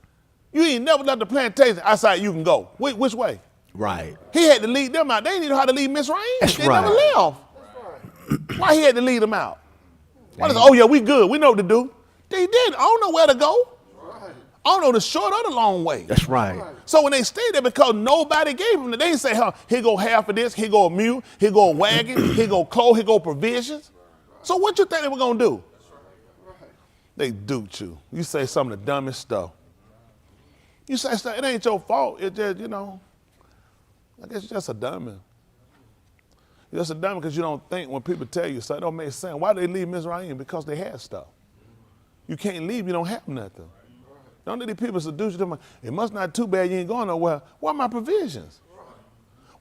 Speaker 10: You ain't never left the plantation. Outside you can go. Which way?
Speaker 12: Right.
Speaker 10: He had to lead them out. They didn't know how to lead Mizraim.
Speaker 12: That's
Speaker 10: they
Speaker 12: right.
Speaker 10: never left. Why he had to lead them out? Why they say, oh yeah, we good. We know what to do. They did. I don't know where to go. I don't know the short or the long way.
Speaker 12: That's right.
Speaker 10: So when they stayed there, because nobody gave them, they didn't say, here go half of this, here go a mule, here go a wagon, here go clothes, here go provisions. So what you think they were going to do? They duped you. You say some of the dumbest stuff. You say stuff, it ain't your fault. It just, I guess you're just a dummy. You're just a dummy because you don't think when people tell you stuff, it don't make sense. Why did they leave Mizraim? Because they had stuff. You can't leave, you don't have nothing. Don't let these people seduce you. It must not too bad, you ain't going nowhere. What are my provisions?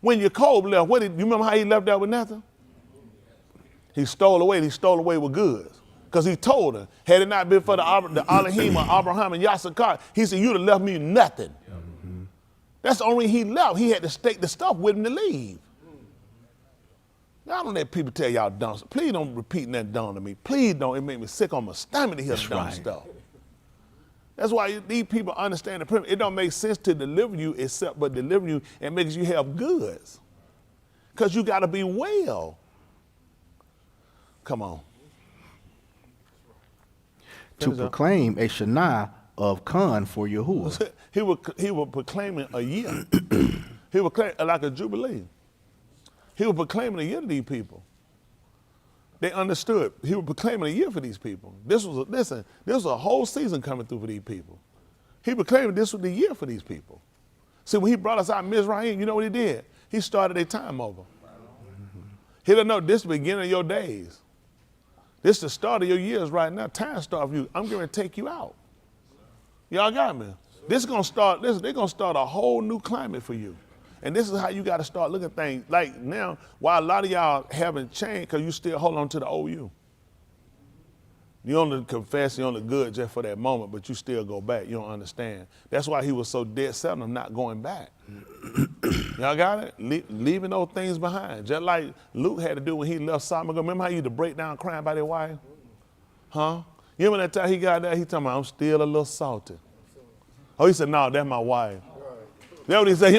Speaker 10: When Jacob left, you remember how he left out with nothing? He stole away with goods. Because he told her, had it not been for the Elohim or Abraham and Yasakar, he said, you'd have left me nothing. Mm-hmm. That's the only reason he left. He had to take the stuff with him to leave. Y'all don't let people tell y'all dumb stuff. Please don't repeat that dumb to me. Please don't. It make me sick on my stomach to hear dumb stuff. That's why these people understand the premise. It don't make sense to deliver you but deliver you and makes you have goods. Because you got to be well. Come on.
Speaker 12: To proclaim a Shana of Khan for Yahuwah.
Speaker 10: He was proclaiming a year. He was like a jubilee. He was proclaiming a year to these people. They understood. He was proclaiming a year for these people. This was a whole season coming through for these people. He proclaimed this was the year for these people. See, when he brought us out of Mizraim, you know what he did? He started a time over. He didn't know this is the beginning of your days. This is the start of your years right now. Time start for you. I'm going to take you out. Y'all got me? They're going to start a whole new climate for you. And this is how you got to start looking at things. Like now, while a lot of y'all haven't changed because you still hold on to the old you. You only confess, you only good just for that moment, but you still go back. You don't understand. That's why he was so dead set on not going back. Y'all got it? Leaving those things behind. Just like Luke had to do when he left Sodom. Remember how he used to break down crying by their wife? Huh? You remember that time he got there, he told me, I'm still a little salty. Oh, he said, no, that's my wife. That's what he said.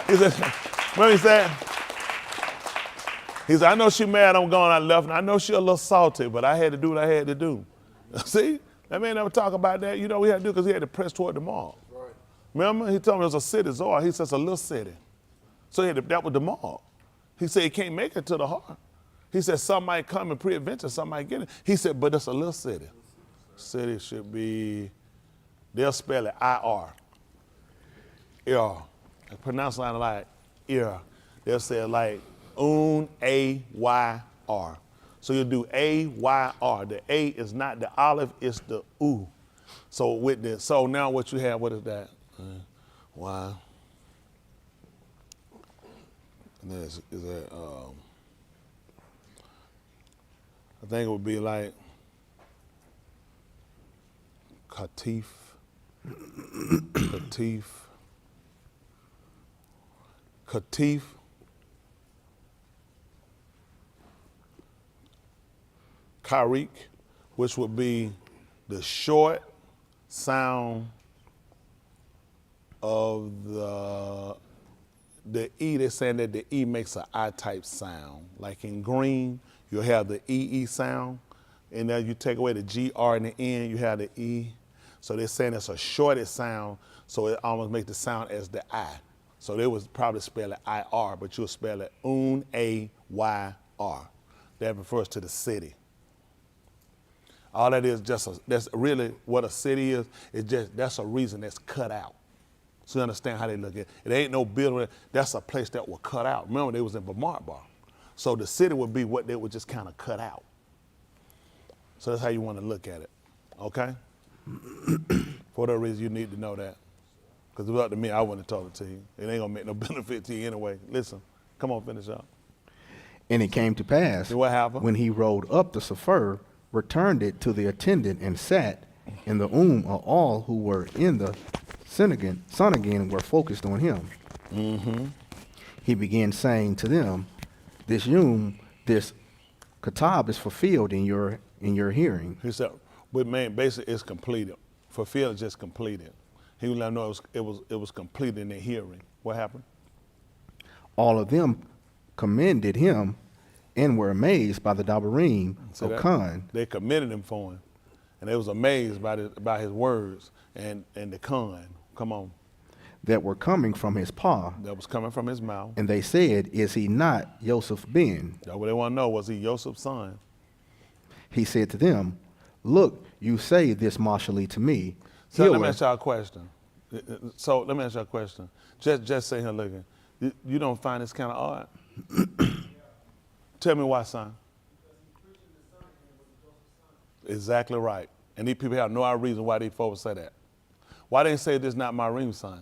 Speaker 10: He said, remember he said? He said, I know she mad I'm gone, I left, and I know she a little salty, but I had to do what I had to do. See? That man never talk about that. You know what he had to do because he had to press toward the mark. Right. Remember? He told me it was a city, Zoar. He says a little city. So that was the mob. He said he can't make it to the heart. He said some might come and pre-adventure, some might get it. He said, but it's a little city. City should be, they'll spell it I-R. Ir. Pronounce it like Ir. They'll say it like A-Y-R. So you'll do A-Y-R. The A is not the olive, it's the U. So with this, so now what you have, what is that? Y. And then is that, I think it would be like Katif, Karik, which would be the short sound of the E. They're saying that the E makes an I-type sound. Like in green, you'll have the EE sound, and then you take away the GR in the end, you have the E. So they're saying it's a shorted sound, so it almost makes the sound as the I. So they would probably spell it I-R, but you'll spell it A-Y-R. That refers to the city. All that is that's really what a city is. It's just, that's a reason that's cut out. So you understand how they look at it. It ain't no building, that's a place that was cut out. Remember, they was in Bamart Bar. So the city would be what they would just kind of cut out. So that's how you want to look at it, okay? For whatever reason, you need to know that. Because if it was up to me, I wouldn't have told it to you. It ain't gonna make no benefit to you anyway. Listen, come on, finish up.
Speaker 12: And it came to pass,
Speaker 10: what happened?
Speaker 12: When he rolled up the sefer, returned it to the attendant, and sat in the of all who were in the synagogue were focused on him.
Speaker 10: Mm-hmm.
Speaker 12: He began saying to them, this katab is fulfilled in your hearing.
Speaker 10: He said, but man, basically it's completed. Fulfilled is just completed. He would let them know it was completed in their hearing. What happened?
Speaker 12: All of them commended him and were amazed by the Dabarim of Khan.
Speaker 10: They commended him for him. And they was amazed by his words and the Khan. Come on.
Speaker 12: That were coming from his paw.
Speaker 10: That was coming from his mouth.
Speaker 12: And they said, is he not Yosef ben?
Speaker 10: That's what they want to know. Was he Joseph's son?
Speaker 12: He said to them, look, you say this marshally to me.
Speaker 10: So let me ask y'all a question. Just say here looking. You don't find this kind of odd? Tell me why, son. Exactly right. And these people have no reason why these folks say that. Why they say this is not Marim's son?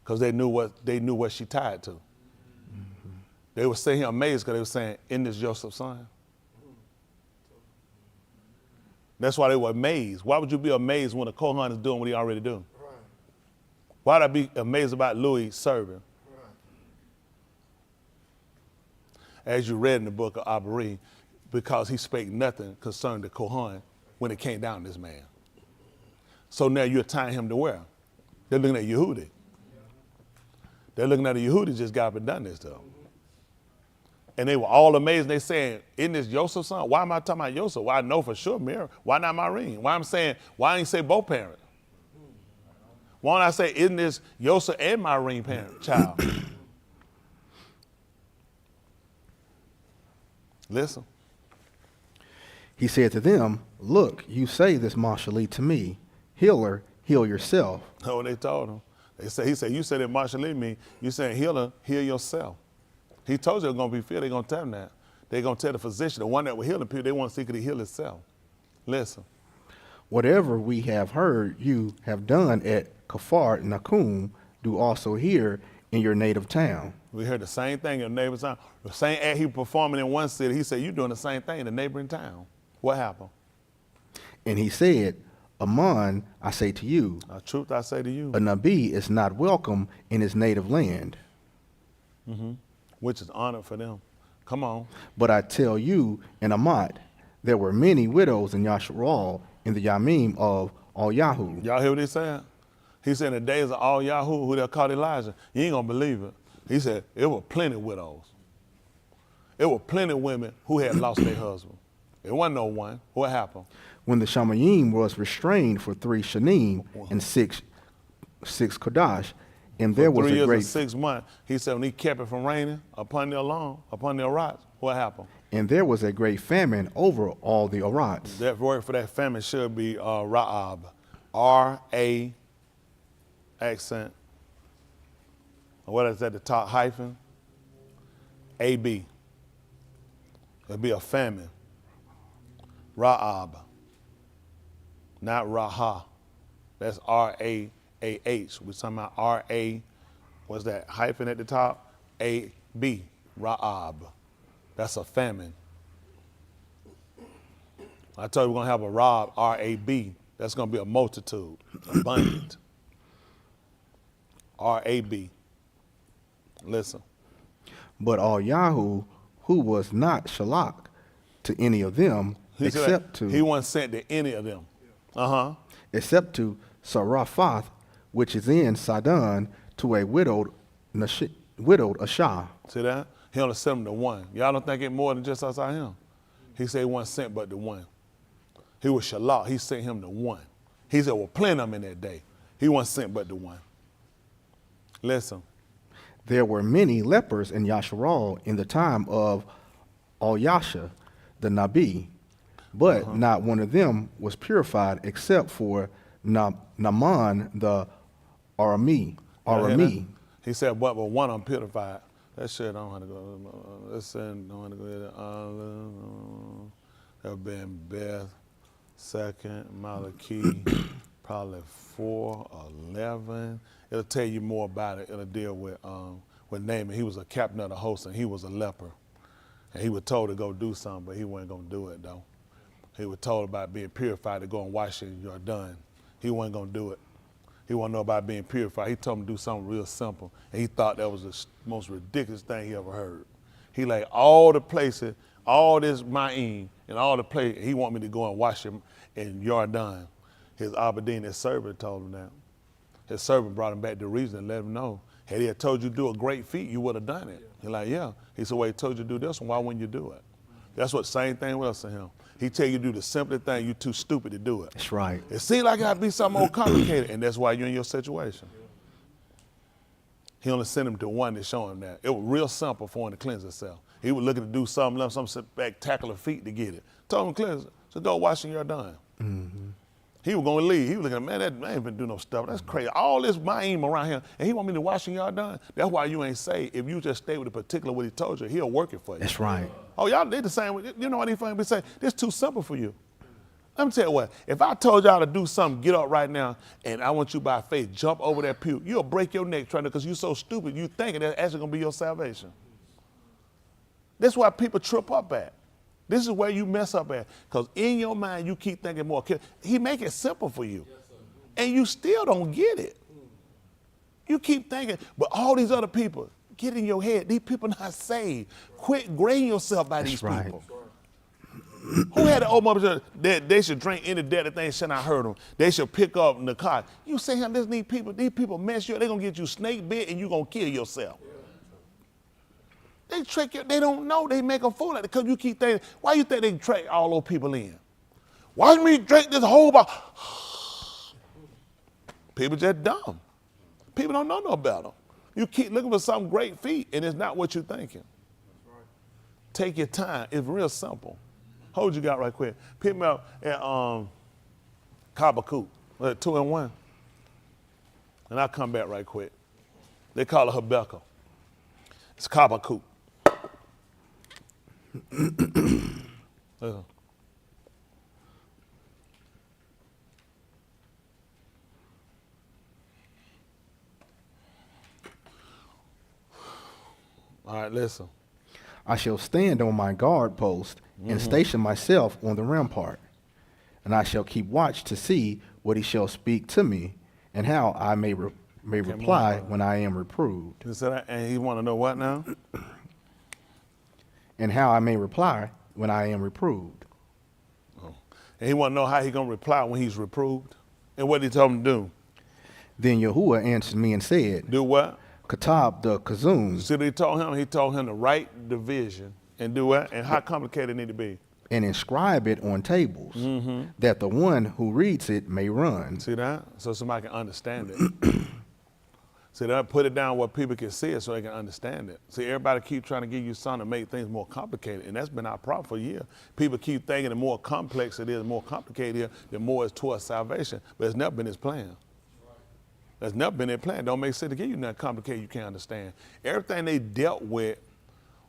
Speaker 10: Because they knew what she tied to. Mm-hmm. They were saying amazed because they were saying, isn't this Joseph's son? That's why they were amazed. Why would you be amazed when a Kohan is doing what he already do? Right. Why would I be amazed about Louis serving? Right. As you read in the book of Abari, because he spake nothing concerning the Kohan when it came down to this man. So now you're tying him to where? They're looking at Yehudi. They're looking at a Yehudi just got up and done this stuff. And they were all amazed. They saying, isn't this Joseph's son? Why am I talking about Joseph? Well, I know for sure, Mary. Why not Maureen? Why I ain't say both parents? Why don't I say, isn't this Joseph and Maureen parent, child? Listen.
Speaker 12: He said to them, look, you say this marshally to me. Healer, heal yourself.
Speaker 10: That's what they told him. He said, you said that marshally me. You saying healer, heal yourself. He told you it was going to be filled. They're going to tell him that. They're going to tell the physician, the one that was healing people, they want to see could he heal himself. Listen.
Speaker 12: Whatever we have heard you have done at Kafar Nakum, do also here in your native town.
Speaker 10: We heard the same thing in the neighboring town. The same act he performing in one city, he said, you're doing the same thing in the neighboring town. What happened?
Speaker 12: And he said, Aman, I say to you.
Speaker 10: Truth I say to you.
Speaker 12: A Nabi is not welcome in his native land.
Speaker 10: Mm-hmm. Which is honor for them. Come on.
Speaker 12: But I tell you, in Amat, there were many widows in Yasharal in the Yamim of All Yahu.
Speaker 10: Y'all hear what he said? He said in the days of All Yahu, who they'll call Elijah, you ain't gonna believe it. He said, it were plenty of widows. It were plenty of women who had lost their husband. It wasn't no one. What happened?
Speaker 12: When the Shamayim was restrained for 3 Shanim and 6 6 Kodash, and there
Speaker 10: For
Speaker 12: was
Speaker 10: 3
Speaker 12: a
Speaker 10: years
Speaker 12: great
Speaker 10: and 6 months. He said when he kept it from raining upon their lawn, upon their rocks, what happened?
Speaker 12: and there was a great famine over all the Arats.
Speaker 10: That word for that famine should be Ra'ab. R-A accent. What is that, the top hyphen? A-B. It'd be a famine. Ra'ab. Not Raha. That's R-A-A-H. We're talking about R-A, what's that, hyphen at the top? A-B. Ra'ab. That's a famine. I told you we're going to have a Rab, R-A-B. That's going to be a multitude, abundant. R-A-B. Listen.
Speaker 12: But all Yahoo, who was not Shalak to any of them, except to...
Speaker 10: He wasn't sent to any of them.
Speaker 12: Except to Saraphath, which is in Sidon, to a widowed Ashah.
Speaker 10: See that? He only sent him to one. Y'all don't think it more than just outside him? He said he wasn't sent but to one. He was Shalak. He sent him to one. He said, well, plenty of them in that day. He wasn't sent but to one. Listen.
Speaker 12: There were many lepers in Yasharal in the time of Al-Yasha, the Nabi, but not one of them was purified except for Naaman the Arami.
Speaker 10: He said, but one of them purified. That shit, I don't want to go. Listen, I don't want to go there. That would be in Beth, 2nd, Malachi, probably 4:11. It'll tell you more about it. It'll deal with Naaman. He was a captain of the host, and he was a leper. And he was told to go do something, but he wasn't going to do it, though. He was told about being purified to go and wash in Jordan. He wasn't going to do it. He wanted to know about being purified. He told him to do something real simple, and he thought that was the most ridiculous thing he ever heard. He like all the places, all this Ma'im, and all the places, he wanted me to go and wash him in Jordan. His Aberdeen, his servant, told him that. His servant brought him back to reason and let him know. Had he had told you to do a great feat, you would have done it. He's like, yeah. He said, well, he told you to do this one, why wouldn't you do it? That's what same thing was to him. He tell you to do the simplest thing, you too stupid to do it.
Speaker 12: That's right.
Speaker 10: It seems like it got to be something more complicated, and that's why you're in your situation. He only sent him to one to show him that. It was real simple for him to cleanse himself. He was looking to do some spectacular feat to get it. Told him to cleanse it. So go wash in your done. He was going to leave. He was looking, man, that man ain't been doing no stuff. That's crazy. All this Ma'im around here, and he want me to wash in your done. That's why you ain't saved. If you just stay with the particular what he told you, he'll work it for you.
Speaker 12: That's right.
Speaker 10: Oh, y'all did the same. You know what these things be saying? This too simple for you. Let me tell you what. If I told y'all to do something, get up right now, and I want you by faith, jump over that pew, you'll break your neck trying to, because you're so stupid, you thinking that's actually going to be your salvation. That's why people trip up at. This is where you mess up at. Because in your mind, you keep thinking more. He make it simple for you. And you still don't get it. You keep thinking, but all these other people, get in your head, these people not saved. Quit grading yourself by these people. Who had to open up that they should drink any deadly thing should not hurt them? They should pick up in the car. You say, hey, listen, these people mess you up. They're going to get you snake bit and you're going to kill yourself. They trick you. They don't know. They make a fool of it because you keep thinking, why you think they trick all those people in? Why me drink this whole bottle? People just dumb. People don't know no better. You keep looking for some great feat and it's not what you're thinking. Take your time. It's real simple. Hold you got right quick. Pick me up at Kabakut, 2 and 1. And I'll come back right quick. They call it Habakkuk. It's Kabakut. All right, listen.
Speaker 12: I shall stand on my guard post and station myself on the rampart, and I shall keep watch to see what he shall speak to me, and how I may reply when I am reproved.
Speaker 10: And he want to know what now?
Speaker 12: And how I may reply when I am reproved.
Speaker 10: Oh. And he want to know how he going to reply when he's reproved? And what did he tell him to do?
Speaker 12: Then Yahuwah answered me and said,
Speaker 10: do what?
Speaker 12: Katab the Kazum.
Speaker 10: See what he told him? He told him to write the vision and do what? And how complicated it need to be?
Speaker 12: And inscribe it on tables, that the one who reads it may run.
Speaker 10: See that? So somebody can understand it. See, they put it down where people can see it so they can understand it. See, everybody keep trying to give you something to make things more complicated, and that's been our problem for years. People keep thinking the more complex it is, the more complicated it is, the more it's towards salvation, but it's never been his plan. That's never been their plan. Don't make sense to give you nothing complicated you can't understand. Everything they dealt with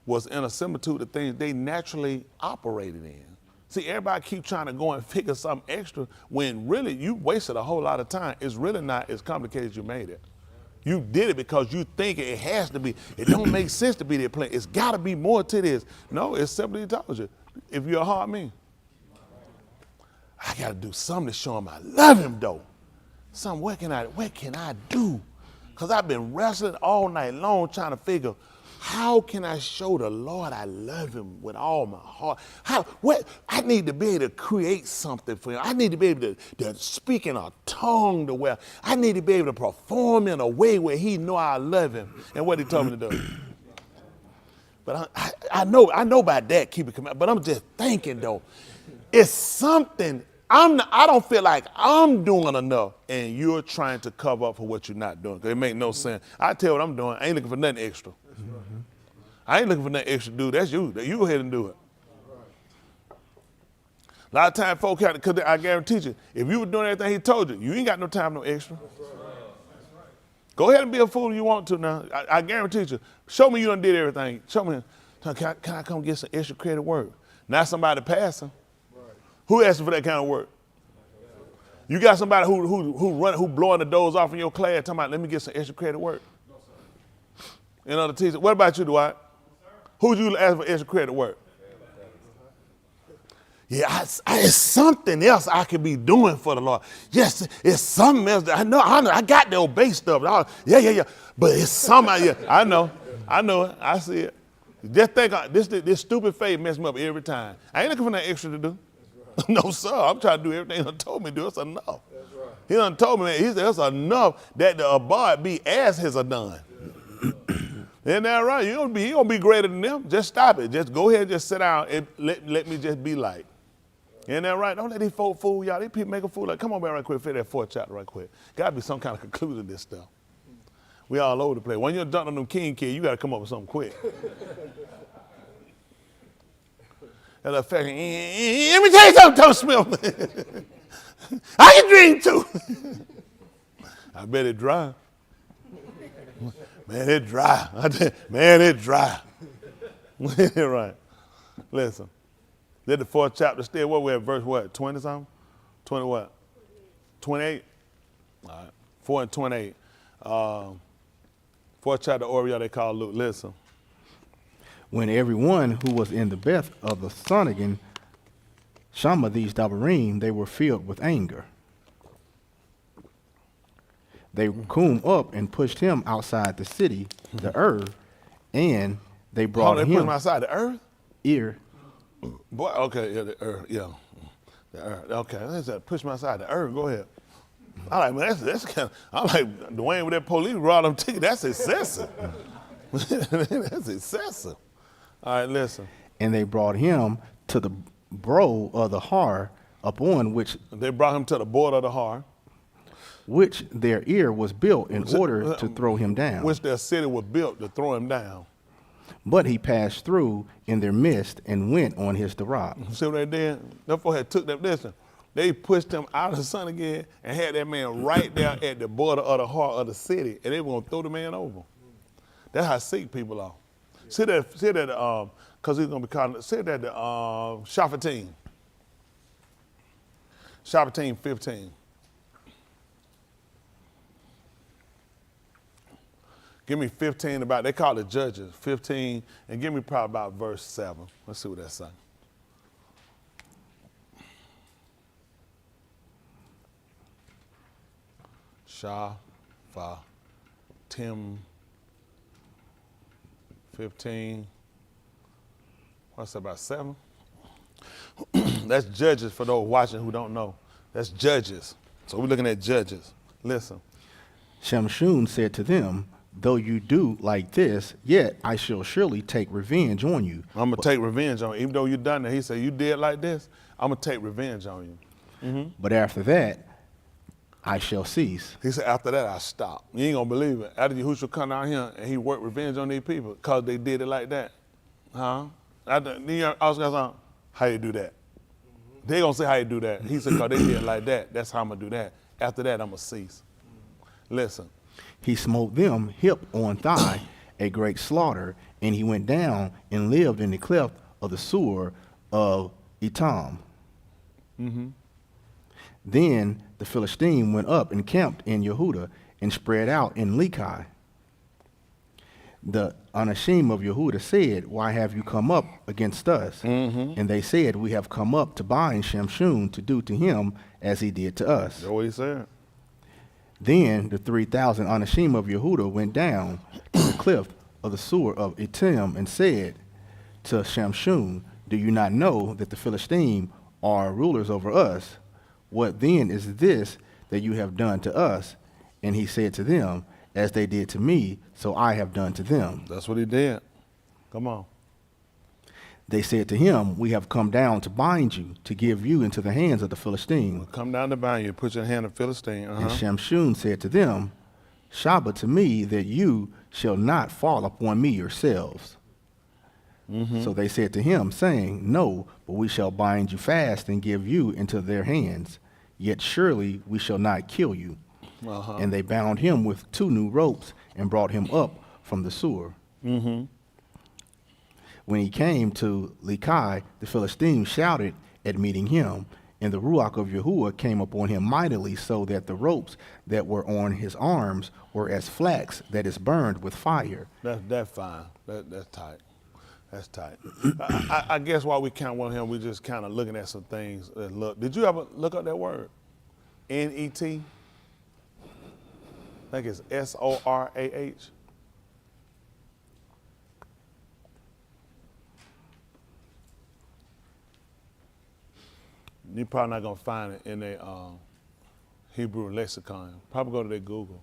Speaker 10: was in a similitude of things they naturally operated in. See, everybody keep trying to go and figure something extra when really you wasted a whole lot of time. It's really not as complicated as you made it. You did it because you think it has to be. It don't make sense to be their plan. It's got to be more to this. No, it's simply told you. If you're a hard man, I got to do something to show him I love him, though. Something, what can I do? Because I've been wrestling all night long trying to figure, how can I show the Lord I love him with all my heart? I need to be able to create something for him. I need to be able to speak in a tongue to where I need to be able to perform in a way where he know I love him. And what he told me to do. But I know about that, keep it coming. But I'm just thinking though, it's something, I don't feel like I'm doing enough and you're trying to cover up for what you're not doing. Because it makes no sense. I tell you what I'm doing, I ain't looking for nothing extra. I ain't looking for nothing extra to do. That's you. You go ahead and do it. A lot of times folks have to, because I guarantee you, if you were doing everything he told you, you ain't got no time, no extra. Go ahead and be a fool if you want to now. I guarantee you. Show me you done did everything. Show me, can I come get some extra credit work? Not somebody passing. Who asking for that kind of work? You got somebody who blowing the doors off in your class talking about, let me get some extra credit work. And other teachers. What about you, Dwight? Who'd you ask for extra credit work? Yeah, it's something else I could be doing for the Lord. Yes, it's something else. I know, I got the obey stuff. Yeah. But it's something. Yeah, I know it. I see it. Just think, this stupid faith messed me up every time. I ain't looking for nothing extra to do. No, sir. I'm trying to do everything he done told me to do. It's enough. That's right. He done told me, man, he said it's enough that the abode be as his are done. Isn't that right? You gonna be greater than them. Just stop it. Just go ahead and just sit down and let me just be like. Isn't that right? Don't let these folk fool y'all. These people make a fool. Like, come on back right quick, fit that fourth chapter right quick. Got to be some kind of conclusion to this stuff. We all over the place. When you're done on them king kids, you got to come up with something quick. That effect, let me tell you something, Toast Smith. I can dream too. I bet it dry. Man, it dry. Man, it dry. Right. Listen. Did the fourth chapter still, what we at, verse what, 20 something? 20 what? 28? All right, 4 and 28. Fourth chapter of Way they call Luke. Listen.
Speaker 12: When everyone who was in the beth of the synagogue Shama these Dabarim, they were filled with anger. They come up and pushed him outside the city, the earth, and they brought him.
Speaker 10: They pushed him outside the earth?
Speaker 12: Ear.
Speaker 10: Boy, okay, yeah, the earth, yeah. The earth, okay, let's push him outside the earth, go ahead. I'm like, man, that's kind of, I'm like, Dwayne with that police brought them ticket, that's excessive. That's excessive. All right, listen.
Speaker 12: And they brought him to the brow of the Har, upon which.
Speaker 10: They brought him to the border of the Har.
Speaker 12: Which their ear was built in order to throw him down.
Speaker 10: Which their city was built to throw him down.
Speaker 12: But he passed through in their midst and went on his derab.
Speaker 10: See what they did? Therefore had took them, listen, they pushed him out of the sun again and had that man right there at the border of the heart of the city, and they were gonna throw the man over. That's how sick people are. See that, because he's gonna be calling, see that the Shaphatim 15. Give me 15 about, they call it Judges, 15, and give me probably about verse 7. Let's see what that's saying. Shaphatim 15. What's that, about 7? That's Judges for those watching who don't know. That's Judges. So we're looking at Judges. Listen.
Speaker 12: Shamshun said to them, though you do like this, yet I shall surely take revenge on you.
Speaker 10: I'm going to take revenge on you. Even though you done that, he said, you did like this, I'm going to take revenge on you. Mm-hmm.
Speaker 12: But after that, I shall cease.
Speaker 10: He said, after that, I stopped. You ain't gonna believe it. After Yahushua come down here and he worked revenge on these people because they did it like that. Huh? I was gonna say, how you do that? They gonna say how you do that. He said, because they did it like that, that's how I'm gonna do that. After that, I'm gonna cease. Listen.
Speaker 12: He smote them hip on thigh, a great slaughter, and he went down and lived in the cleft of the sewer of Etam. Then the Philistine went up and camped in Yehuda and spread out in Lechi. The Anashim of Yehuda said, why have you come up against us? And they said, we have come up to bind Shemshun to do to him as he did to us.
Speaker 10: That's what he said.
Speaker 12: Then the 3,000 Anashim of Yehuda went down to the cliff of the sewer of Etam and said to Shemshun, do you not know that the Philistine are rulers over us? What then is this that you have done to us? And he said to them, as they did to me, so I have done to them.
Speaker 10: That's what he did. Come on.
Speaker 12: They said to him, we have come down to bind you, to give you into the hands of the Philistine.
Speaker 10: We'll come down to bind you, put your hand on the Philistine.
Speaker 12: And Shemshun said to them, Shabbat to me that you shall not fall upon me yourselves. So they said to him, saying, no, but we shall bind you fast and give you into their hands. Yet surely we shall not kill you. And they bound him with 2 new ropes and brought him up from the sewer. When he came to Lechi, the Philistines shouted at meeting him, and the Ruach of Yahuwah came upon him mightily, so that the ropes that were on his arms were as flax that is burned with fire.
Speaker 10: That's fine. That's tight. That's tight. I guess while we count on him, we just kind of looking at some things. Look, did you ever look up that word? N-E-T? I think it's S-O-R-A-H. You're probably not going to find it in a Hebrew lexicon. Probably go to their Google.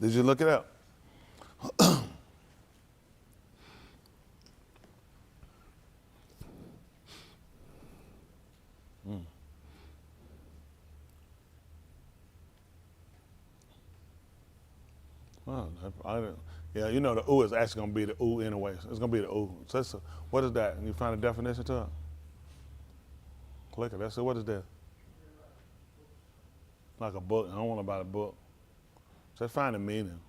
Speaker 10: Did you look it up? Yeah, you know the ooh is actually going to be the ooh anyway. It's going to be the ooh. So what is that? And you find a definition to it? Click it. That's it. What is that? Like a book. I don't want to buy a book. Just find the meaning.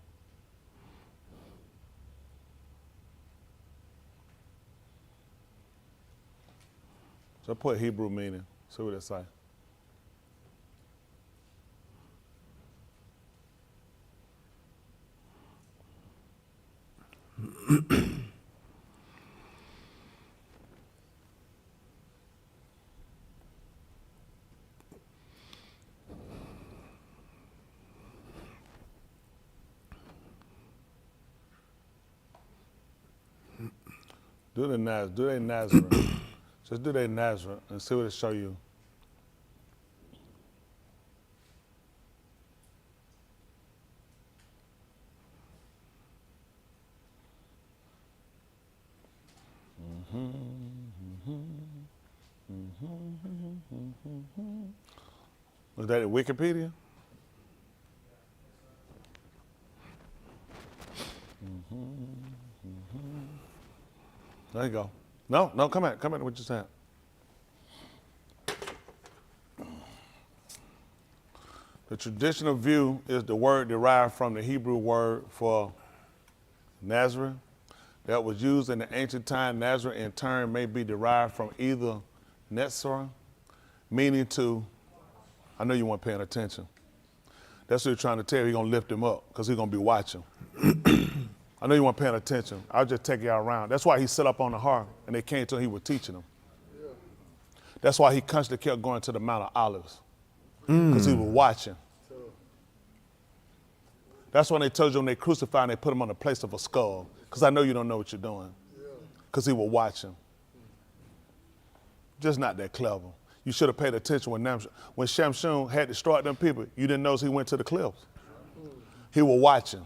Speaker 10: So put Hebrew meaning. See what it say. Do their Nazareth. Just do their Nazareth and see what it show you. Was that at Wikipedia? There you go. No, come at what you said. The traditional view is the word derived from the Hebrew word for Nazareth that was used in the ancient time. Nazareth in turn may be derived from either Netzar, meaning to, I know you weren't paying attention. That's what you're trying to tell you. He's going to lift him up because he's going to be watching. I know you weren't paying attention. I'll just take y'all around. That's why he set up on the harp and they came to him, he was teaching them. Yeah. That's why he constantly kept going to the Mount of Olives because he was watching. That's when they told you when they crucified and they put him on the place of a skull because I know you don't know what you're doing because he was watching. Just not that clever. You should have paid attention when Shemshun had destroyed them people. You didn't notice he went to the cliffs. He was watching.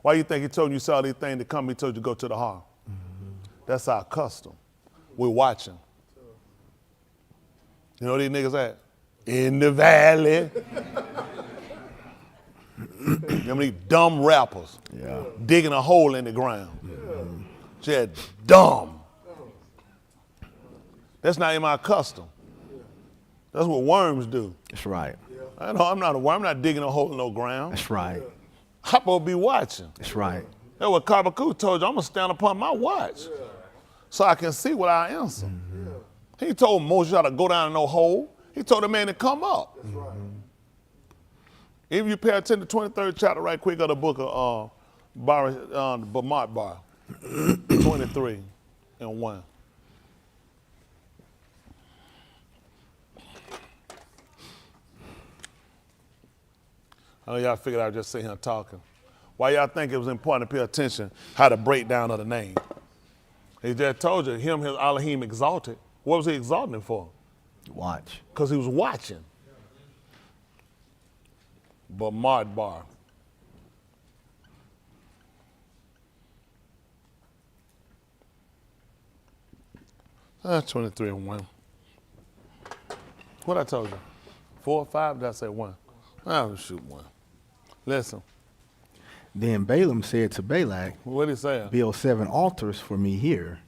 Speaker 10: Why you think he told you saw these things to come? He told you to go to the harm. That's our custom. We're watching. You know where these niggas at? In the valley. Them these dumb rappers.
Speaker 12: Yeah.
Speaker 10: Digging a hole in the ground. Just dumb. That's not in my custom. That's what worms do.
Speaker 12: That's right.
Speaker 10: I know I'm not a worm. I'm not digging a hole in no ground.
Speaker 12: That's right.
Speaker 10: I'm supposed to be watching.
Speaker 12: That's right.
Speaker 10: That's what Kabaku told you. I'm going to stand upon my watch so I can see what I answer. He told Moses how to go down in no hole. He told the man to come up. If you pay attention to the 23rd chapter right quick of the book of Bamart Bar, 23 and 1. I know y'all figured I was just sitting here talking. Why y'all think it was important to pay attention how the breakdown of the name? He just told you, him, his Elohim exalted. What was he exalting him for?
Speaker 12: Watch.
Speaker 10: Because he was watching. Bamart Bar. That's 23 and 1. What I told you? 4 or 5? Did I say 1? I'll shoot 1. Listen.
Speaker 12: Then Balaam said to Balak,
Speaker 10: what did he say?
Speaker 12: Build 7 altars for me here,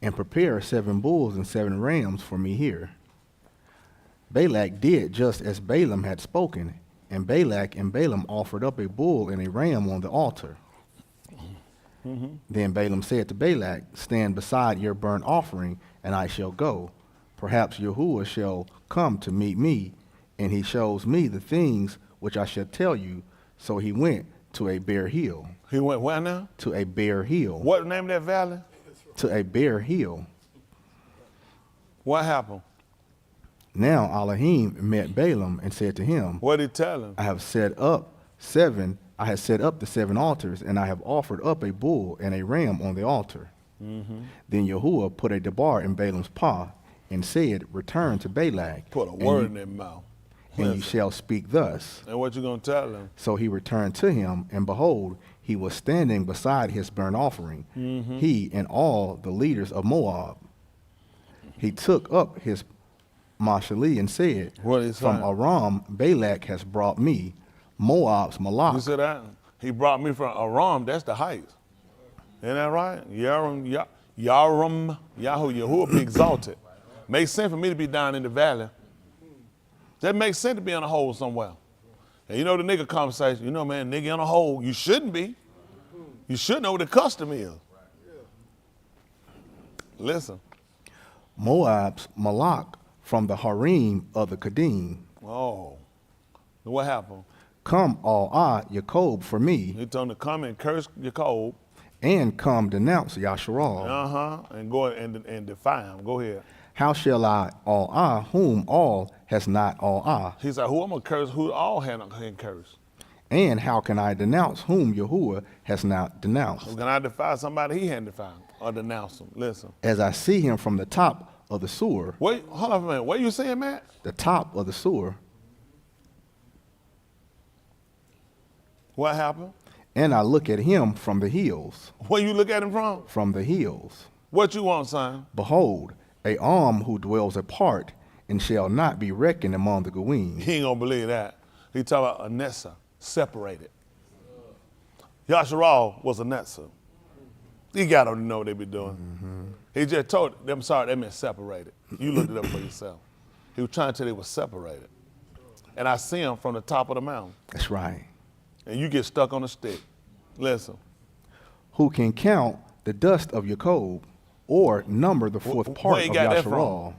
Speaker 12: and prepare 7 bulls and 7 rams for me here. Balak did just as Balaam had spoken, and Balak and Balaam offered up a bull and a ram on the altar. Then Balaam said to Balak, Stand beside your burnt offering, and I shall go. Perhaps Yahuwah shall come to meet me, and he shows me the things which I shall tell you. So he went to a bare hill.
Speaker 10: He went where now?
Speaker 12: To a bare hill.
Speaker 10: What the name of that valley?
Speaker 12: To a bare hill.
Speaker 10: What happened?
Speaker 12: Now Elohim met Balaam and said to him,
Speaker 10: What did he tell him?
Speaker 12: I have set up the 7 altars, and I have offered up a bull and a ram on the altar. Then Yahuwah put a debar in Balaam's paw and said, Return to Balak.
Speaker 10: Put a word in their mouth.
Speaker 12: And you shall speak thus.
Speaker 10: And what you going to tell him?
Speaker 12: So he returned to him, and behold, he was standing beside his burnt offering, he and all the leaders of Moab. He took up his mashali and said, From Aram, Balak has brought me, Moab's Malak.
Speaker 10: You said that? He brought me from Aram. That's the heights. Isn't that right? Yarum, Yahuwah be exalted. Makes sense for me to be down in the valley. That makes sense to be in a hole somewhere. And you know the nigga conversation, you know, man, nigga in a hole, you shouldn't be. You should know what the custom is. Listen.
Speaker 12: Moab's Malak from the harem of the Kadim.
Speaker 10: Oh. What happened?
Speaker 12: Come Yacob for me.
Speaker 10: He told him to come and curse Yacob.
Speaker 12: And come denounce Yasharal.
Speaker 10: And go and defy him. Go ahead.
Speaker 12: How shall I whom all has not
Speaker 10: He said, who I'm going to curse, who all hadn't cursed.
Speaker 12: And how can I denounce whom Yahuwah has not denounced?
Speaker 10: How can I defy somebody he hadn't defied or denounce him? Listen.
Speaker 12: As I see him from the top of the sewer.
Speaker 10: Wait, hold on a minute. What are you saying, Matt?
Speaker 12: The top of the sewer.
Speaker 10: What happened?
Speaker 12: And I look at him from the hills.
Speaker 10: Where you look at him from?
Speaker 12: From the hills.
Speaker 10: What you want, son?
Speaker 12: Behold, a who dwells apart and shall not be reckoned among the Goyim.
Speaker 10: He ain't gonna believe that. He talking about Anessa, separated. Yasharal was Anessa. You gotta know what they be doing. He just told them, sorry, that meant separated. You looked it up for yourself. He was trying to tell they were separated. And I see him from the top of the mountain.
Speaker 12: That's right.
Speaker 10: And you get stuck on a stick. Listen.
Speaker 12: Who can count the dust of Jacob or number the fourth part of Yasharal?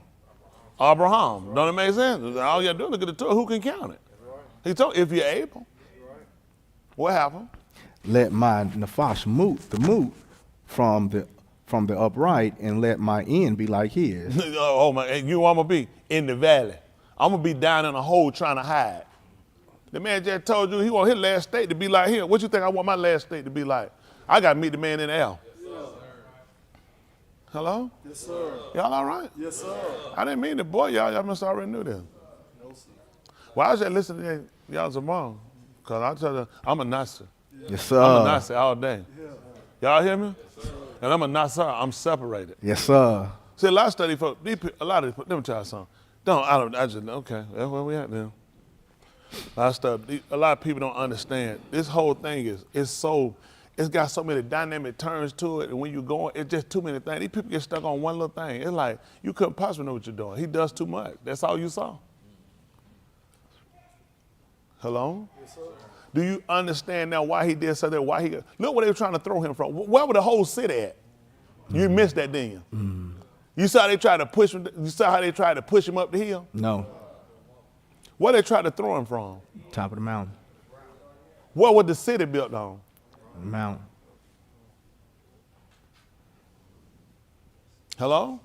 Speaker 10: Abraham. Don't it make sense? All you got to do is look at the Torah. Who can count it? He told, if you're able. What happened?
Speaker 12: Let my nafash moot from the upright, and let my end be like his.
Speaker 10: Oh my! You want me to be in the valley? I'm gonna be down in a hole trying to hide. The man just told you he want his last state to be like him. What you think I want my last state to be like? I got to meet the man in the L. Hello?
Speaker 5: Yes, sir.
Speaker 10: Y'all all right?
Speaker 5: Yes, sir.
Speaker 10: I didn't mean to bore y'all. Y'all must already knew this.
Speaker 5: No, sir.
Speaker 10: Well, I was just listening to y'all tomorrow. Because I tell you, I'm a Nasser.
Speaker 12: Yes, sir.
Speaker 10: I'm a Nasser all day.
Speaker 5: Yeah.
Speaker 10: Y'all hear me? Yes, sir. And I'm a Nasser. I'm separated.
Speaker 12: Yes, sir.
Speaker 10: See, a lot of study for a lot of let me tell you something. I just, okay, that's where we at now. A lot of stuff, a lot of people don't understand. This whole thing it's got so many dynamic turns to it, and when you're going, it's just too many things. These people get stuck on one little thing. It's like, you couldn't possibly know what you're doing. He does too much. That's all you saw. Hello? Yes, sir. Do you understand now why he did something? Why he? Look where they were trying to throw him from. Where would the whole city at? You missed that, didn't you? Mm. You saw they tried to push him. You saw how they tried to push him up the hill?
Speaker 12: No.
Speaker 10: Where they tried to throw him from?
Speaker 12: Top of the mountain.
Speaker 10: What was the city built on?
Speaker 12: The mountain.
Speaker 10: Hello?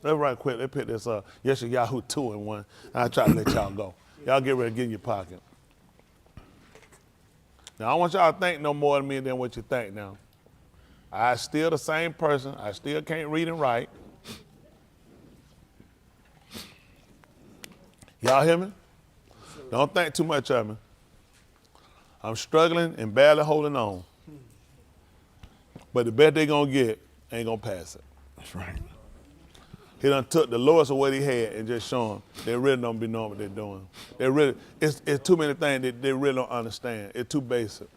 Speaker 10: Let's right quick. Let's pick this up. Yes, Yahoo 2 in 1. I'll try to let y'all go. Y'all get ready to get in your pocket. Now, I want y'all to think no more of me than what you think now. I still the same person. I still can't read and write. Y'all hear me? Don't think too much of me. I'm struggling and barely holding on. But the best they gonna get ain't gonna pass it.
Speaker 12: That's right.
Speaker 10: He done took the lowest of what he had and just show them they really don't be knowing what they're doing. It's too many things that they really don't understand. It's too basic.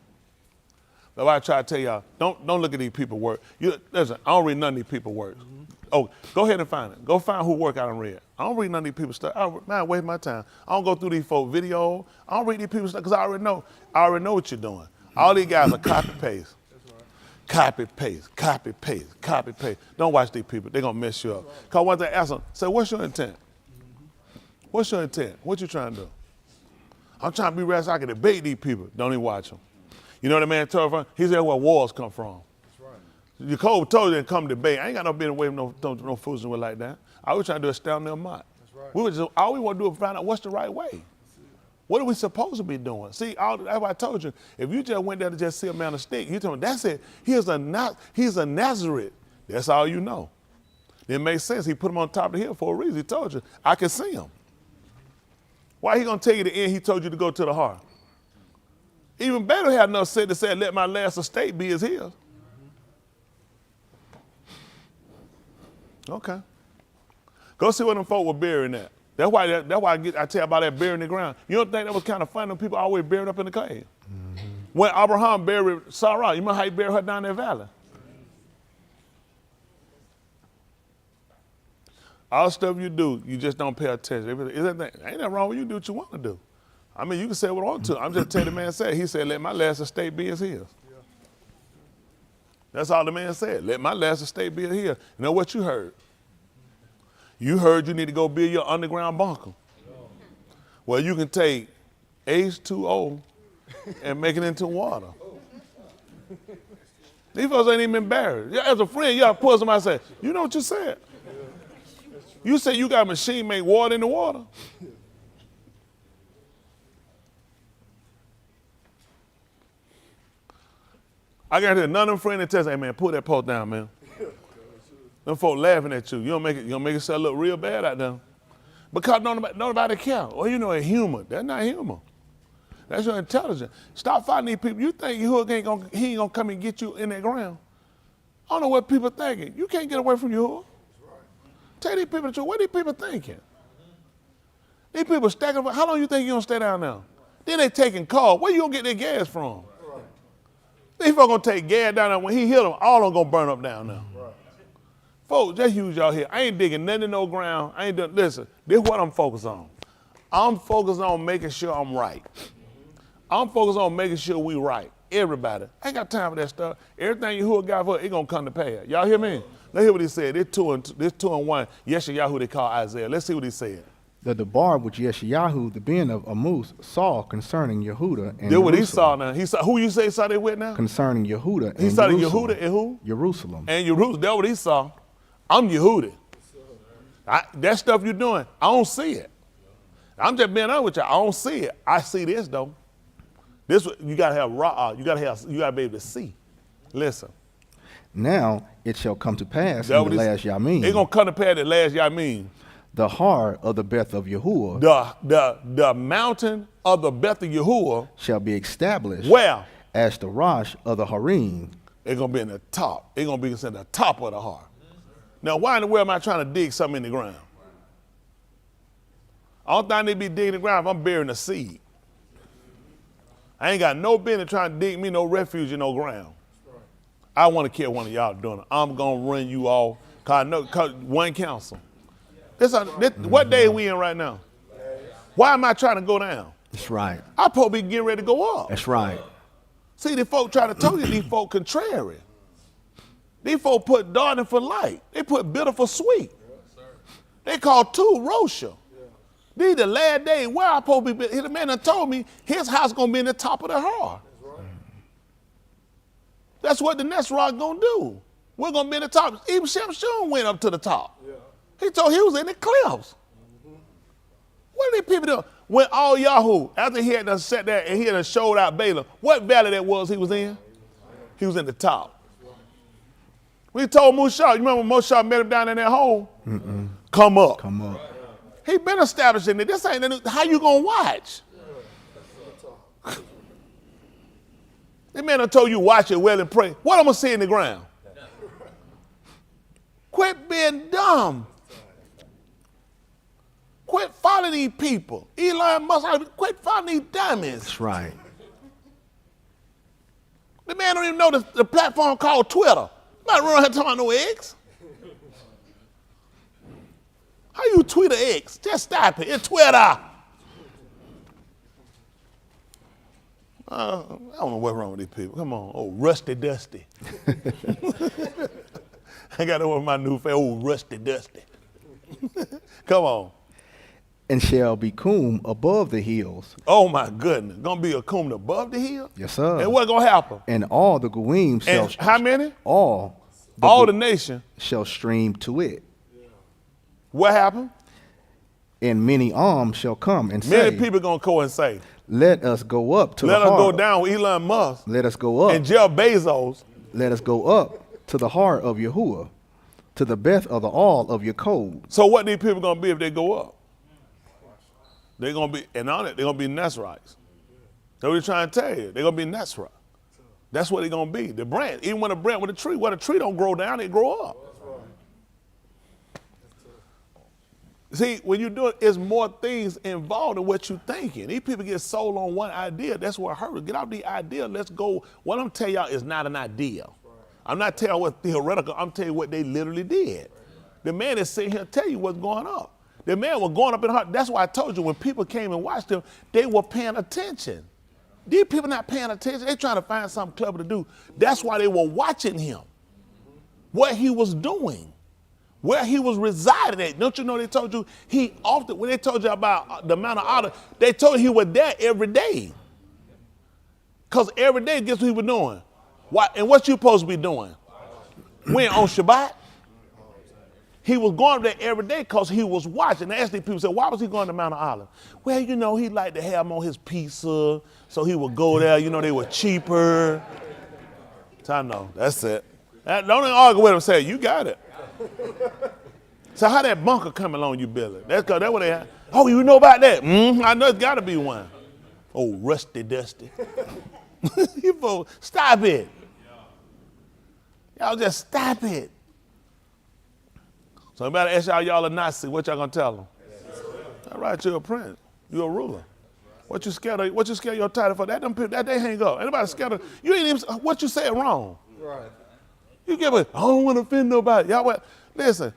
Speaker 10: That's why I try to tell y'all, don't look at these people work. Listen, I don't read none of these people work. Mm-hmm. Oh, go ahead and find it. Go find who work I done read. I don't read none of these people stuff. I waste my time. I don't go through these folk videos. I don't read these people stuff because I already know what you're doing. All these guys are copy paste. Copy, paste, copy, paste, copy, paste. Don't watch these people. They're going to mess you up. Because once they ask them, say, what's your intent? What's your intent? What you trying to do? I'm trying to be rest so I can debate these people. Don't even watch them. You know what the man told from? He said where wars come from. That's right. Jacob told you to come debate. I ain't got no business away from no foolishness like that. I was trying to do a stand there mock. That's right. All we want to do is find out what's the right way. What are we supposed to be doing? See, that's why I told you, if you just went there to just see a man on a stick, you tell me, that's it. He's a Nazareth. That's all you know. It makes sense. He put him on top of the hill for a reason. He told you, I can see him. Why he going to tell you the end he told you to go to the heart? Even better have enough said to say, let my last estate be as his. Okay. Go see where them folk were burying at. That's why I tell you about that burying in the ground. You don't think that was kind of fun when people always buried up in the clay? Mm-hmm. When Abraham buried Sarah, you remember how he buried her down that valley? All the stuff you do, you just don't pay attention. Ain't that wrong when you do what you want to do? I mean, you can say what I want to. I'm just telling the man said. He said, let my last estate be as his. Yeah. That's all the man said. Let my last estate be as his. You know what you heard? You heard you need to go build your underground bunker. Well, you can take H2O and make it into water. These folks ain't even been buried. As a friend, you got to pull somebody and say, you know what you said? You said you got a machine make water in the water. I guarantee none of them friends that tell us, hey man, pull that post down, man. Them folk laughing at you. You don't make it yourself look real bad out there. Because nobody care. Well, you know, it's humor. That's not humor. That's your intelligence. Stop fighting these people. You think Yahuwah ain't gonna come and get you in that ground. I don't know what people thinking. You can't get away from Yahuwah. Tell these people the truth. What are these people thinking? These people stacking. How long you think you gonna stay down there? Then they taking calls. Where you gonna get their gas from? These folks gonna take gas down there. When he hit them, all of them gonna burn up down there. Folks, just use y'all here. I ain't digging nothing in no ground. I ain't doing, listen, this is what I'm focused on. I'm focused on making sure I'm right. I'm focused on making sure we right. Everybody. I ain't got time for that stuff. Everything Yahuwah got for it gonna come to pass. Y'all hear me? Let's hear what he said. This two and one. Yeshayahu they call Isaiah. Let's see what he said.
Speaker 12: The bar which Yeshayahu, the ben of Amos, saw concerning Yehuda and
Speaker 10: Jerusalem. What he saw now. He saw who you say saw they with now?
Speaker 12: Concerning Yehuda and
Speaker 10: he saw Yehuda and who?
Speaker 12: Jerusalem.
Speaker 10: And Jerusalem. That's what he saw. I'm Yehuda. That stuff you're doing, I don't see it. I'm just being honest with you. I don't see it. I see this though. This you gotta have raw. You gotta be able to see. Listen.
Speaker 12: Now it shall come to pass in the last Yamin.
Speaker 10: It's gonna come to pass the last Yamin.
Speaker 12: The heart of the Beth of Yahuwah.
Speaker 10: The mountain of the Beth of Yahuwah
Speaker 12: shall be established.
Speaker 10: Where?
Speaker 12: As the Rosh of the Harim.
Speaker 10: It's gonna be in the top. It's gonna be in the top of the heart. Now, why in the world am I trying to dig something in the ground? All thing they be digging the ground if I'm burying a seed. I ain't got no business trying to dig me no refuge in no ground. I want to kill one of y'all doing it. I'm going to run you off because I know one council. What day are we in right now? Why am I trying to go down?
Speaker 12: That's right.
Speaker 10: I supposed to be getting ready to go up.
Speaker 12: That's right.
Speaker 10: See, the folk try to tell you these folk contrary. These folk put dark for light. They put bitter for sweet. They call two Rocha. These the last days where I supposed to be. The man done told me his house gonna be in the top of the heart. That's what the next rock gonna do. We're gonna be in the top. Even Shimshon went up to the top. He told he was in the cliffs. What are these people doing? When all Yahoo, after he had done sat there and he had done showed out Balaam, what valley that was he was in? He was in the top. We told Mushah, you remember when Mushah met him down in that hole? Come up.
Speaker 12: Come up.
Speaker 10: He been establishing it. This ain't, how you gonna watch? That man done told you watch it well and pray. What I'm gonna see in the ground? Quit being dumb. Quit following these people. Elon Musk, quit following these dummies.
Speaker 12: That's right.
Speaker 10: The man don't even know the platform called Twitter. I'm not running here talking about no X. How you tweet an X? Just stop it. It's Twitter. I don't know what's wrong with these people. Come on. Oh, Rusty Dusty. I got that with my new face. Oh, Rusty Dusty. Come on.
Speaker 12: And shall be coom above the hills.
Speaker 10: Oh my goodness. Gonna be a coom above the hill?
Speaker 12: Yes, sir.
Speaker 10: And what's gonna happen?
Speaker 12: And all the goyim shall.
Speaker 10: And how many?
Speaker 12: All
Speaker 10: the nation
Speaker 12: shall stream to it.
Speaker 10: What happened?
Speaker 12: And many arms shall come and say.
Speaker 10: Many people gonna go and say.
Speaker 12: Let us go up to the heart.
Speaker 10: Let us go down with Elon Musk.
Speaker 12: Let us go up.
Speaker 10: And Jeff Bezos.
Speaker 12: Let us go up to the heart of Yahuwah, to the best of the all of your code.
Speaker 10: So what these people gonna be if they go up? They're gonna be, and on it, they're gonna be Nesrites. That's what he's trying to tell you. They're gonna be Nesrite. That's what they're gonna be. The branch, even when a branch with a tree, well, the tree don't grow down, it grow up. See, when you do it, it's more things involved in what you're thinking. These people get sold on one idea. That's what hurts. Get out the idea. Let's go. What I'm telling y'all is not an idea. I'm not telling you what's theoretical. I'm telling you what they literally did. The man is sitting here telling you what's going on. The man was going up in the heart. That's why I told you when people came and watched him, they were paying attention. These people not paying attention. They're trying to find something clever to do. That's why they were watching him, what he was doing, where he was residing at. Don't you know they told you he often, when they told you about the Mount of Olives, they told you he was there every day. Because every day, guess what he was doing? And what you supposed to be doing? When on Shabbat? He was going there every day because he was watching. They asked these people, said, why was he going to Mount of Olives? Well, you know, he liked to have them on his pizza, so he would go there. You know, they were cheaper. So I know, that's it. Don't even argue with him, say, you got it. So how that bunker come along you, Billy? That's what they had. Oh, you know about that? I know it's got to be one. Oh, Rusty Dusty. You folks, stop it. Y'all just stop it. So anybody ask y'all a Nazi, what y'all gonna tell them? All right, you're a prince. You're a ruler. What you scared of? What you scared your title for? That they hang up. Anybody scared of? You ain't even. What you said wrong. Right. You give it. I don't want to offend nobody. Y'all what? Listen,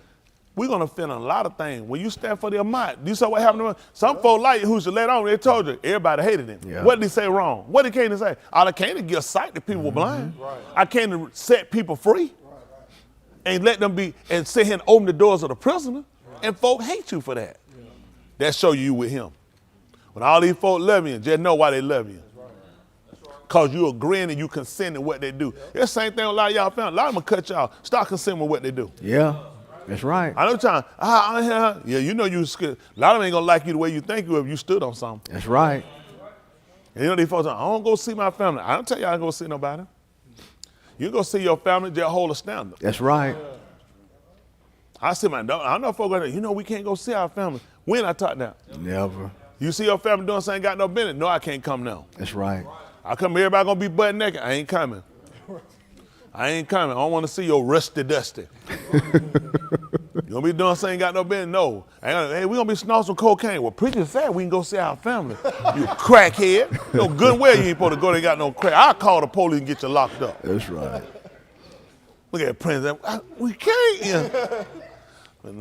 Speaker 10: we're gonna offend a lot of things. When you stand for the Amat, you saw what happened to him. Some folk like you who should let on. They told you everybody hated him. Yeah. What did he say wrong? What did Canaan say? I came to give sight that people were blind. Right. I came to set people free. And let them be, and sit here and open the doors of the prisoner, and folk hate you for that. Yeah. That show you with him. When all these folk love you, just know why they love you. Because you agreeing and you consent to what they do. It's the same thing with a lot of y'all family. A lot of them cut y'all. Start consenting with what they do.
Speaker 12: Yeah, that's right.
Speaker 10: I know trying, yeah, you know you scared. A lot of them ain't going to like you the way you think you if you stood on something.
Speaker 12: That's right.
Speaker 10: And you know these folks, I don't go see my family. I don't tell you I don't go see nobody. You go see your family, just hold a standard.
Speaker 12: That's right.
Speaker 10: I see my dog. I know folks like, you know, we can't go see our family. When I talk that?
Speaker 12: Never.
Speaker 10: You see your family doing something, got no business? No, I can't come now.
Speaker 12: That's right.
Speaker 10: I come, everybody gonna be butt naked. I ain't coming. I ain't coming. I don't want to see your rusty dusty. You gonna be doing something ain't got no business? No. Hey, we gonna be snorting some cocaine. Well, preacher said we can go see our family. You crackhead. No good well you ain't supposed to go. They got no crack. I'll call the police and get you locked up.
Speaker 12: That's right. Look
Speaker 10: at Prince. We can't. But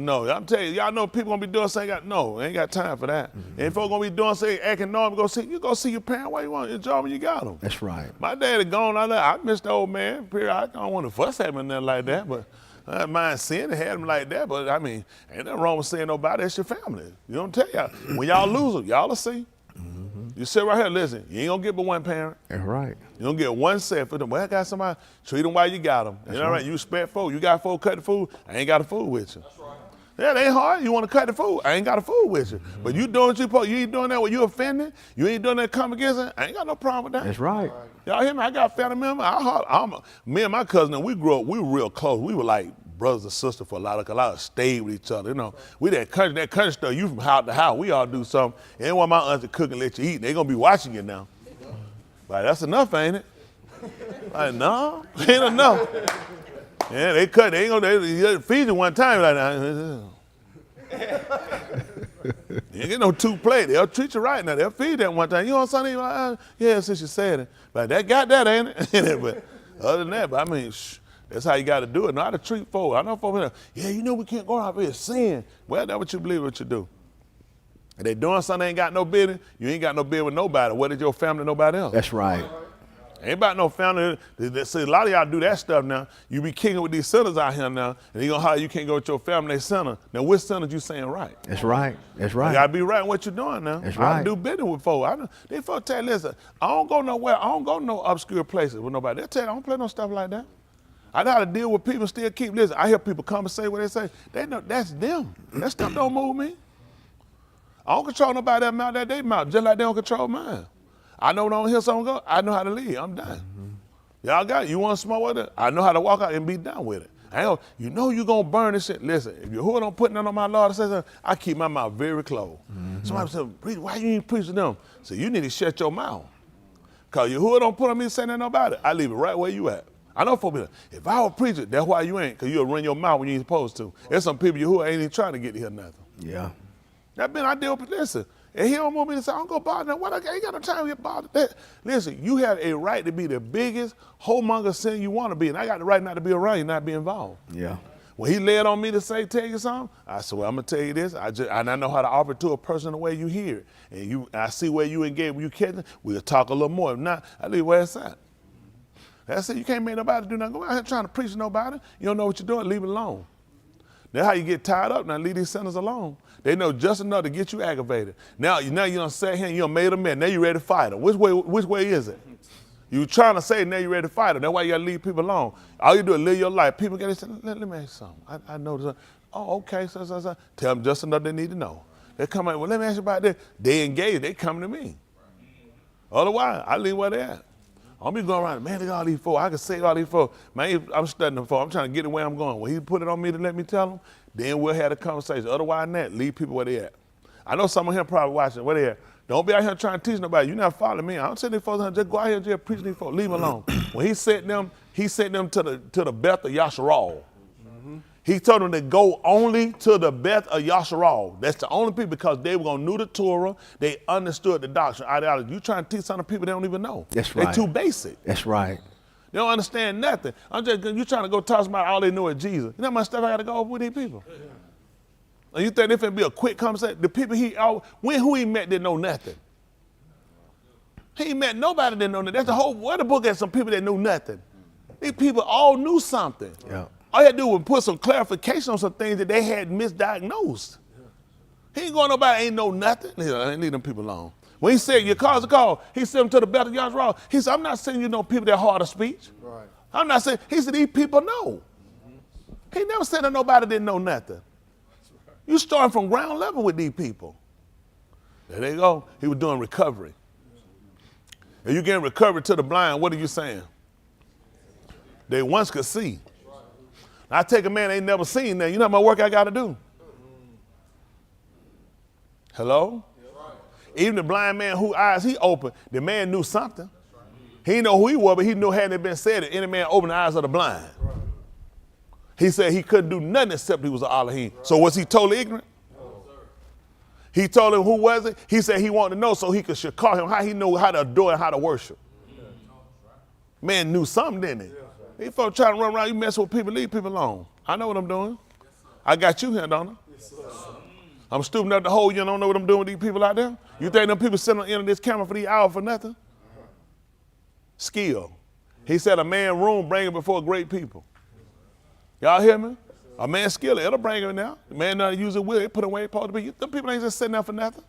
Speaker 10: no, I'm telling you, y'all know people gonna be doing something. Ain't got time for that. Mm-hmm. And folks gonna be doing something, acting normal. You go see your parents while you want your job when you got them.
Speaker 12: That's right.
Speaker 10: My daddy gone out there. I miss the old man. I don't want to fuss at him and nothing like that, but I don't mind seeing it, had him like that. But I mean, ain't nothing wrong with seeing nobody. That's your family. You don't tell y'all. When y'all lose them, y'all will see. Mm-hmm. You sit right here, listen. You ain't gonna get but one parent.
Speaker 12: That's right.
Speaker 10: You don't get one set for them. Well, I got somebody. Treat them while you got them. You know right. You respect food. You got food, cut the food. I ain't got the food with you. That's right. Yeah, it ain't hard. You want to cut the food. I ain't got the food with you. Mm-hmm. But you doing what you supposed. You ain't doing that when you offended. You ain't doing that come against it. I ain't got no problem with that.
Speaker 12: That's right.
Speaker 10: Y'all hear me? I got a family member. Me and my cousin, we grew up. We were real close. We were like brothers and sisters for a lot of stayed with each other. You know, we that country stuff. You from house to house. We all do something. Ain't one of my aunts to cook and let you eat. They gonna be watching you now. Like that's enough, ain't it? Like no, ain't enough. Yeah, they cut. They ain't gonna feed you one time like that. You ain't get no 2 plate. They'll treat you right now. They'll feed that one time. You want something? Like, yeah, since you said it. But that got that, ain't it? But other than that, I mean, that's how you got to do it. Know how to treat folks. I know folks, yeah, you know we can't go out here sin. Well, that's what you believe what you do. If they doing something they ain't got no business, you ain't got no business with nobody. What is your family, nobody else?
Speaker 12: That's right.
Speaker 10: Ain't about no family. See, a lot of y'all do that stuff now. You be kicking with these sinners out here now, and you gonna holler you can't go with your family, they sinner. Now, which sinners you saying right?
Speaker 12: That's right. That's right.
Speaker 10: You gotta be right in what you're doing now.
Speaker 12: That's right.
Speaker 10: I do business with folks. They folks tell you, listen, I don't go nowhere. I don't go to no obscure places with nobody. They'll tell you, I don't play no stuff like that. I know how to deal with people and still keep listening. I hear people come and say what they say. They know that's them. That stuff don't move me. I don't control nobody that mouth that they mouth, just like they don't control mine. I know when I don't hear something go, I know how to leave. I'm done. Mm-hmm. Y'all got it. You want to smoke with it? I know how to walk out and be done with it. You know you going to burn this shit. Listen, if you're who don't put nothing on my Lord, I keep my mouth very closed. Mm-hmm. Somebody said, why you ain't preaching them? So you need to shut your mouth. Because who don't put on me saying nothing about it, I leave it right where you at. I know folks be like, if I was preaching, that's why you ain't, because you'll run your mouth when you ain't supposed to. There's some people who ain't even trying to get to hear nothing.
Speaker 12: Yeah.
Speaker 10: I deal with, listen, and he don't want me to say, I don't go bother them. What? I ain't got no time to get bothered. Listen, you have a right to be the biggest homemonger sin you want to be, and I got the right not to be around you, not be involved.
Speaker 12: Yeah.
Speaker 10: When he laid on me to tell you something, I said, well, I'm going to tell you this. I know how to offer it to a person the way you hear it. And I see where you engage. When you catch it, we'll talk a little more. If not, I leave where it's at. That's it. You can't make nobody do nothing. Go out here trying to preach to nobody. You don't know what you're doing. Leave it alone. That's how you get tied up now. Leave these sinners alone. They know just enough to get you aggravated. Now you done sat here and you done made them mad. Now you ready to fight them. Which way is it? You trying to say now you ready to fight them. That's why you got to leave people alone. All you do is live your life. People get to say, let me ask you something. I know this. Oh, okay. So. Tell them just enough they need to know. They come out, well, let me ask you about this. They engage. They come to me. Otherwise, I leave where they at. I don't be going around, man, look at all these folks. I can save all these folks. Man, I'm studying them folks. I'm trying to get the way I'm going. When he put it on me to let me tell them, then we'll have a conversation. Otherwise than that, leave people where they at. I know some of him probably watching. Where they at? Don't be out here trying to teach nobody. You're not following me. I don't say these folks, just go out here and just preach these folks. Leave them alone. When he sent them to the Beth of Yasharal. He told them to go only to the Beth of Yasharal. That's the only people because they were going to know the Torah. They understood the doctrine, ideology. You trying to teach some people they don't even know.
Speaker 12: That's right.
Speaker 10: They're too basic.
Speaker 12: That's right.
Speaker 10: They don't understand nothing. You trying to go talk about all they know is Jesus. You know how much stuff I got to go over with these people? And you think this finna be a quick conversation? The people who he met didn't know nothing. He ain't met nobody that didn't know nothing. That's the whole, what the book has some people that knew nothing. These people all knew something.
Speaker 12: Yeah.
Speaker 10: All you had to do was put some clarification on some things that they had misdiagnosed. He ain't going nobody ain't know nothing. I ain't leave them people alone. When he said your car's a call, he sent them to the Beth of Yasharal. He said, I'm not saying you know people that hard of speech. Right. I'm not saying, he said these people know. He never said that nobody didn't know nothing. You starting from ground level with these people. There they go. He was doing recovery. If you getting recovery to the blind, what are you saying? They once could see. I take a man they ain't never seen that. You know how much work I got to do? Hello? Even the blind man whose eyes he opened, the man knew something. He didn't know who he was, but he knew hadn't it been said that any man open the eyes of the blind. He said he couldn't do nothing except he was an Elohim. So was he totally ignorant? He told him who was it? He said he wanted to know so he could call him how he knew how to adore and how to worship. Man knew something, didn't he? These folks trying to run around, you mess with people, leave people alone. I know what I'm doing. I got you here, don't I? I'm stupid enough to hold you and don't know what I'm doing with these people out there? You think them people sitting on the end of this camera for these hours for nothing? Skill. He said a man room bring him before great people. Y'all hear me? A man skill, it'll bring him now. The man not use it will, it put away supposed to be. Them people ain't just sitting there for nothing.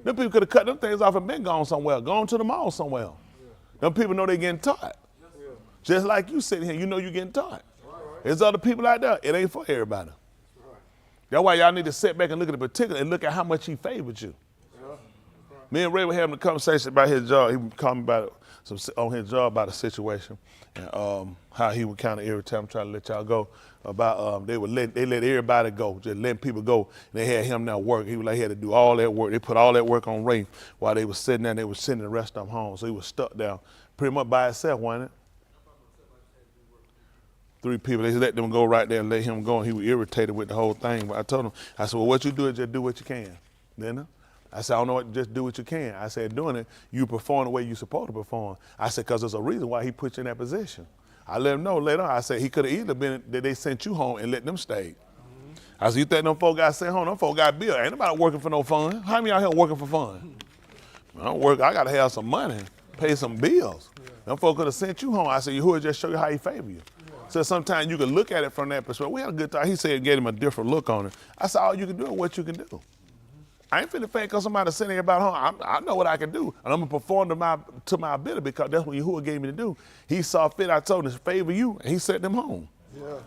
Speaker 10: Them people could have cut them things off and been gone somewhere, gone to the mall somewhere. Them people know they getting taught. Just like you sitting here, you know you getting taught. There's other people out there, it ain't for everybody. That's why y'all need to sit back and look at the particular and look at how much he favored you. Me and Ray were having a conversation about his job. He was calling me about on his job about a situation and how he would kind of every time try to let y'all go about they let everybody go, just letting people go. And they had him now work. He was like he had to do all that work. They put all that work on Ray while they was sitting there. And they was sending the rest of them home. So he was stuck down pretty much by himself, wasn't it? 3 people, they let them go right there and let him go, and he was irritated with the whole thing. But I told him, I said, well, what you do is just do what you can. Then I said, I don't know what, just do what you can. I said, doing it, you perform the way you're supposed to perform. I said, because there's a reason why he put you in that position. I let him know later on. I said, he could have either been that they sent you home and let them stay. I said, you think them folk got sent home? Them folk got billed. Ain't nobody working for no fun. How many out here working for fun? I don't work, I got to have some money, pay some bills. Them folk could have sent you home. I said, who would just show you how he favor you. So sometimes you can look at it from that perspective. We had a good time. He said it gave him a different look on it. I said, all you can do is what you can do. I ain't finna fake because somebody sitting here about home. I know what I can do, and I'm gonna perform to my ability because that's what Yahuwah gave me to do. He saw fit, I told him to favor you, and he sent them home. Yeah.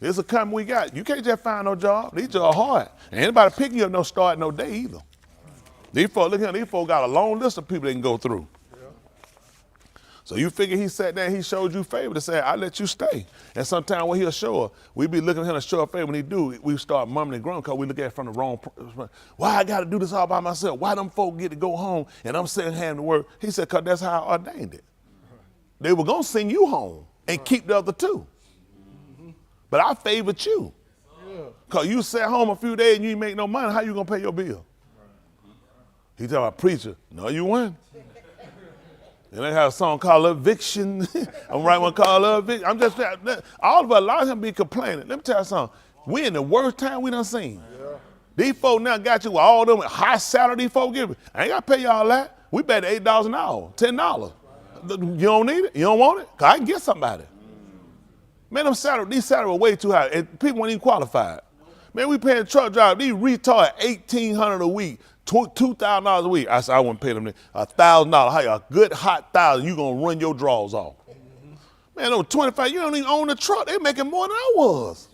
Speaker 10: It's a coming we got. You can't just find no job. These jobs are hard. And anybody picking you up no start no day either. These folks, look at these folks got a long list of people they can go through. So you figure he sat there and he showed you favor to say, I let you stay. And sometimes when he'll show up, we be looking at him to show up favor. When he do, we start mumbling and groaning because we look at it from the wrong perspective. Why I got to do this all by myself? Why them folk get to go home and I'm sitting having to work? He said, because that's how I ordained it. They were going to send you home and keep the other 2. But I favored you. Because you sat home a few days and you ain't make no money. How you going to pay your bill? He talking about preacher. No, you weren't. And they have a song called Eviction. I'm writing one called Eviction. I'm just, all of us, a lot of them be complaining. Let me tell you something. We in the worst time we done seen. Yeah. These folks now got you with all them high salary these folks give. I ain't got to pay y'all that. We bet $8 an hour, $10. You don't need it? You don't want it? Because I can get somebody. Man, these salaries are way too high. And people weren't even qualified. Man, we paying truck drivers, these retard $1,800 a week. $2,000 a week. I said, I wouldn't pay them $1,000. How a good hot $1,000, you gonna run your drawers off. Man, over 25, you don't even own the truck. They making more than I was.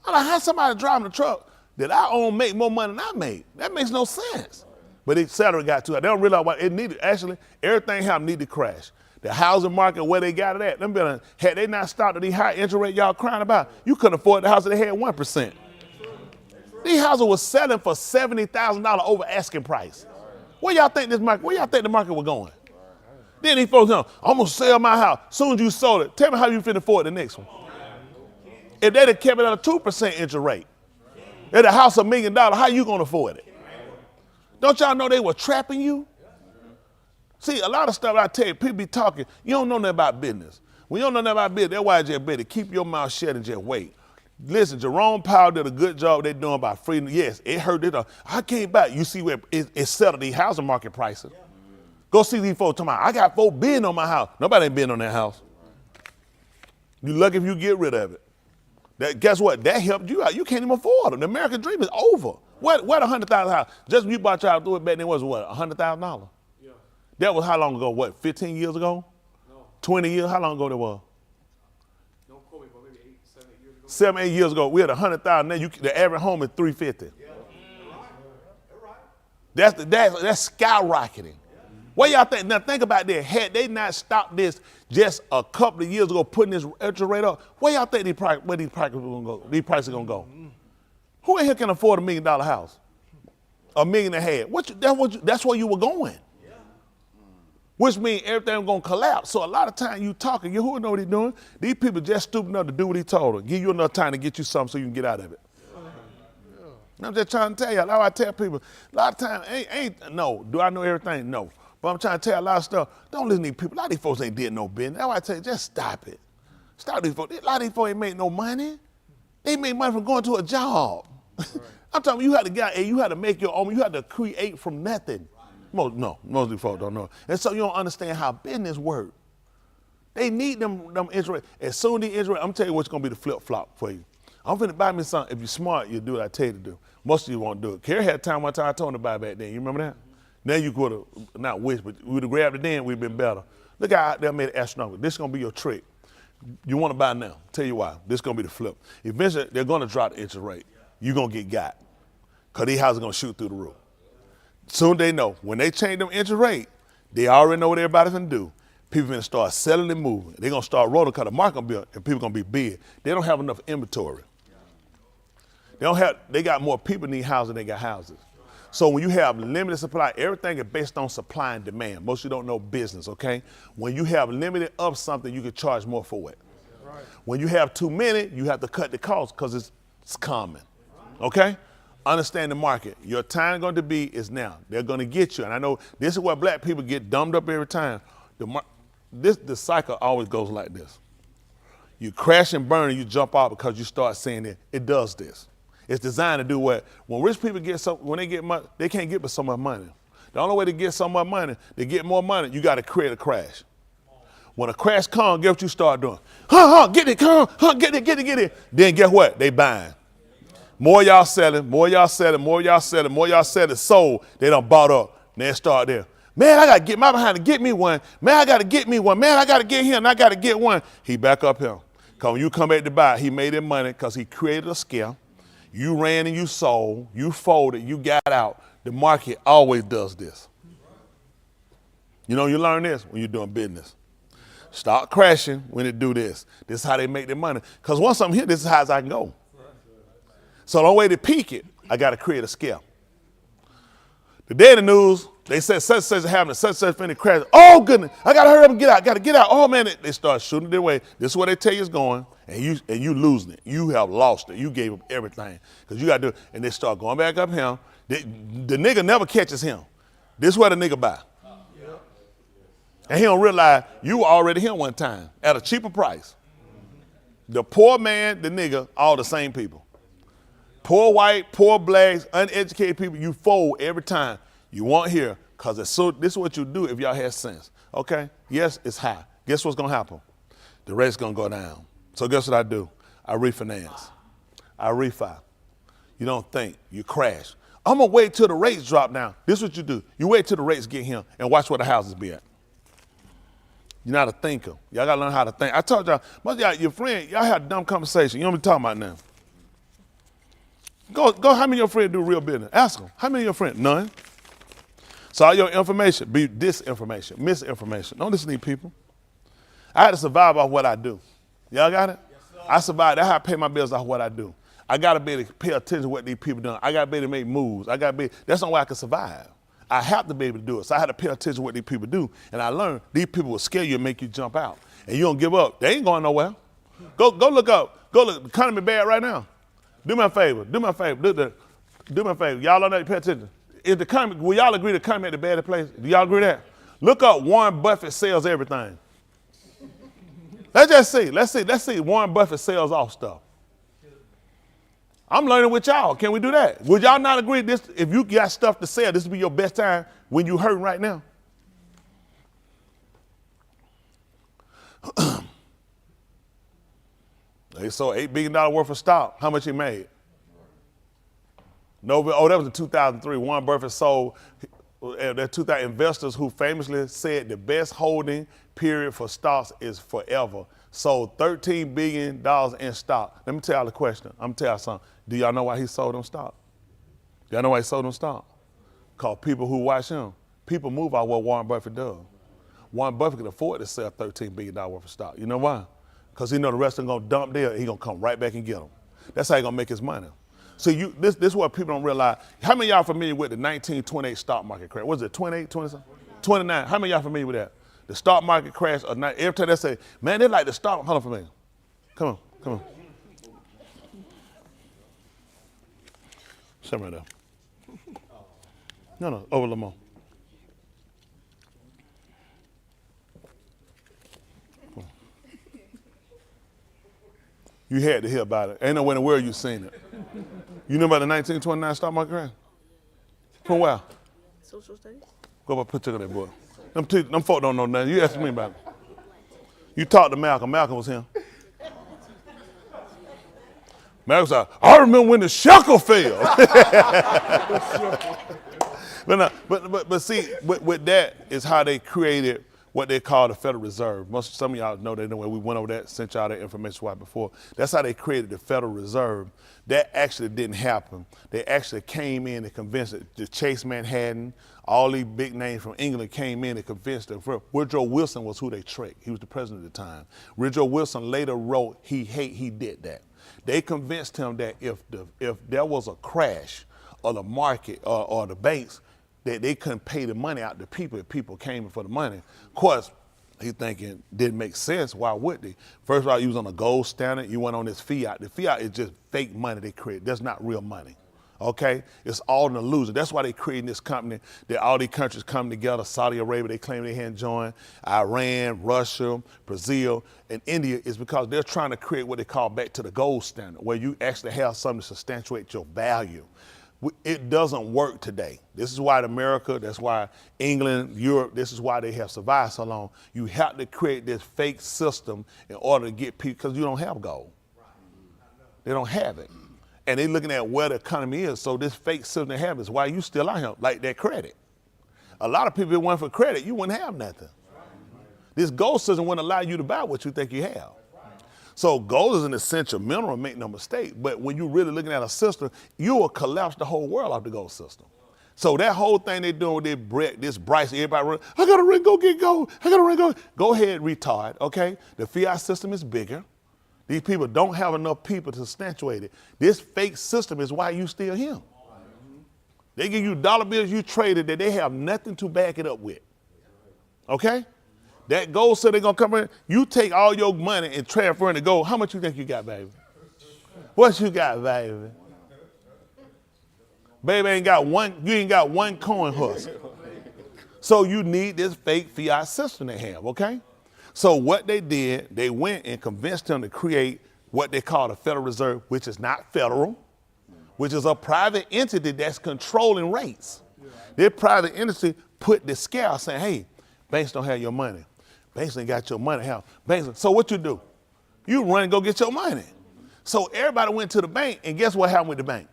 Speaker 10: I like how somebody driving the truck that I own make more money than I make. That makes no sense. But its salary got too high. They don't realize what it needed. Actually, everything happened needed to crash. The housing market, where they got it at, had they not stopped at these high interest rate y'all crying about, you couldn't afford the house that they had 1%. These houses was selling for $70,000 over asking price. Where y'all think the market was going? Then these folks know, I'm gonna sell my house. Soon as you sold it, tell me how you finna afford the next one. If they'd have kept it at a 2% interest rate, at a house $1 million, how you gonna afford it? Don't y'all know they were trapping you? See, a lot of stuff I tell you, people be talking, you don't know nothing about business. When you don't know nothing about business, that's why it's just better. Keep your mouth shut and just wait. Listen, Jerome Powell did a good job they're doing by freedom. Yes, it hurt it. I came back. You see where it settled the housing market prices. Yeah. Go see these folks tomorrow. I got $4 billion on my house. Nobody ain't been on that house. You lucky if you get rid of it. Guess what? That helped you out. You can't even afford them. The American dream is over. What $100,000 house? Just when you bought y'all through it back then was what, $100,000? Yeah. That was how long ago? What, 15 years ago? No. 20 years? How long ago that was? 7, 8 years ago, we had 100,000. Now the average home is 350. That's skyrocketing. What y'all think? Now think about that. Had they not stopped this just a couple of years ago, putting this interest rate up, where y'all think where these prices gonna go? These prices gonna go? Who in here can afford $1 million house? $1.5 million? That's where you were going. which means everything gonna collapse. So a lot of time you talking, you who know what he doing? These people just stupid enough to do what he told them. Give you enough time to get you something so you can get out of it. I'm just trying to tell you, that's why I tell people, a lot of times, no. Do I know everything? No. But I'm trying to tell you a lot of stuff. Don't listen to these people. A lot of these folks ain't did no business. That's why I tell you, just stop it. Stop these folks. A lot of these folks ain't made no money. They made money from going to a job. Right. I'm talking you had to get, and you had to make your own, you had to create from nothing. Most of these folks don't know. And so you don't understand how business works. They need them interest. As soon as the interest, I'm telling you what's gonna be the flip-flop for you. I'm finna buy me something. If you're smart, you'll do what I tell you to do. Most of you won't do it. Kerry had time one time I told him to buy back then. You remember that? Now you could have, not wish, but we would have grabbed it then, we'd been better. Look out there made it astronomical. This is gonna be your trick. You wanna buy now. Tell you why. This is gonna be the flip. Eventually, they're gonna drop the interest rate. You're gonna get got. Cause these houses gonna shoot through the roof. Soon they know. When they change them interest rate, they already know what everybody's gonna do. People gonna start selling and moving. They're gonna start rolling because the market gonna be up and people gonna be big. They don't have enough inventory. They got more people need houses than they got houses. So when you have limited supply, everything is based on supply and demand. Most of you don't know business, okay? When you have limited of something, you can charge more for it. Right. When you have too many, you have to cut the cost because it's common, okay? Understand the market. Your time going to be is now. They're going to get you. And I know this is where black people get dumbed up every time. The cycle always goes like this. You crash and burn and you jump out because you start saying it does this. It's designed to do what? When rich people when they get money, they can't get but so much money. The only way to get so much money, to get more money, you got to create a crash. When a crash comes, guess what you start doing? Get it, get it. Then guess what? They buying. More y'all selling, more y'all selling, more y'all selling, more y'all selling, sold, they done bought up. Then they start there. Man, I got to get my behind to get me one. Man, I got to get me one. Man, I got to get him and I got to get one. He back up here. Because when you come back to buy, he made him money because he created a scale. You ran and you sold, you folded, you got out. The market always does this. You know, you learn this when you're doing business. Start crashing when it do this. This is how they make their money. Because once I'm here, this is how I can go. So the only way to peak it, I got to create a scale. The day in the news, they said such is happening, such finna crash. Oh goodness, I got to hurry up and get out, got to get out. Oh man, they start shooting their way. This is where they tell you it's going, and you losing it. You have lost it. You gave them everything. Because you got to do it. And they start going back up him. The nigga never catches him. This is where the nigga buy. And he don't realize you were already here one time at a cheaper price. The poor man, the nigga, all the same people. Poor white, poor blacks, uneducated people, you fold every time. You won't hear, because this is what you do if y'all have sense. Okay? Yes, it's high. Guess what's going to happen? The rate's going to go down. So guess what I do? I refinance. I refi. You don't think. You crash. I'm going to wait till the rates drop down. This is what you do. You wait till the rates get here and watch where the houses be at. You're not a thinker. Y'all got to learn how to think. I told y'all, most of y'all, your friend, y'all had a dumb conversation. You don't be talking about now. Go, how many of your friends do real business? Ask them. How many of your friends? None. So all your information be disinformation, misinformation. Don't listen to these people. I had to survive off what I do. Y'all got it? Yes, I survived. That's how I pay my bills off what I do. I got to be able to pay attention to what these people doing. I got to be able to make moves. That's the only way I can survive. I have to be able to do it. So I had to pay attention to what these people do. And I learned these people will scare you and make you jump out. And you don't give up. They ain't going nowhere. Go look up. Go look. The economy bad right now. Do me a favor. Do me a favor. Do me a favor. Y'all don't know to pay attention. Will y'all agree the economy at the baddest place? Do y'all agree with that? Look up Warren Buffett sells everything. Let's just see. Let's see Warren Buffett sells off stuff. I'm learning with y'all. Can we do that? Would y'all not agree this? If you got stuff to sell, this would be your best time when you hurting right now. They sold $8 billion worth of stock. How much he made? No, that was in 2003. Warren Buffett sold. There 2,000 investors who famously said the best holding period for stocks is forever. Sold $13 billion in stock. Let me tell y'all the question. I'm going to tell y'all something. Do y'all know why he sold them stock? Do y'all know why he sold them stock? Because people who watch him, people move out what Warren Buffett does. Warren Buffett can afford to sell $13 billion worth of stock. You know why? Because he know the rest of them going to dump there, he going to come right back and get them. That's how he going to make his money. So this is what people don't realize. How many of y'all familiar with the 1928 stock market crash? Was it 28, 20 something? 29. How many of y'all familiar with that? The stock market crash or not? Every time they say, man, they like the stock. Hold on for me. Come on, come on. Something right there. No, over Lamont. You had to hear about it. Ain't nowhere in the world you seen it. You know about the 1929 stock market crash? From where?
Speaker 14: Social studies.
Speaker 10: Go up, put on that boy. Them folk don't know nothing. You ask me about it. You talked to Malcolm. Malcolm was him. Malcolm said, I remember when the shekel fell. But see, with that is how they created what they call the Federal Reserve. Some of y'all know that anyway. We went over that, sent y'all that information right before. That's how they created the Federal Reserve. That actually didn't happen. They actually came in and convinced it. The Chase Manhattan, all these big names from England came in and convinced them. Woodrow Wilson was who they tricked. He was the president at the time. Woodrow Wilson later wrote he did that. They convinced him that if there was a crash of the market or the banks, that they couldn't pay the money out to people if people came in for the money. Of course, he thinking didn't make sense. Why would they? First of all, you was on a gold standard. You went on this fiat. The fiat is just fake money they create. That's not real money. Okay? It's all an illusion. That's why they creating this company that all these countries come together. Saudi Arabia, they claim they hadn't joined. Iran, Russia, Brazil, and India is because they're trying to create what they call back to the gold standard, where you actually have something to substantiate your value. It doesn't work today. This is why America, that's why England, Europe, this is why they have survived so long. You have to create this fake system in order to get people, because you don't have gold. They don't have it. And they're looking at where the economy is, so this fake system they have is why you still out here, like that credit. A lot of people, if it weren't for credit, you wouldn't have nothing. This gold system wouldn't allow you to buy what you think you have. So gold is an essential mineral, make no mistake, but when you're really looking at a system, you will collapse the whole world off the gold system. So that whole thing they're doing with this Bryce, everybody running, I got to run, go get gold, I got to run, go. Go ahead, retard, okay? The fiat system is bigger. These people don't have enough people to substantiate it. This fake system is why you still here. They give you dollar bills you traded that they have nothing to back it up with, okay? That gold said they're going to come in. You take all your money and transfer into gold. How much you think you got, baby? What you got, baby? Baby ain't got one, you ain't got one coin husk. So you need this fake fiat system they have, okay? So what they did, they went and convinced them to create what they call the Federal Reserve, which is not federal, which is a private entity that's controlling rates. Their private entity put the scale saying, hey, banks don't have your money. Banks ain't got your money. So what you do? You run and go get your money. So everybody went to the bank, and guess what happened with the bank?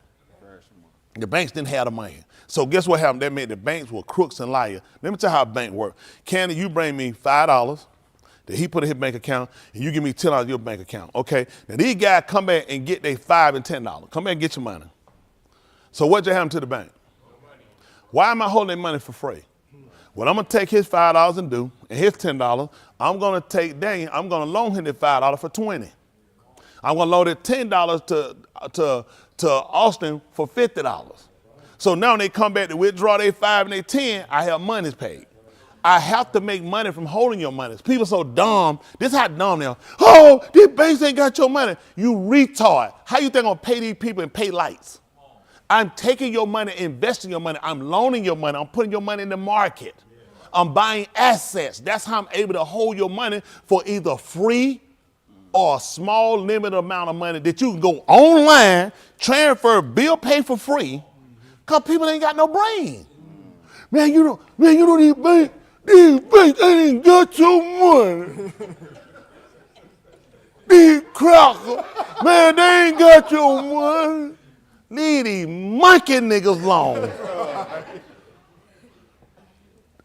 Speaker 10: The banks didn't have the money. So guess what happened? That meant the banks were crooks and liars. Let me tell you how a bank works. Candy, you bring me $5 that he put in his bank account, and you give me $10 in your bank account. Okay? Now these guys come back and get their $5 and $10. Come back and get your money. So what just happened to the bank? Why am I holding their money for free? What I'm gonna take his $5 and do, and his $10, I'm gonna take Daniel, I'm gonna loan him the $5 for $20. I'm gonna loan it $10 to Austin for $50. So now when they come back to withdraw their 5 and their 10, I have monies paid. I have to make money from holding your money. People so dumb. This is how dumb they are. Oh, these banks ain't got your money. You retard. How you think I'm gonna pay these people and pay lights? I'm taking your money, investing your money. I'm loaning your money. I'm putting your money in the market. I'm buying assets. That's how I'm able to hold your money for either free or a small limited amount of money that you can go online, transfer, bill pay for free, because people ain't got no brain. Man, you know these banks ain't got your money. These crackers, man, they ain't got your money. Leave these monkey niggas alone.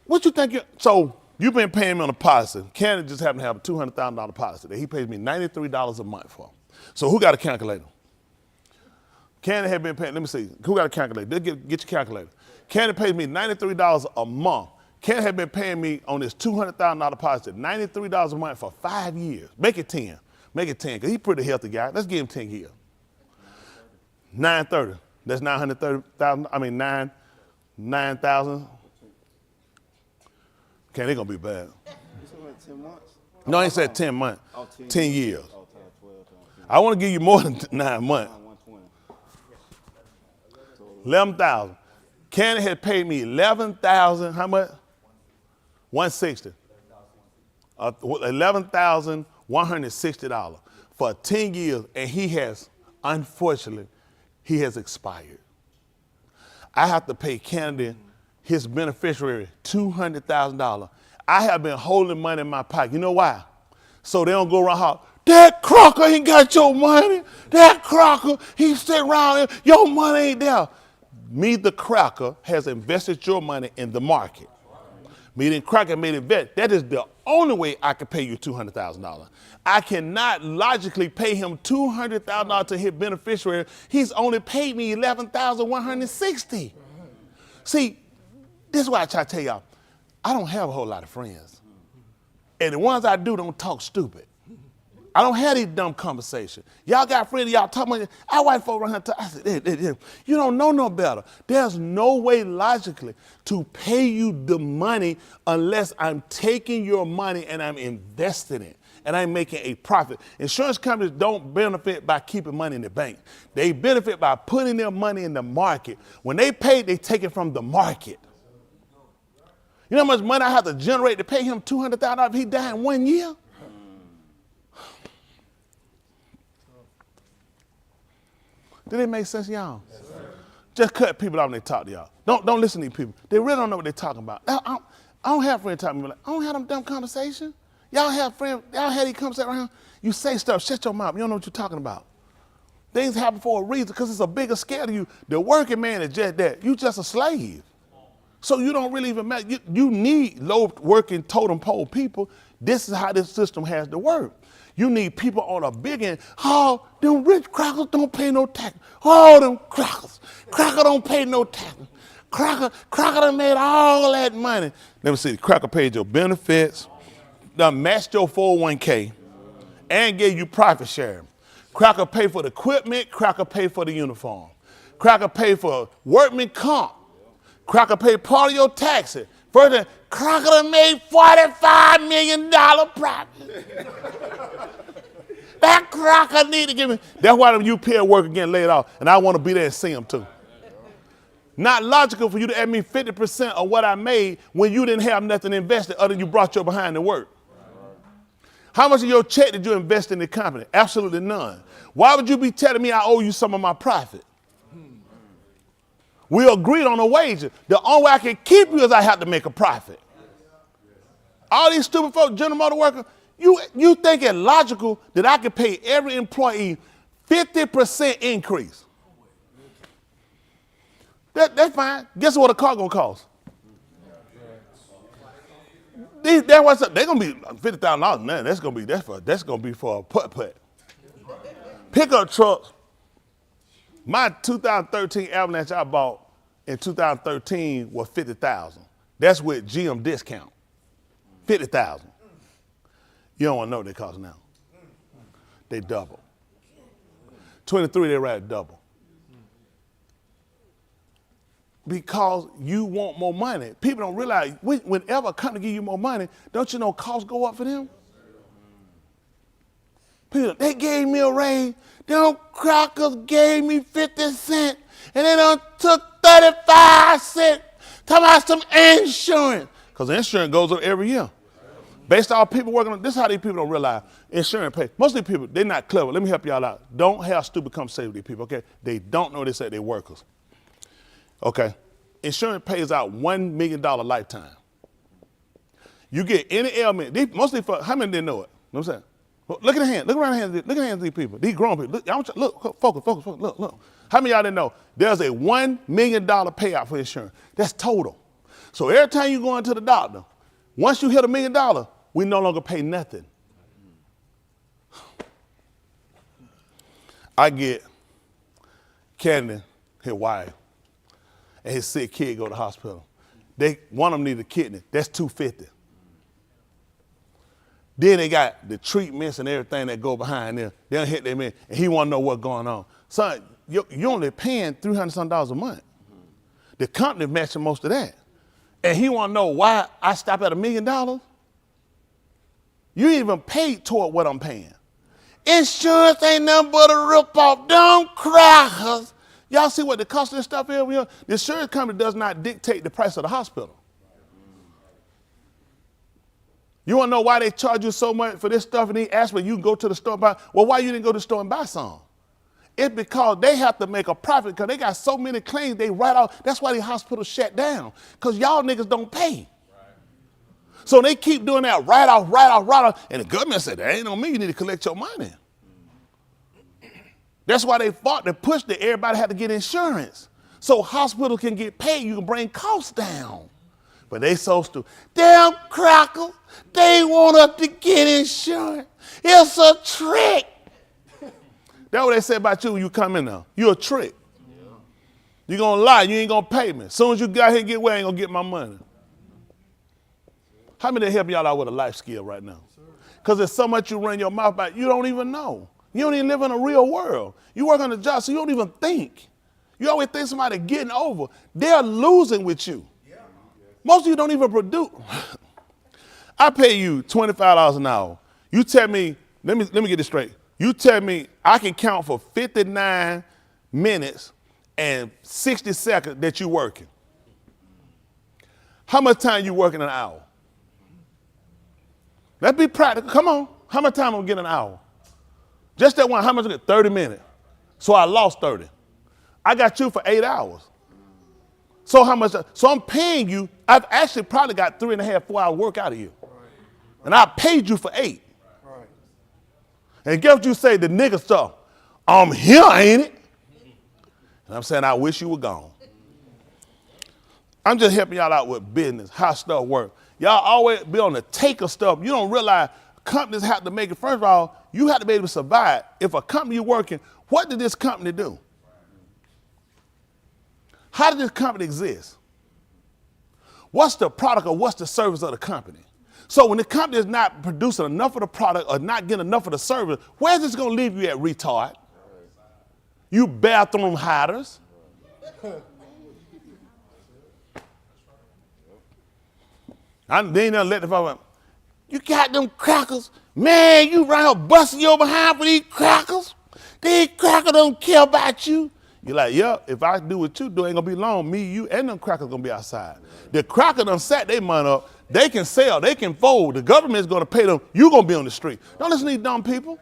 Speaker 10: What you think? So you've been paying me on a policy. Canada just happened to have a $200,000 policy that he pays me $93 a month for. So who got a calculator? Canada had been paying, let me see, who got a calculator? Get your calculator. Canada pays me $93 a month. Canada had been paying me on this $200,000 policy, $93 a month for 5 years. Make it 10. Make it 10, because he's a pretty healthy guy. Let's give him 10 years. 930. That's 930,000. I mean 9,000. Okay, they're going to be bad.
Speaker 11: You said what, 10 months?
Speaker 10: No, I ain't said 10 months.
Speaker 11: Oh,
Speaker 10: 10 years.
Speaker 11: Oh, 12, 12.
Speaker 10: I want to give you more than 9 months. 11,000. Candy had paid me 11,000. How much? 160. $11,160 for 10 years, and he has, unfortunately, he has expired. I have to pay Candy, his beneficiary, $200,000. I have been holding money in my pocket. You know why? So they don't go around hollering, that Crocker ain't got your money. That Crocker, he sitting around there, your money ain't there. Me, the Crocker, has invested your money in the market. Me, the Crocker, made invest. That is the only way I can pay you $200,000. I cannot logically pay him $200,000 to his beneficiary. He's only paid me $11,160. See, this is why I try to tell y'all, I don't have a whole lot of friends. And the ones I do don't talk stupid. I don't have these dumb conversations. Y'all got friends, y'all talk about it. I white folk around here, I said, you don't know no better. There's no way logically to pay you the money unless I'm taking your money and I'm investing it and I'm making a profit. Insurance companies don't benefit by keeping money in the bank. They benefit by putting their money in the market. When they pay, they take it from the market. You know how much money I have to generate to pay him $200,000 if he died in 1 year? Did it make sense to y'all? Yes, just cut people off when they talk to y'all. Don't listen to these people. They really don't know what they're talking about. I don't have friends talking to me like, I don't have them dumb conversations. Y'all have friends, y'all have these conversations around. You say stuff, shut your mouth. You don't know what you're talking about. Things happen for a reason because it's a bigger scale to you. The working man is just that. You just a slave. So you don't really even matter. You need low working totem pole people. This is how this system has to work. You need people on a big end. Oh, them rich crackers don't pay no tax. Oh, them crackers. Cracker don't pay no tax. Cracker done made all that money. Let me see. Cracker paid your benefits, done matched your 401k, and gave you profit sharing. Cracker paid for the equipment. Cracker paid for the uniform. Cracker paid for workman comp. Cracker paid part of your taxes. Further, Crocker done made $45 million profit. That Crocker need to give me. That's why them UPS workers getting laid off, and I want to be there and see them too. Not logical for you to add me 50% of what I made when you didn't have nothing invested other than you brought your behind to work. How much of your check did you invest in the company? Absolutely none. Why would you be telling me I owe you some of my profit? We agreed on a wager. The only way I can keep you is I have to make a profit. All these stupid folks, General Motor workers, you think it logical that I could pay every employee 50% increase? That's fine. Guess what a car gonna cost? They're gonna be $50,000. Man, that's gonna be for a putt-putt. Pickup trucks. My 2013 Avalanche I bought in 2013 was $50,000. That's with GM discount. $50,000. You don't want to know what they cost now. They double. 23, they right double. Because you want more money. People don't realize whenever a company give you more money, don't you know costs go up for them? People, they gave me a raise. Them crackers gave me 50 cents, and they done took 35 cents. Talking about some insurance. Because insurance goes up every year. Based on people working on this is how these people don't realize insurance pay. Most of these people, they're not clever. Let me help y'all out. Don't have stupid conversations with these people, okay? They don't know this at their workers. Okay? Insurance pays out $1 million lifetime. You get any ailment, most of these, how many didn't know it? You know what I'm saying? Look at the hand. Look around the hands. Look at the hands of these people. These grown people. Look, focus. Look. How many of y'all didn't know? There's a $1 million payout for insurance. That's total. So every time you go into the doctor, once you hit $1 million, we no longer pay nothing. I get Candy, his wife, and his sick kid go to the hospital. One of them need a kidney. That's $250. Then they got the treatments and everything that go behind there. They don't hit them in, and he want to know what's going on. Son, you're only paying $300-something a month. The company matching most of that. And he want to know why I stop at $1 million? You ain't even paid toward what I'm paying. Insurance ain't nothing but a ripoff. Dumb crackers. Y'all see what the cost of this stuff is? The insurance company does not dictate the price of the hospital. You want to know why they charge you so much for this stuff and they ask me, you can go to the store and buy. Well, why you didn't go to the store and buy some? It's because they have to make a profit because they got so many claims they write off. That's why the hospitals shut down, because y'all niggas don't pay. So they keep doing that write off, and the government said, that ain't on me, you need to collect your money. That's why they fought to push that everybody had to get insurance. So hospitals can get paid, you can bring costs down. But they so stupid. Damn crackers, they want us to get insurance. It's a trick. That's what they say about you when you come in there. You a trick. You gonna lie, you ain't gonna pay me. As soon as you got here and get away, I ain't gonna get my money. How many help y'all out with a life skill right now? Because there's so much you run your mouth about, you don't even know. You don't even live in a real world. You work on a job, so you don't even think. You always think somebody getting over. They're losing with you. Most of you don't even produce. I pay you $25 an hour. You tell me, let me get this straight. You tell me I can count for 59 minutes and 60 seconds that you're working. How much time you working an hour? Let's be practical. Come on. How much time I'm gonna get an hour? Just that one, how much I get? 30 minutes. So I lost 30. I got you for 8 hours. So how much? So I'm paying you. I've actually probably got 3.5, 4 hour work out of you. And I paid you for 8. And guess what you say, the nigga stuff? I'm here, ain't it? And I'm saying, I wish you were gone. I'm just helping y'all out with business, how stuff works. Y'all always be on the take of stuff. You don't realize companies have to make it. First of all, you have to be able to survive. If a company you're working, what did this company do? How did this company exist? What's the product or what's the service of the company? So when the company is not producing enough of the product or not getting enough of the service, where's this going to leave you at, retard? You bathroom hiders. They ain't never let the fuck. You got them crackers. Man, you right here busting your behind for these crackers. These crackers don't care about you. You're like, yeah, if I do what you do, ain't gonna be long. Me, you, and them crackers gonna be outside. The cracker done set their money up. They can sell, they can fold. The government's gonna pay them. You gonna be on the street. Don't listen to these dumb people.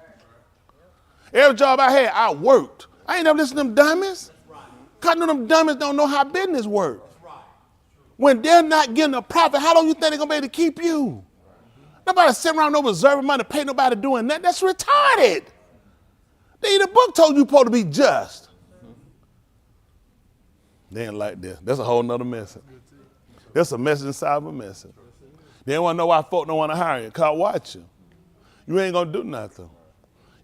Speaker 10: Every job I had, I worked. I ain't never listened to them dummies. Cause them dummies don't know how business works. When they're not getting a profit, how long you think they're gonna be able to keep you? Nobody sitting around no reserving money, pay nobody doing that. That's retarded. The book told you supposed to be just. They ain't like this. That's a whole nother message. That's a message inside of a message. They don't want to know why folk don't want to hire you. Cause watch you. You ain't gonna do nothing.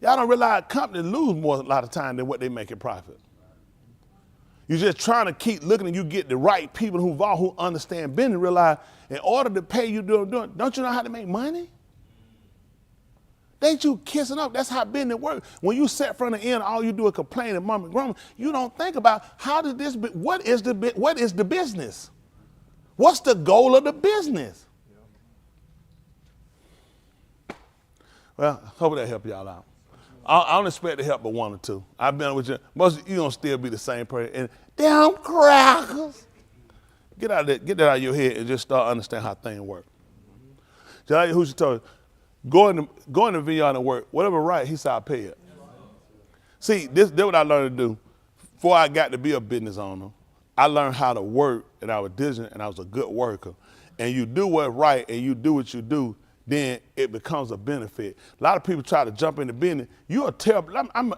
Speaker 10: Y'all don't realize companies lose more a lot of time than what they make in profit. You're just trying to keep looking and you get the right people who understand business, realize in order to pay you, don't you know how to make money? Ain't you kissing up? That's how business works. When you sit from the end, all you do is complain and mum and grumble. You don't think about what is the business? What's the goal of the business? Well, hope that help y'all out. I don't expect to help but one or two. I've been with you. Most of you gonna still be the same person. And damn crackers. Get that out of your head and just start understanding how things work. Just who should tell you, go in the vineyard and work. Whatever right, he said I'll pay it. See, this what I learned to do. Before I got to be a business owner, I learned how to work, and I was diligent, and I was a good worker. And you do what's right, and you do what you do, then it becomes a benefit. A lot of people try to jump into business. You're a terrible, I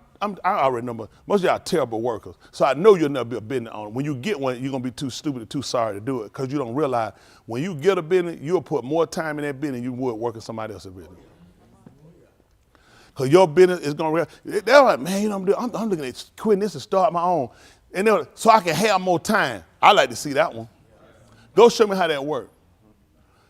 Speaker 10: already know, most of y'all are terrible workers. So I know you'll never be a business owner. When you get one, you're gonna be too stupid or too sorry to do it, because you don't realize when you get a business, you'll put more time in that business than you would working somebody else's business. Because your business is gonna, they're like, man, you know what I'm looking at quitting this and start my own. And so I can have more time. I like to see that one. Go show me how that works.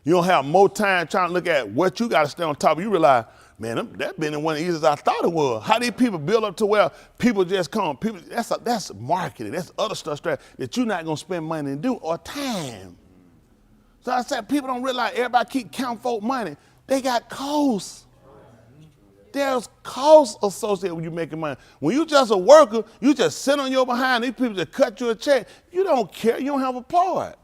Speaker 10: You don't have more time trying to look at what you got to stay on top of. You realize, man, that been one as easy as I thought it was. How these people build up to where people just come? That's marketing. That's other stuff that you're not going to spend money to do or time. So I said, people don't realize everybody keep counting folk money. They got costs. There's costs associated with you making money. When you just a worker, you just sit on your behind. These people just cut you a check. You don't care. You don't have a part.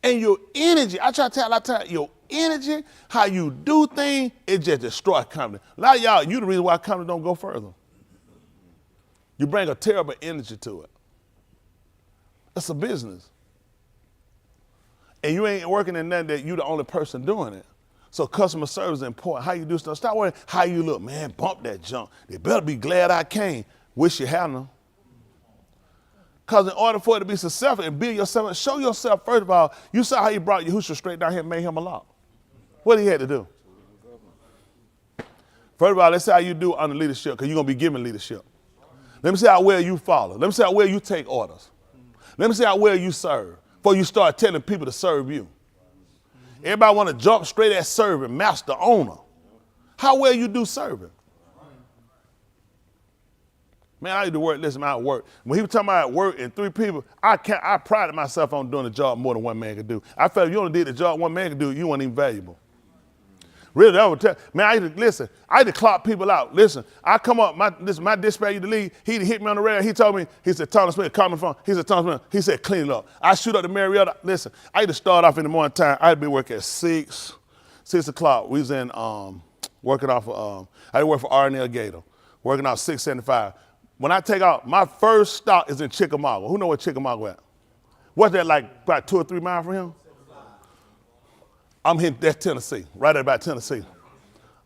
Speaker 10: And your energy, I try to tell a lot of times, your energy, how you do things, it just destroys company. A lot of y'all, you the reason why company don't go further. You bring a terrible energy to it. It's a business. And you ain't working in nothing that you the only person doing it. So customer service is important. How you do stuff. Stop worrying how you look. Man, bump that junk. They better be glad I came. Wish you hadn't them. Because in order for it to be successful and build yourself, show yourself, first of all, you saw how he brought Yahushua straight down here and made him a law. What did he have to do? First of all, let's see how you do under leadership, because you're going to be given leadership. Let me see how well you follow. Let me see how well you take orders. Let me see how well you serve before you start telling people to serve you. Everybody want to jump straight at serving, master, owner. How well you do serving? Man, I used to work, listen, I work. When he was talking about work and 3 people, I prided myself on doing the job more than one man could do. I felt if you only did the job one man could do, you weren't even valuable. Really, that would tell, man, I used to clock people out. Listen, I come up, my dispatcher used to leave, he'd hit me on the radio, he told me, he said, Thomas Smith, call me phone. He said, Thomas Smith, he said, clean it up. I shoot up to Marietta. Listen, I used to start off in the morning time, I'd be working at 6 o'clock. We was in, working off of, I work for R&L Gator, working off 675. When I take out, my first stop is in Chickamauga. Who know where Chickamauga at? What's that like, about 2 or 3 miles from here? I'm hitting, that's Tennessee, right at about Tennessee.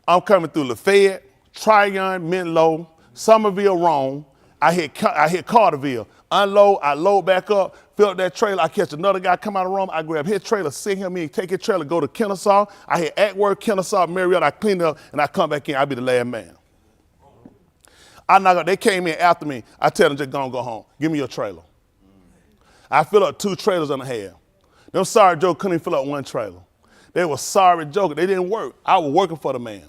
Speaker 10: I'm coming through Lafayette, Tryon, Menlo, Somerville, Rome. I hit Carterville. Unload, I load back up, fill up that trailer. I catch another guy come out of Rome. I grab his trailer, send him in, take his trailer, go to Kennesaw. I hit Atworth, Kennesaw, Marietta. I clean it up, and I come back in. I be the last man. They came in after me. I tell them just go home. Give me your trailer. I fill up 2 trailers and a half. Them sorry jokers couldn't even fill up 1 trailer. They were sorry jokers. They didn't work. I was working for the man.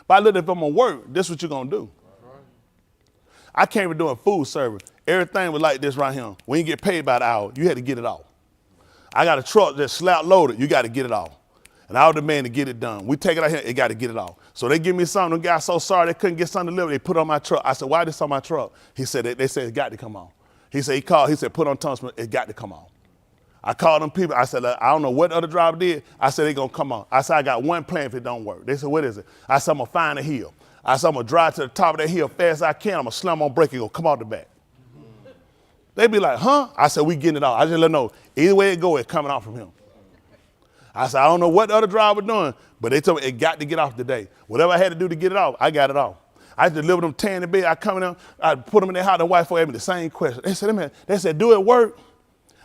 Speaker 10: But I looked, if I'm going to work, this is what you're going to do. I came from doing food service. Everything was like this right here. When you get paid by the hour, you had to get it off. I got a truck that's slap loaded. You got to get it off. And I was the man to get it done. We take it out here, it got to get it off. So they give me something. The guy so sorry they couldn't get something delivered. They put it on my truck. I said, why this on my truck? He said, they said it's got to come on. He said, put on Thomas, it got to come on. I called them people. I said, I don't know what the other driver did. I said, they going to come on. I said, I got one plan if it don't work. They said, what is it? I said, I'm going to find a hill. I said, I'm going to drive to the top of that hill fast as I can. I'm going to slam on brake and go come out the back. They be like, huh? I said, we getting it off. I just let them know, either way it go, it's coming off from him. I said, I don't know what the other driver doing, but they told me it got to get off today. Whatever I had to do to get it off, I got it off. I delivered them 10 in bed. I come in there, I put them in their house. The wife asked me the same question. They said, do it work?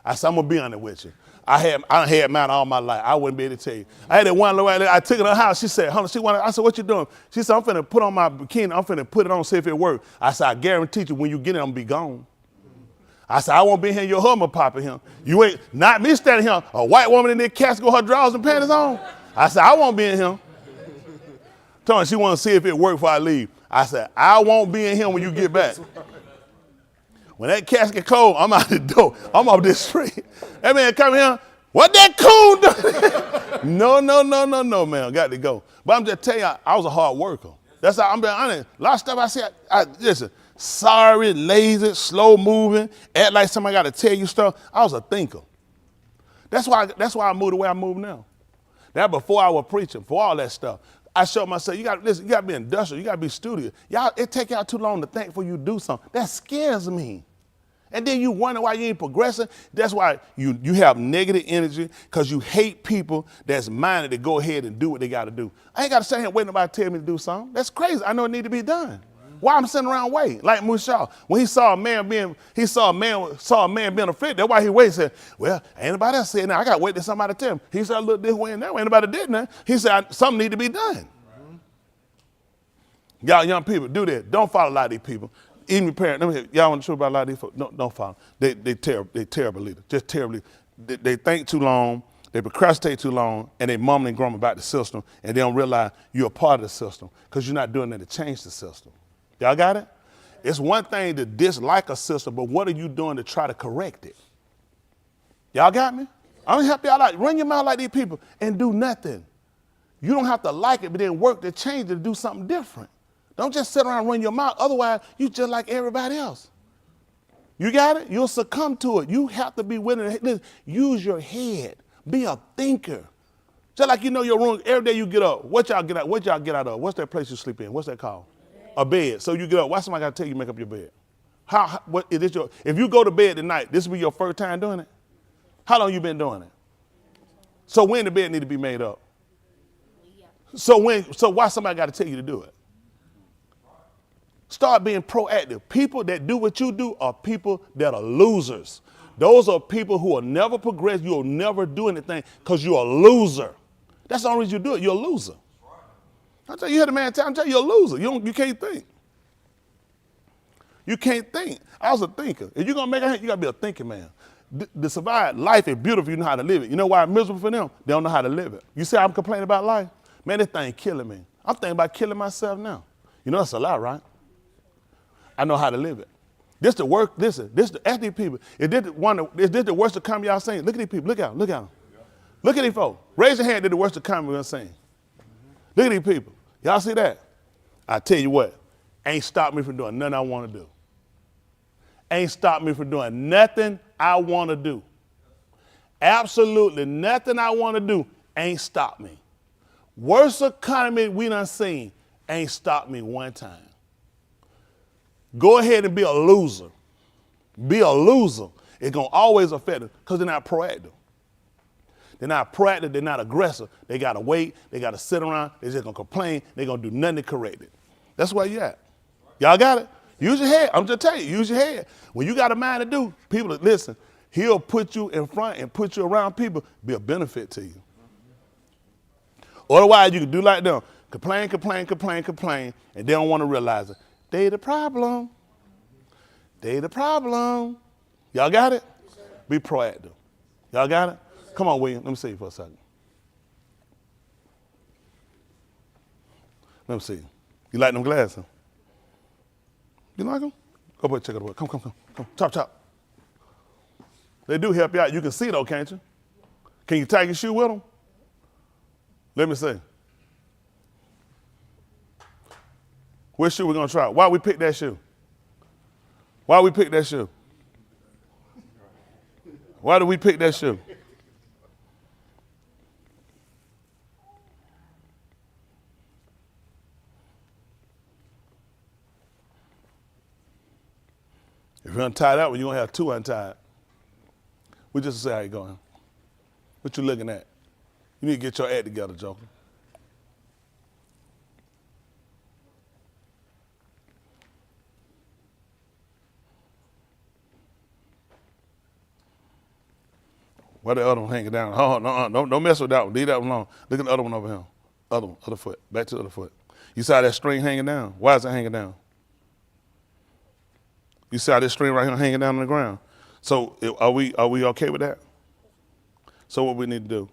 Speaker 10: I said, I'm going to be honest with you. I had mine all my life. I wouldn't be able to tell you. I had that one little lady, I took her to her house. She said, I said, what you doing? She said, I'm finna put on my bikini. I'm finna put it on, see if it works. I said, I guarantee you when you get it, I'm going to be gone. I said, I won't be here in your husband popping him. You ain't, not me standing here, a white woman in there casket with her drawers and panties on. I said, I won't be in here. Told her she want to see if it worked before I leave. I said, I won't be in here when you get back. When that casket cold, I'm out the door. I'm off this street. That man come here, what that cool do? No, man, got to go. But I'm just telling you, I was a hard worker. That's how I'm being honest. A lot of stuff I said, listen, sorry, lazy, slow moving, act like somebody got to tell you stuff. I was a thinker. That's why I moved the way I move now. That before I was preaching, for all that stuff. I showed myself, you got to be industrial, you got to be studious. Y'all, it take y'all too long to think before you do something. That scares me. And then you wonder why you ain't progressing. That's why you have negative energy, because you hate people that's minded to go ahead and do what they got to do. I ain't got to sit here waiting nobody to tell me to do something. That's crazy. I know it need to be done. Why I'm sitting around waiting? Like Mushaw, when he saw a man being offended, that's why he waited and said, well, ain't nobody else saying that. I got to wait till somebody tell him. He said, look this way and that way. Ain't nobody did nothing. He said, something need to be done. Y'all young people, do that. Don't follow a lot of these people. Even your parents, y'all want the truth about a lot of these folks? Don't follow. They terrible leaders, just terribly. They think too long, they procrastinate too long, and they mum and grumble about the system, and they don't realize you're a part of the system because you're not doing that to change the system. Y'all got it? It's one thing to dislike a system, but what are you doing to try to correct it? Y'all got me? I'm gonna help y'all out. Run your mouth like these people and do nothing. You don't have to like it, but then work to change it to do something different. Don't just sit around and run your mouth. Otherwise, you just like everybody else. You got it? You'll succumb to it. You have to be willing to use your head. Be a thinker. Just like you know your room, every day you get up. What y'all get out of? What's that place you sleep in? What's that called? A bed. So you get up. Why somebody got to tell you make up your bed? If you go to bed tonight, this will be your first time doing it? How long you been doing it? So when the bed need to be made up? So why somebody got to tell you to do it? Start being proactive. People that do what you do are people that are losers. Those are people who will never progress. You'll never do anything because you're a loser. That's the only reason you do it. You're a loser. I tell you, you hear the man tell you you're a loser. You can't think. You can't think. I was a thinker. If you're gonna make it, you gotta be a thinking man. To survive, life is beautiful. You know how to live it. You know why it's miserable for them? They don't know how to live it. You say I'm complaining about life? Man, this thing killing me. I'm thinking about killing myself now. You know that's a lie, right? I know how to live it. This the work. Listen, ask these people. Is this the worst of comedy y'all seen? Look at these people. Look at them. Look at these folks. Raise your hand. Did the worst of comedy we're seen? Look at these people. Y'all see that? I tell you what, ain't stopped me from doing nothing I want to do. Ain't stopped me from doing nothing I want to do. Absolutely nothing I want to do ain't stopped me. Worst economy we done seen ain't stopped me one time. Go ahead and be a loser. Be a loser. It's going to always affect them because they're not proactive. They're not proactive. They're not aggressive. They got to wait. They got to sit around. They're just going to complain. They're going to do nothing to correct it. That's where you at. Y'all got it? Use your head. I'm just telling you, use your head. When you got a mind to do, people, listen, he'll put you in front and put you around people, be a benefit to you. Otherwise, you can do like them. Complain, and they don't want to realize it. They the problem. They the problem. Y'all got it? Be proactive. Y'all got it? Come on, William. Let me see you for a second. Let me see. You like them glasses? You like them? Go boy, check it out. Come. Chop. They do help you out. You can see though, can't you? Can you tie your shoe with them? Let me see. Which shoe we gonna try? Why we pick that shoe? Why we pick that shoe? Why do we pick that shoe? If you untie that one, you're gonna have two untied. We just say how you going. What you looking at? You need to get your act together, Joker. Why the other one hanging down? Oh, no, don't mess with that one. Leave that one alone. Look at the other one over here. Other foot. Back to the other foot. You see how that string hanging down? Why is it hanging down? You see how this string right here hanging down on the ground? So are we okay with that? So what we need to do?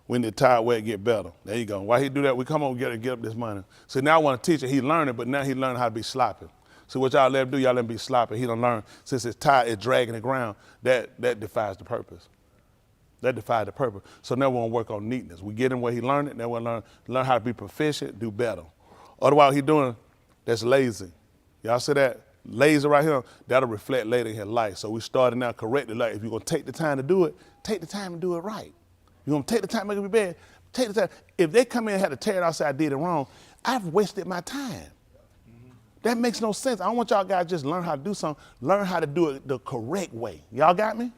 Speaker 10: We need to tie it where it get better. There you go. Why he do that? We come on and get up this money. So now I want to teach it. He learning, but now he learning how to be sloppy. See what y'all let him do? Y'all let him be sloppy. He don't learn. Since it's tied, it's dragging the ground. That defies the purpose. That defies the purpose. So now we want to work on neatness. We get him where he learned it. Now we learn how to be proficient, do better. Otherwise, he doing that's lazy. Y'all see that? Lazy right here, that'll reflect later in his life. So we started now correctly. Like if you're gonna take the time to do it, take the time and do it right. You're gonna take the time to make it be bad, take the time. If they come in and had to tear it out, say I did it wrong, I've wasted my time. That makes no sense. I don't want y'all guys just learn how to do something, learn how to do it the correct way. Y'all got me?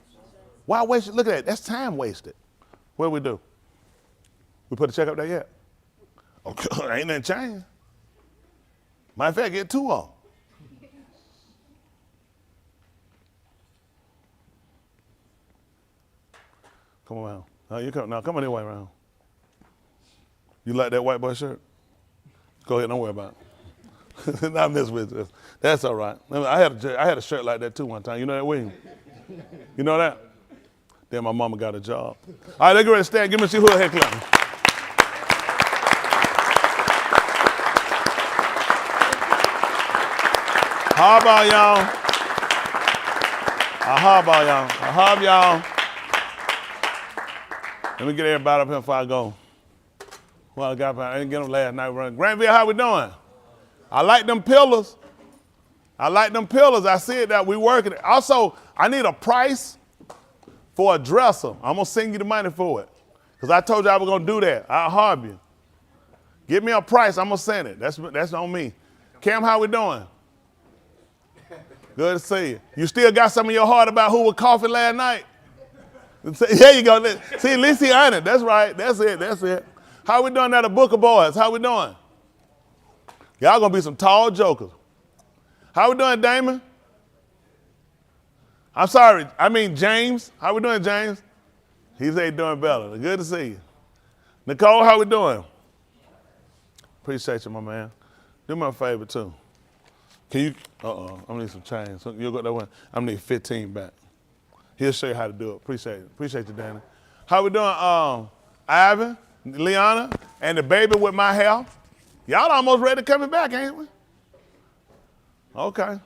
Speaker 10: Why waste it? Look at that, that's time wasted. What do we do? We put a check up there yet? Okay, ain't nothing changed. Matter of fact, get two of them. Come around. Now come on this way around. You like that white boy shirt? Go ahead, don't worry about it. Not mess with this. That's all right. I had a shirt like that too one time. You know that, William? You know that? Then my mama got a job. All right, let's go ahead and stand. Give me a hood head clap. How about y'all? How about y'all? Let me get everybody up here before I go. Well, I didn't get them last night running. Granville, how we doing? I like them pillars. I see it that we working it. Also, I need a price for a dresser. I'm gonna send you the money for it. Because I told you I was gonna do that. I'll harm you. Give me a price, I'm gonna send it. That's on me. Cam, how we doing? Good to see you. You still got some in your heart about who was coughing last night? There you go. See, at least he earned it. That's right. That's it. How we doing at the Book of Boys? How we doing? Y'all gonna be some tall jokers. How we doing, Damon? I'm sorry, I mean James. How we doing, James? He said doing better. Good to see you. Nicole, how we doing? Appreciate you, my man. Do me a favor, too. Can you, I'm gonna need some change. So you'll go that one. I'm gonna need 15 back. He'll show you how to do it. Appreciate it. Appreciate you, Danny. How we doing, Ivan, Liana, and the baby with my hair? Y'all almost ready to coming back, ain't we? Okay. All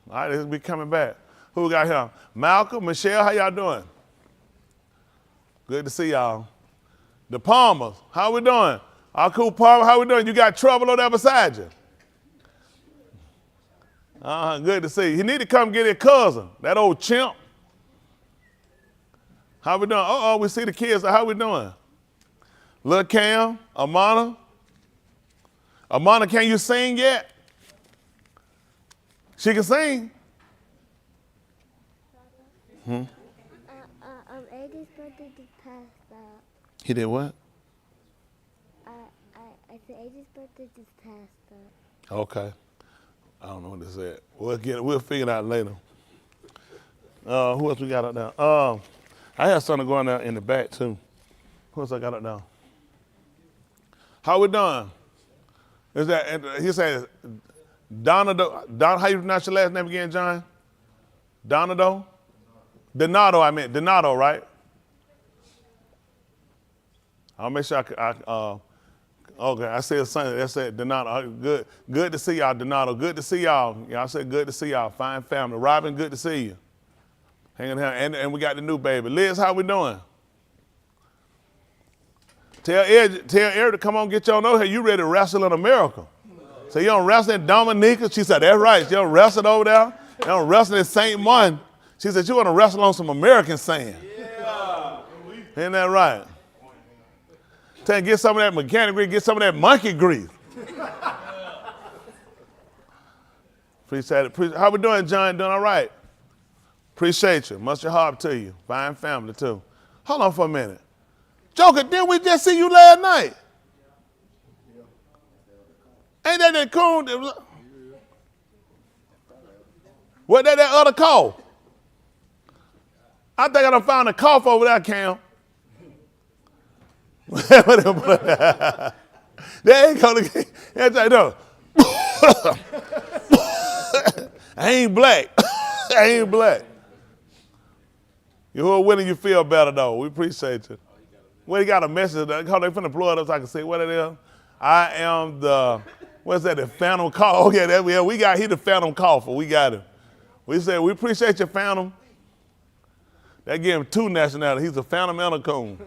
Speaker 10: right, this will be coming back. Who we got here? Malcolm, Michelle, how y'all doing? Good to see y'all. The Palmers, how we doing? Our cool Palmer, how we doing? You got trouble over there beside you? Good to see you. He need to come get his cousin, that old chimp. How we doing? We see the kids. How we doing? Lil Cam, Amana. Amana, can you sing yet? She can sing.
Speaker 14: Eddie's birthday just passed up.
Speaker 10: He did what?
Speaker 14: I said Eddie's birthday just passed up.
Speaker 10: Okay. I don't know what this is. We'll figure it out later. Who else we got up there? I had something going there in the back too. Who else I got up there? How we doing? Is that he said Donado? How you pronounce your last name again, John? Donado? Donato, I meant Donato, right? I'll make sure okay, I said something. I said Donato. Good to see y'all, Donato. Good to see y'all. Y'all said good to see y'all. Fine family. Robin, good to see you. Hanging out, and we got the new baby. Liz, how we doing? Tell Eric to come on, get y'all know here. You ready to wrestle in America? So you don't wrestle in Dominica? She said, that's right. You don't wrestle over there. You don't wrestle in St. Martin. She said, you want to wrestle on some American sand. Yeah. Isn't that right? Tell him, get some of that mechanic grease, get some of that monkey grease. Appreciate it. How we doing, John? Doing all right? Appreciate you. Much heart to you. Fine family, too. Hold on for a minute. Joker, didn't we just see you last night? Ain't that coon? What that other call? I think I done found a cough over there, Cam. There ain't gonna get, no. I ain't black. I ain't black. You who are winning, you feel better though. We appreciate you. Well, you got a message. How they finna blow it up so I can say what it is. I am the, what's that, the Phantom Cough. Oh yeah, we got, he the Phantom Cougher. We got him. We said, we appreciate you, Phantom. That gave him 2 nationalities. He's a Phantom and a coon.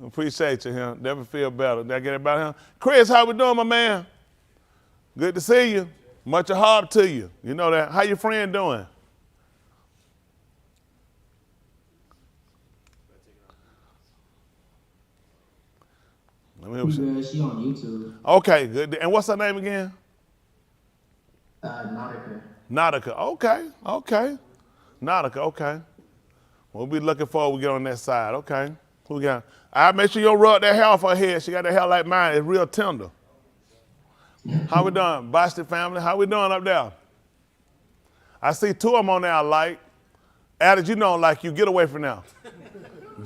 Speaker 10: Appreciate you, him. Never feel better. Did I get it about him? Chris, how we doing, my man? Good to see you. Much heart to you. You know that. How your friend doing? Let me
Speaker 15: good. She on YouTube.
Speaker 10: Okay, good. And what's her name again?
Speaker 15: Nautica.
Speaker 10: Nautica. Okay. Nautica. Okay. We'll be looking forward to get on that side. Okay. Who we got? I make sure you don't rub that hair off her head. She got that hair like mine. It's real tender. How we doing? Boston family, how we doing up there? I see 2 of them on there I like. Added, you don't like you. Get away from now.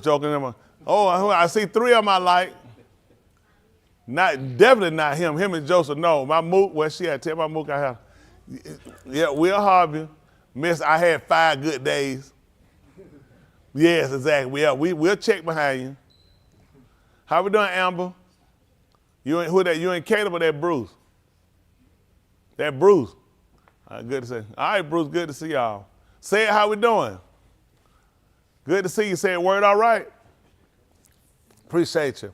Speaker 10: Joking them. Oh, I see 3 of them I like. Definitely not him. Him and Joseph, no. My Mook, where she at? Tell my Mook I have. Yeah, Will Harvey. Miss, I had 5 good days. Yes, exactly. Yeah, we'll check behind you. How we doing, Amber? You ain't who that? You ain't Caleb or that Bruce? That Bruce. Good to see. All right, Bruce. Good to see y'all. Say it. How we doing? Good to see you. Say a word. All right. Appreciate you.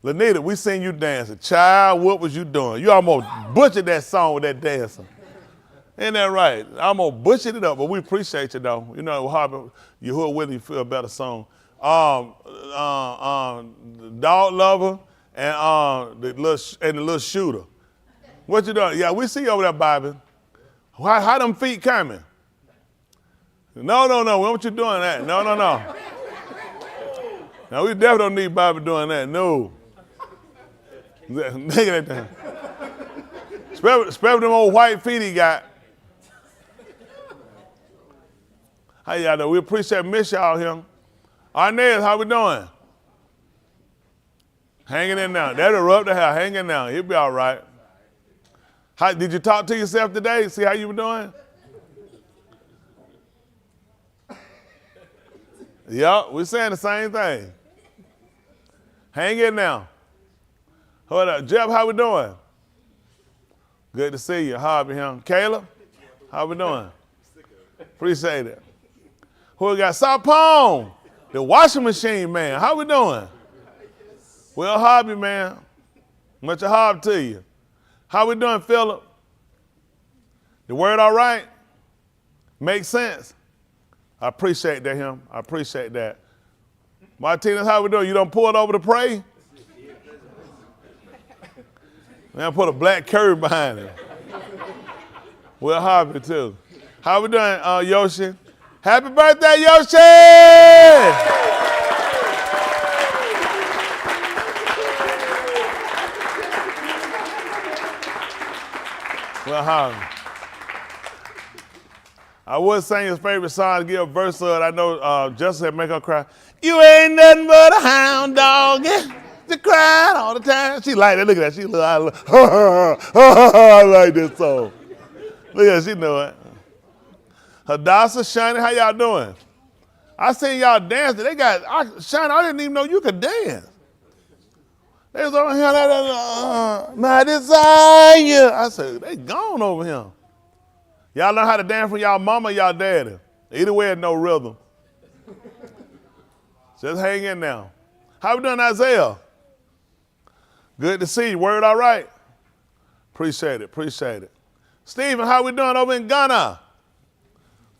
Speaker 10: Lanita, we seen you dancing. Child, what was you doing? You almost butchered that song with that dancing. Ain't that right? I almost butchered it up, but we appreciate you though. You know, you who are willing to feel a better song. Dog Lover and the little shooter. What you doing? Yeah, we see you over there, Bobby. How them feet coming? No. What you doing that? No. Now we definitely don't need Bobby doing that. No. Nigga that thing. Especially them old white feet he got. How y'all doing? We appreciate miss y'all here. Arnez, how we doing? Hanging in now. That'll rub the hair. Hanging now. He'll be all right. Did you talk to yourself today? See how you were doing? Yup, we're saying the same thing. Hang in now. Hold up. Jeff, how we doing? Good to see you. Harvey here. Caleb, how we doing? Appreciate it. Who we got? Sapone, the washing machine man. How we doing? Well, Harvey, man. Much of Harvey to you. How we doing, Philip? The word all right? Makes sense? I appreciate that, him. I appreciate that. Martinez, how we doing? You don't pull it over to pray? Man, put a black curve behind it. Well, Harvey, too. How we doing, Yoshi? Happy birthday, Yoshi! Well, Harvey. I would sing his favorite song to give a verse of it. I know Jessica had make her cry. You ain't nothing but a hound dog. You crying all the time. She like that. Look at that. She look, I like this song. Look at that. She know it. Hadassah, Shani, how y'all doing? I seen y'all dancing. They got, Shani, I didn't even know you could dance. They was over here, my desire. I said, they gone over here. Y'all learn how to dance from y'all mama or y'all daddy. Either way, no rhythm. Just hang in now. How we doing, Isaiah? Good to see you. Word all right? Appreciate it. Stephen, how we doing over in Ghana?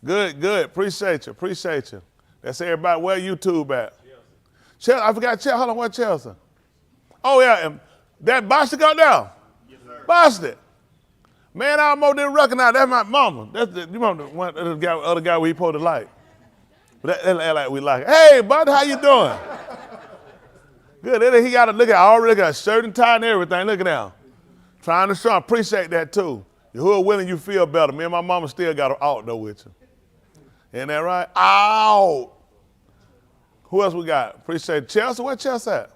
Speaker 10: Good. Appreciate you. That's everybody. Where YouTube at? Chelsea. I forgot Chelsea. Hold on, where's Chelsea? Oh, yeah. That Boston got down? Yes, sir. Boston. Man, I almost didn't recognize that's my mama. That's you remember the other guy we pulled the light. But that like we like. Hey, bud, how you doing? Good. He got to look at. I already got a shirt and tie and everything. Look at that. Trying to show. I appreciate that too. Who are willing, you feel better. Me and my mama still got her out though with you. Isn't that right? Ow. Who else we got? Appreciate Chelsea. Where Chelsea at?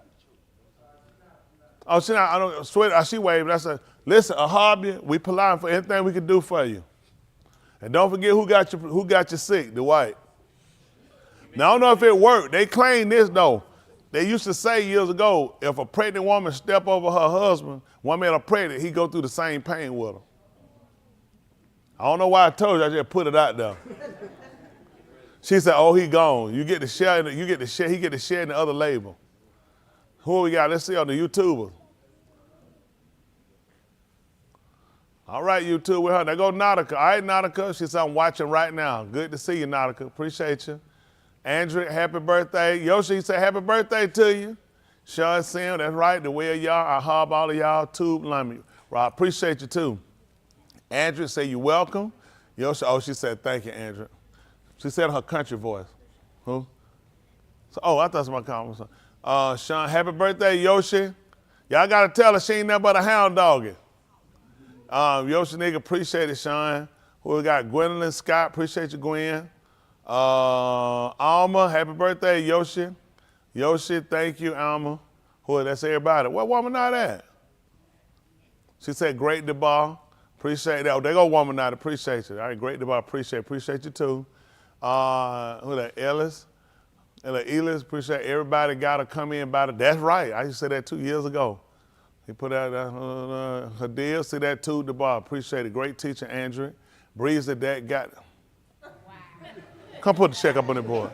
Speaker 10: Oh, she not. I don't sweat. She waved. I said, listen, a hobby. We polite for anything we can do for you. And don't forget who got you sick. The white. Now I don't know if it worked. They claim this though. They used to say years ago, if a pregnant woman step over her husband, one man are pregnant, he go through the same pain with her. I don't know why I told you. I just put it out there. She said, "Oh, he gone. You get to share. He get to share in the other label." Who we got? Let's see on the YouTubers. All right, YouTube with her. There go Nautica. All right, Nautica. She said, "I'm watching right now." Good to see you, Nautica. Appreciate you. Andrew, happy birthday. Yoshi said, "Happy birthday to you." Sean Sam, that's right. The Way Of Yah. I hub all of y'all. Tube, Lummy. Well, I appreciate you too. Andrew said, "You welcome." Yoshi, she said, "Thank you, Andrew." She said her country voice. Who? So, I thought it was my conversation. Sean, happy birthday, Yoshi. Y'all got to tell her she ain't nothing but a hound doggy. Yoshi nigga, appreciate it, Sean. Who we got? Gwendolyn Scott, appreciate you, Gwen. Alma, happy birthday, Yoshi. Yoshi, thank you, Alma. That's everybody. What woman not at? She said, great DeBar. Appreciate that. Oh, they go woman not, appreciate you. All right, great DeBar, appreciate you too. Who that? Ellis. Ellis, appreciate everybody got to come in by the. That's right. I used to say that 2 years ago. He put out her deal. See that too, DeBar. Appreciate it. Great teacher, Andrew. Breeze that got. Wow. Come put the check up on the board.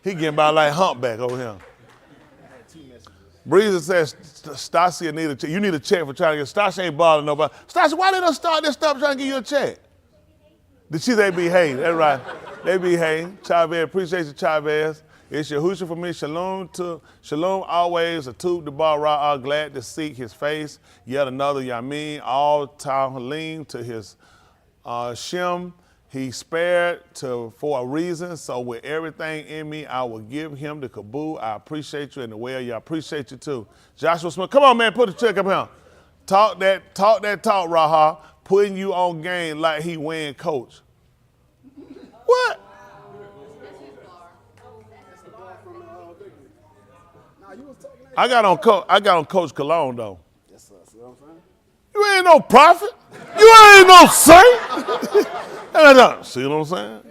Speaker 10: He getting by like humpback over here. Breezy says Stassi need a check. You need a check for trying to get. Stassi ain't bothering nobody. Stassi, why did I start this stuff trying to give you a check? Did she? They behave. That's right. They behave. Chavez, appreciate you, Chavez. It's Yahushua for me. Shalom always. A tube the bar ra. Glad to seek his face. Yet another Yamin. All Tahalim to his Shem. He spared for a reason. So with everything in me, I will give him the kabul. I appreciate you in the way of you. I appreciate you too. Joshua Smith, come on, man, put the check up here. Talk that talk, Raha. Putting you on game like he weighing coach. What? I got on Coach Cologne though.
Speaker 11: Yes, sir. See what I'm saying?
Speaker 10: You ain't no prophet. You ain't no saint. See what I'm saying?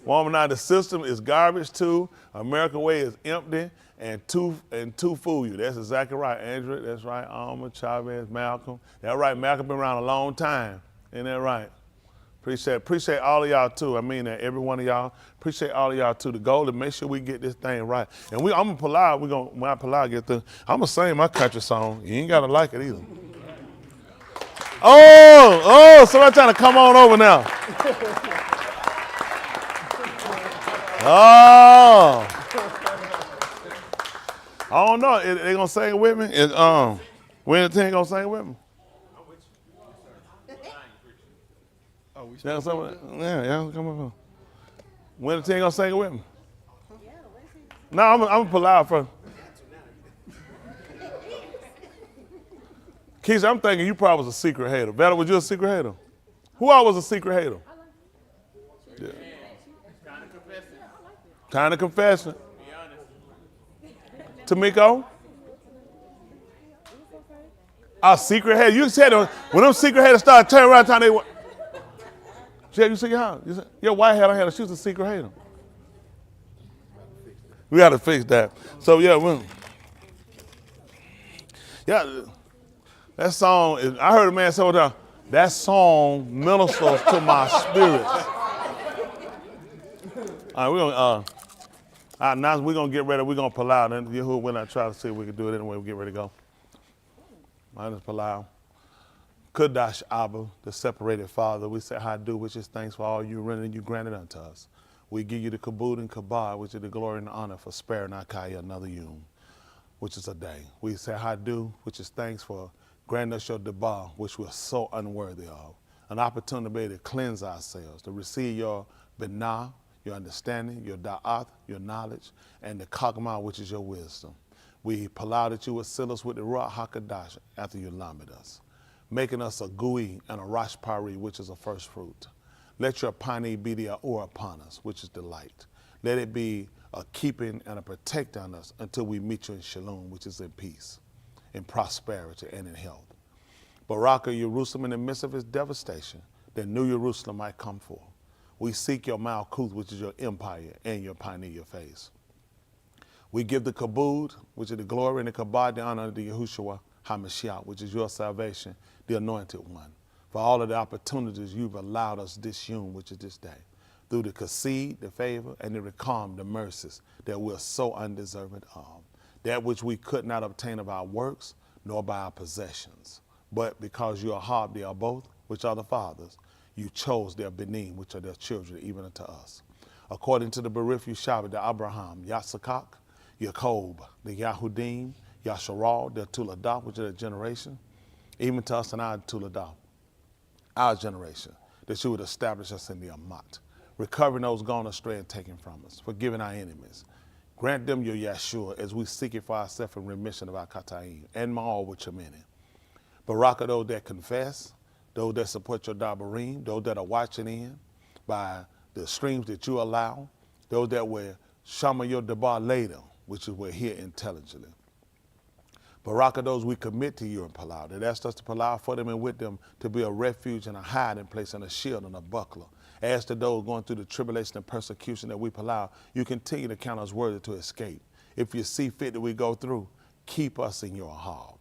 Speaker 10: Woman out the system is garbage too. American way is empty and too fool you. That's exactly right, Andrew. That's right. Alma, Chavez, Malcolm. That's right. Malcolm been around a long time. Ain't that right? Appreciate all of y'all too. I mean that, every one of y'all. Appreciate all of y'all too. The goal is to make sure we get this thing right. And I'm gonna Palau. When I Palau get through, I'm gonna sing my country song. You ain't gotta like it either. Oh, somebody trying to come on over now. Oh. I don't know. They gonna sing with me? When the team gonna sing with me? Yeah, come on. When the team gonna sing with me? No, I'm gonna pull out first. Keisha, I'm thinking you probably was a secret hater. Vetta, was you a secret hater? Who else was a secret hater? Yeah. Kind of confessing. Tamiko? A secret hater. You said when them secret haters started turning around, time they were. You see how? Your white hater had she was a secret hater. We got to fix that. So yeah, that song is. I heard a man say that song ministers to my spirit. All right, now we're gonna get ready. We're gonna pull out, and we're not try to see if we can do it anyway. We get ready to go. I just pull out. Kudash Abba, the separated Father, we say how do, which is thanks for all you rendered and you granted unto us. We give you the kabod and kabod, which is the glory and honor for sparing Akaya another yom, which is a day. We say how do, which is thanks for granting us your debar, which we're so unworthy of. An opportunity to cleanse ourselves, to receive your benah, your understanding, your da'ath, your knowledge, and the kagma, which is your wisdom. We allow that you would seal us with the Ruach HaKadosh after you lamed us, making us a gui and a rosh pari, which is a first fruit. Let your pani be the or upon us, which is the light. Let it be a keeping and a protecting on us until we meet you in shalom, which is in peace, in prosperity, and in health. Baraka Jerusalem in the midst of its devastation, that New Jerusalem might come forth. We seek your Malkuth, which is your empire, and your pani, your face. We give the kabod, which is the glory, and the kabod, the honor of the Yahushua HaMashiach, which is your salvation, the anointed one, for all of the opportunities you've allowed us this yom, which is this day, through the kasid, the favor, and the rekam, the mercies that we're so undeserving of, that which we could not obtain of our works, nor by our possessions. But because you are Hab, they are both, which are the fathers, you chose their benin, which are their children, even unto us. According to the Berith Yushavah, the Abraham, Yasakak, Yaakov, the Yahudim, Yasharal, the Tuladah, which is their generation, even to us and our Tuladah, our generation, that you would establish us in the Amat, recovering those gone astray and taken from us, forgiving our enemies. Grant them your Yeshua as we seek it for ourselves in remission of our Kataim, and Ma'al, which are many. Baraka, those that confess, those that support your Dabarim, those that are watching in by the streams that you allow, those that will Shama your Dabar later, which is we're here intelligently. Baraka, those we commit to you in Palau, that asked us to Palau for them and with them to be a refuge and a hiding place and a shield and a buckler. As to those going through the tribulation and persecution that we Palau, you continue to count us worthy to escape. If you see fit that we go through, keep us in your hall.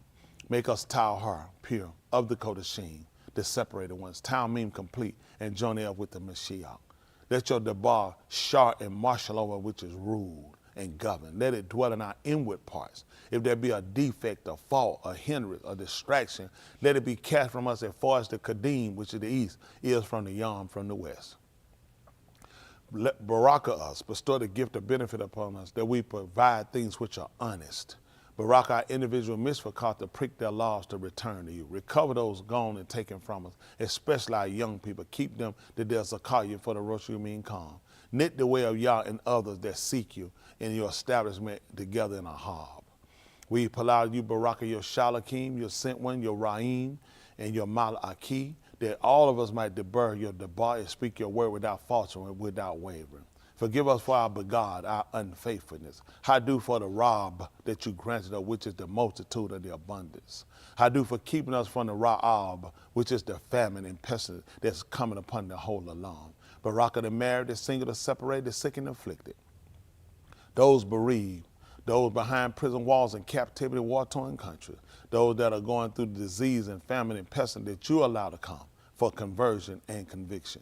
Speaker 10: Make us Tauhar, pure, of the Kodashim, the separated ones, Talmim complete, and journey up with the Mashiach. Let your Debar, Shar, and marshal over which is ruled, and govern. Let it dwell in our inward parts. If there be a defect, a fault, a hindrance, a distraction, let it be cast from us as far as the Kadim, which is the east, is from the Yam from the west. Let Baraka us, bestow the gift of benefit upon us, that we provide things which are honest. Baraka our individual misfakar to prick their laws to return to you. Recover those gone and taken from us, especially our young people. Keep them that there's a Zakaya for the Rosh Hashanah calm. Knit the way of Yah and others that seek you in your establishment together in a harb. We allow you, Baraka, your Shalakim, your sent one, your Ra'im, and your Mal'aki, that all of us might debar your debar and speak your word without faltering and without wavering. Forgive us for our begod, our unfaithfulness. Hadu for the rob that you granted us, which is the multitude of the abundance. Hadu for keeping us from the ra'ab, which is the famine and pestilence that's coming upon the whole alone. Baraka the married, the single, the separated, the sick and afflicted. Those bereaved, those behind prison walls in captivity, war-torn countries, those that are going through disease and famine and pestilence that you allow to come for conversion and conviction.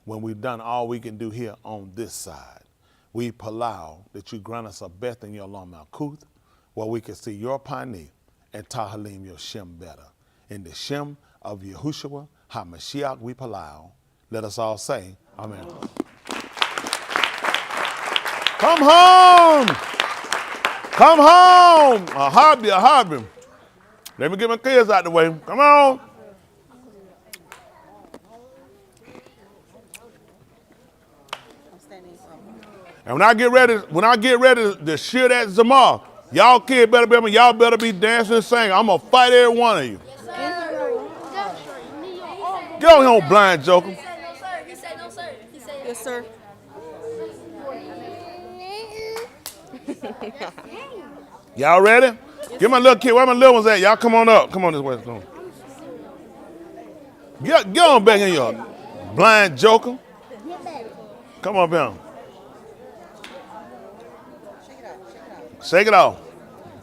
Speaker 10: When we've done all we can do here on this side, we allow that you grant us a beth in your Lom Malkuth, where we can see your Pani and Tahalim, your Shem better. In the Shem of Yahushua, HaMashiach, we allow. Let us all say, Amen. Come home! Come home! A hobby. Let me get my kids out the way. Come on! And when I get ready to share that Zamar, y'all kids better be, y'all better be dancing and singing. I'm gonna fight every one of you. Get on here, blind joker.
Speaker 15: He said no, sir. He said yes, sir.
Speaker 10: Y'all ready? Get my little kid. Where my little ones at? Y'all come on up. Come on this way. Come on. Get on back in here, blind joker. Come on down. Shake it off.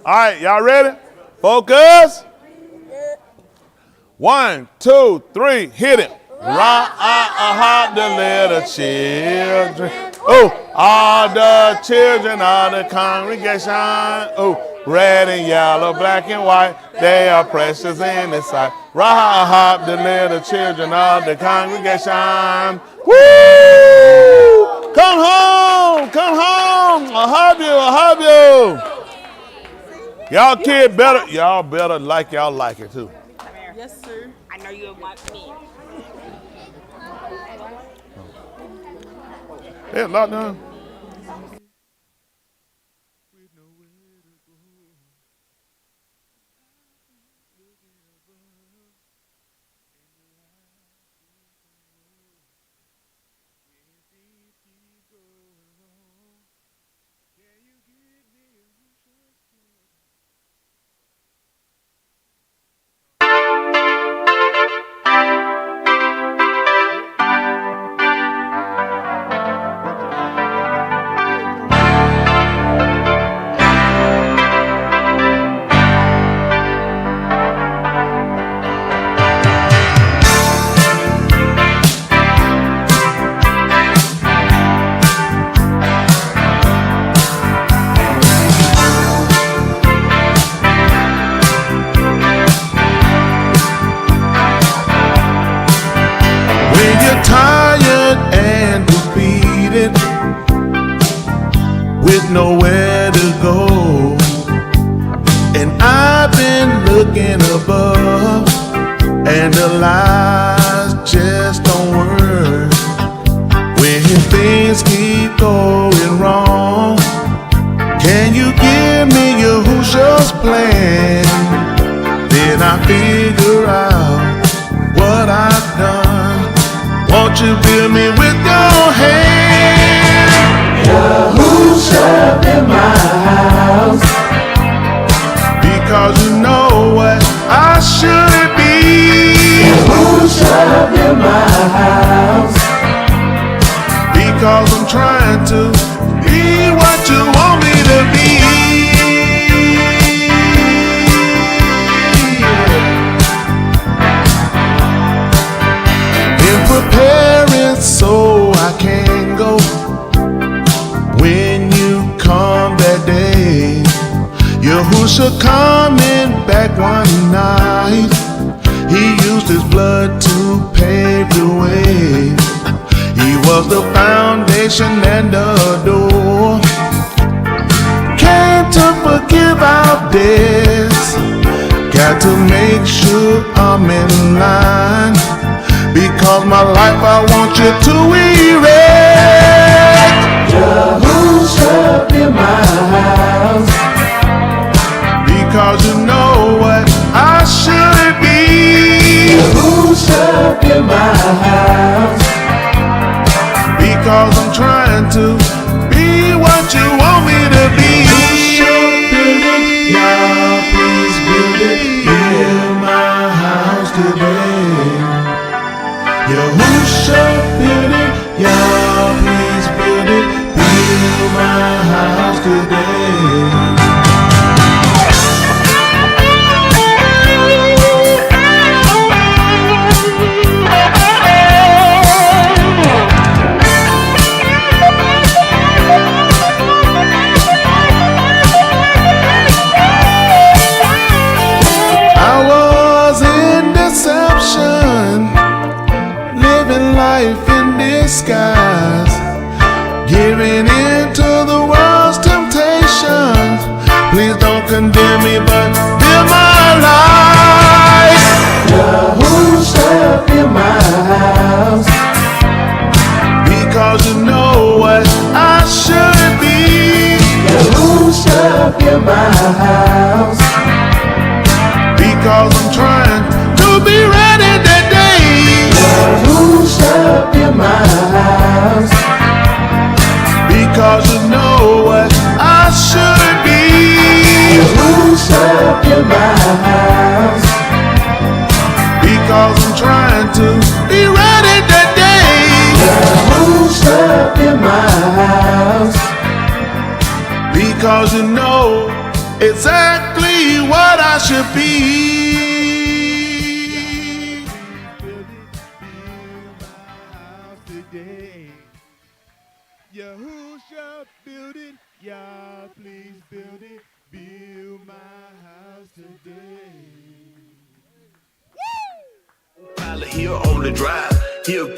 Speaker 10: All right, y'all ready? Focus. 1, 2, 3, hit it. Ra-ah-ah, the little children. Oh, all the children of the congregation. Oh, red and yellow, black and white, they are precious in His sight. Ra-ah-ah, the little children of the congregation. Woo! Come home, come home. I'll hug you. Y'all kids y'all better like y'all like it too.
Speaker 15: Yes, sir. I know you'll like me.
Speaker 10: Yeah, lockdown. Nowhere to go, and I've been looking above, and the lies just don't work. When things keep going wrong, can you give me Yahushua's plan? Then I figure out what I've done. Won't you build me with your hand? Yahusha in my house, because you know what I should be. Yahusha in my house, because I'm trying to be what you want me to be. In preparing so I can go. When you come Yahusha coming back one night. He used his blood to pave the way. He was the foundation and the door. Came to forgive our debts. Got to make sure I'm in line, because my life I want you to erect. Yahusha in my house, because you know what I should be. Yahusha in my house, because I'm trying to be what you want me to be. Y'all please build it, build my house today. Yahusha build it, y'all please build it, build my house today. Life in disguise, giving in to the world's temptations. Please don't condemn me, but live my life. Yahusha in my house, because you know what I should be. Yahusha in my house, because I'm trying to be ready today. Yahusha in my house, because you know what I should be. Yahusha in my house, because I'm trying to be ready today. Yahusha in my house, because you know exactly what I should be. Yahusha build it, y'all please build it, build my house today.
Speaker 16: Here on the drive, he'll get